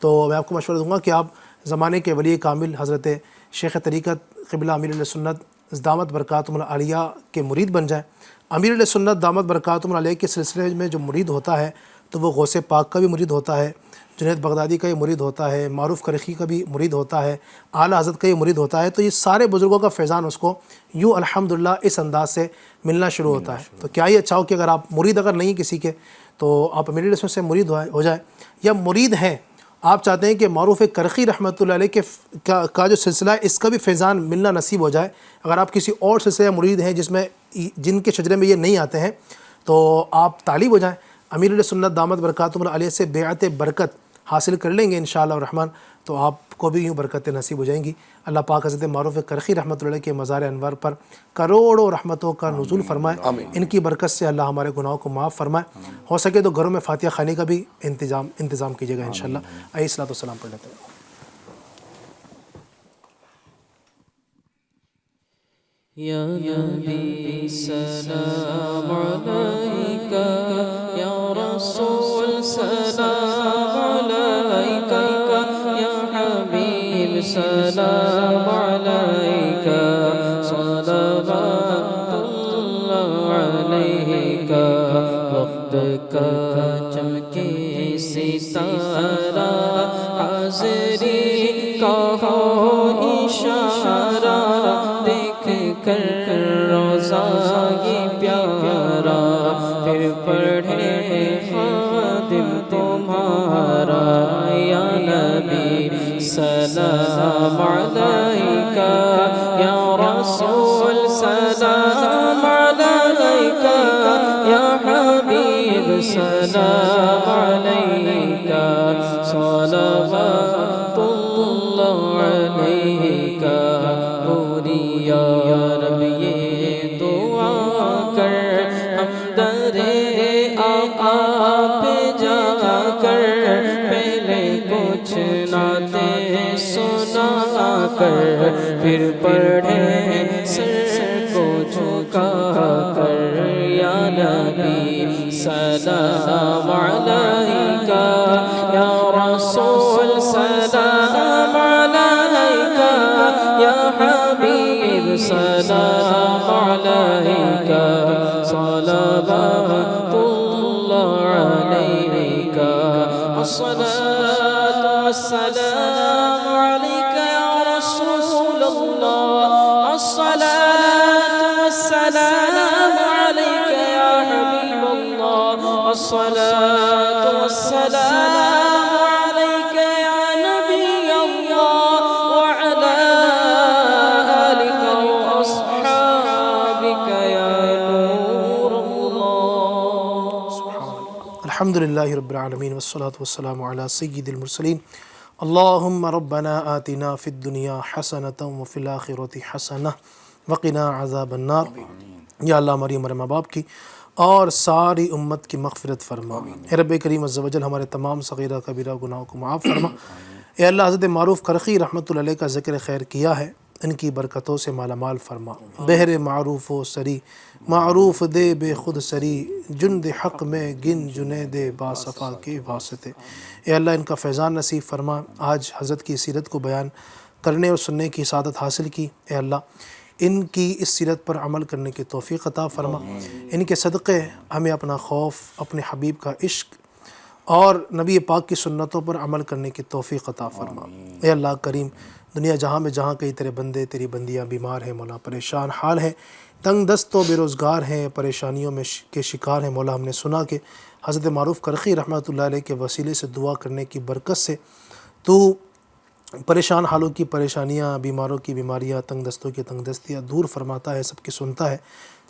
تو میں آپ کو مشورہ دوں گا کہ آپ زمانے کے ولی کامل حضرت شیخ طریقت قبلہ امیر علیہ سنت دامت برکاتہم العالیہ کے مرید بن جائیں. امیر علیہ سنت دامت برکاتہم العالیہ کے سلسلے میں جو مرید ہوتا ہے تو وہ غوث پاک کا بھی مرید ہوتا ہے، جنید بغدادی کا یہ مرید ہوتا ہے، معروف کرخی کا بھی مرید ہوتا ہے، اعلیٰ حضرت کا یہ مرید ہوتا ہے. تو یہ سارے بزرگوں کا فیضان اس کو یوں الحمدللہ اس انداز سے ملنا شروع ہوتا ہے. تو کیا ہی اچھا ہو کہ اگر آپ مرید اگر نہیں کسی کے تو آپ امیر علیہ سنت سے مرید ہو جائیں، یا مرید ہیں آپ چاہتے ہیں کہ معروف کرخی رحمۃ اللہ علیہ کے کا جو سلسلہ ہے اس کا بھی فیضان ملنا نصیب ہو جائے، اگر آپ کسی اور سلسلہ مرید ہیں جن کے شجرے میں یہ نہیں آتے ہیں، تو آپ طالب ہو جائیں، امیر علیہ سنت دامت برکاتہم العالیہ سے بیعت برکت حاصل کر لیں گے انشاءاللہ الرحمن، تو آپ کو بھی یوں برکتیں نصیب ہو جائیں گی. اللہ پاک حضرت معروف کرخی رحمۃ اللہ علیہ کے مزار انور پر کروڑوں رحمتوں کا نزول فرمائے. ان کی برکت سے اللہ ہمارے گناہوں کو معاف فرمائے. ہو سکے تو گھروں میں فاتحہ خوانی کا بھی انتظام کیجیے گا انشاءاللہ. آئیے الصلوۃ والسلام پڑھ لیتے ہیں. یا نبی سلام علیکہ، یا رسول سلام علیکہ، یا حبیب سلام علیکہ، صلوات اللہ علیکہ. وقت کا چمکے ستارہ، حاضری کا ہو اشارہ، دیکھ کر روزہ یہ پیارا، پھر پڑھے خادم تمہارا. یا نبی سلام علیکہ، یا رسول سلام علیکہ، یا حبیب سلام علیکہ، صلوات اللہ علیکہ. پوری یا رب یہ دعا کر، ہم در آقا پہ جا کر، پہلے کچھ نعتیں سنا کر، پھر پڑھیں سر کو جھکا کر. یا نبی سلام علیکہ، یا رسول سلام علیکہ، یا حبیب سلام علیکہ، صلوات اللہ علیکہ. الصلاۃ والسلام علیکہ یا رسول اللہ، الصلاۃ والسلام علیکہ یا حبیب اللہ، الصلاۃ والسلام علیکہ یا نبی اللہ، وعلی آلک واصحابک یا نور اللہ. الحمدللہ رب العالمین والصلاة والسلام علی سید المرسلین. اللہم ربنا آتنا فی الدنیا حسنۃ وفی الآخرۃ حسنہ وقنا عذاب النار. یا اللہ ہماری ہمارے ماں باپ کی اور ساری امت کی مغفرت فرما. اے رب کریم عز و جل ہمارے تمام صغیرہ کبیرہ گناہوں کو معاف فرما. اے اللہ حضرت معروف کرخی رحمۃ اللہ علیہ کا ذکر خیر کیا ہے، ان کی برکتوں سے مالا مال فرما. بہر معروف و سری، معروف دے بے خود سری، جند حق میں گن جنید با صفا کے واسطے. اے اللہ ان کا فیضان نصیب فرما. آج حضرت کی سیرت کو بیان کرنے اور سننے کی سعادت حاصل کی. اے اللہ ان کی اس سیرت پر عمل کرنے کی توفیق عطا فرما. ان کے صدقے ہمیں اپنا خوف، اپنے حبیب کا عشق اور نبی پاک کی سنتوں پر عمل کرنے کی توفیق عطا فرما. اے اللہ کریم دنیا جہاں میں جہاں کئی تیرے بندے تیری بندیاں بیمار ہیں مولا، پریشان حال ہیں، تنگ دست و بے روزگار ہیں، پریشانیوں میں کے شکار ہیں مولا، ہم نے سنا کہ حضرت معروف کرخی رحمۃ اللہ علیہ کے وسیلے سے دعا کرنے کی برکت سے تو پریشان حالوں کی پریشانیاں، بیماروں کی بیماریاں، تنگ دستوں کی تنگ دستیاں دور فرماتا ہے، سب کی سنتا ہے.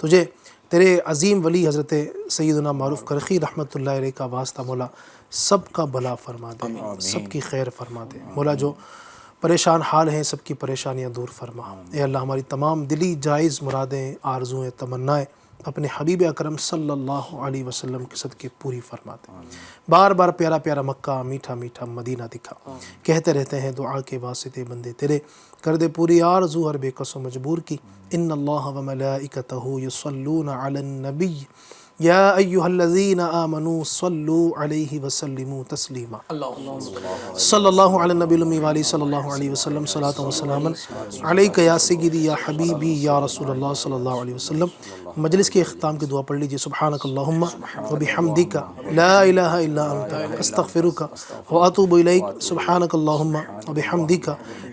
تجھے تیرے عظیم ولی حضرت سیدنا معروف کرخی رحمۃ اللہ علیہ کا واسطہ مولا سب کا بھلا فرما دے، سب کی خیر فرما دے مولا. جو پریشان حال ہیں سب کی پریشانیاں دور فرما. اے اللہ ہماری تمام دلی جائز مرادیں، آرزویں، تمنائیں اپنے حبیب اکرم صلی اللہ علیہ وسلم کے صدقے پوری فرما دے. بار بار پیارا پیارا مکہ، میٹھا میٹھا مدینہ دکھا. کہتے رہتے ہیں دعا کے واسطے بندے تیرے، کر دے پوری آرزو ہر بے کس و مجبور کی. ان اللہ و ملائکتہ یصلون علی النبی یا ایہا الذین آمنوا صلوا علیہ وسلموا تسلیما. صلی اللہ علی النبی الامی وآلہ صلی اللہ علیہ وسلم صلاۃ و سلاما علیک یا سیدی یا حبیبی یا رسول اللہ صلی اللہ علیہ وسلم. مجلس کے اختتام کی دعا پڑھ لیجئے. سبحانک اللہم و بحمدک لا الہ الا انت استغفرک و اتوب الیک. سبحانک اللہم و بحمدک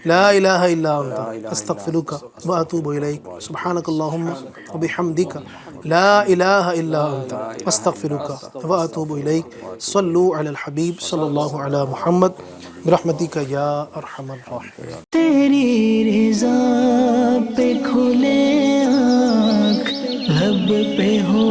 لا الہ الا انت استغفرک و اتوب الیک. سبحانک اللہم و بحمدک لا الہ الا انت استغفرک و اتوب الیک. صلو علی الحبیب صلی اللہ علی محمد برحمتک یا ارحم الراحمین. تیری رضا پہ کھلے آنکھ، لب پہ ہو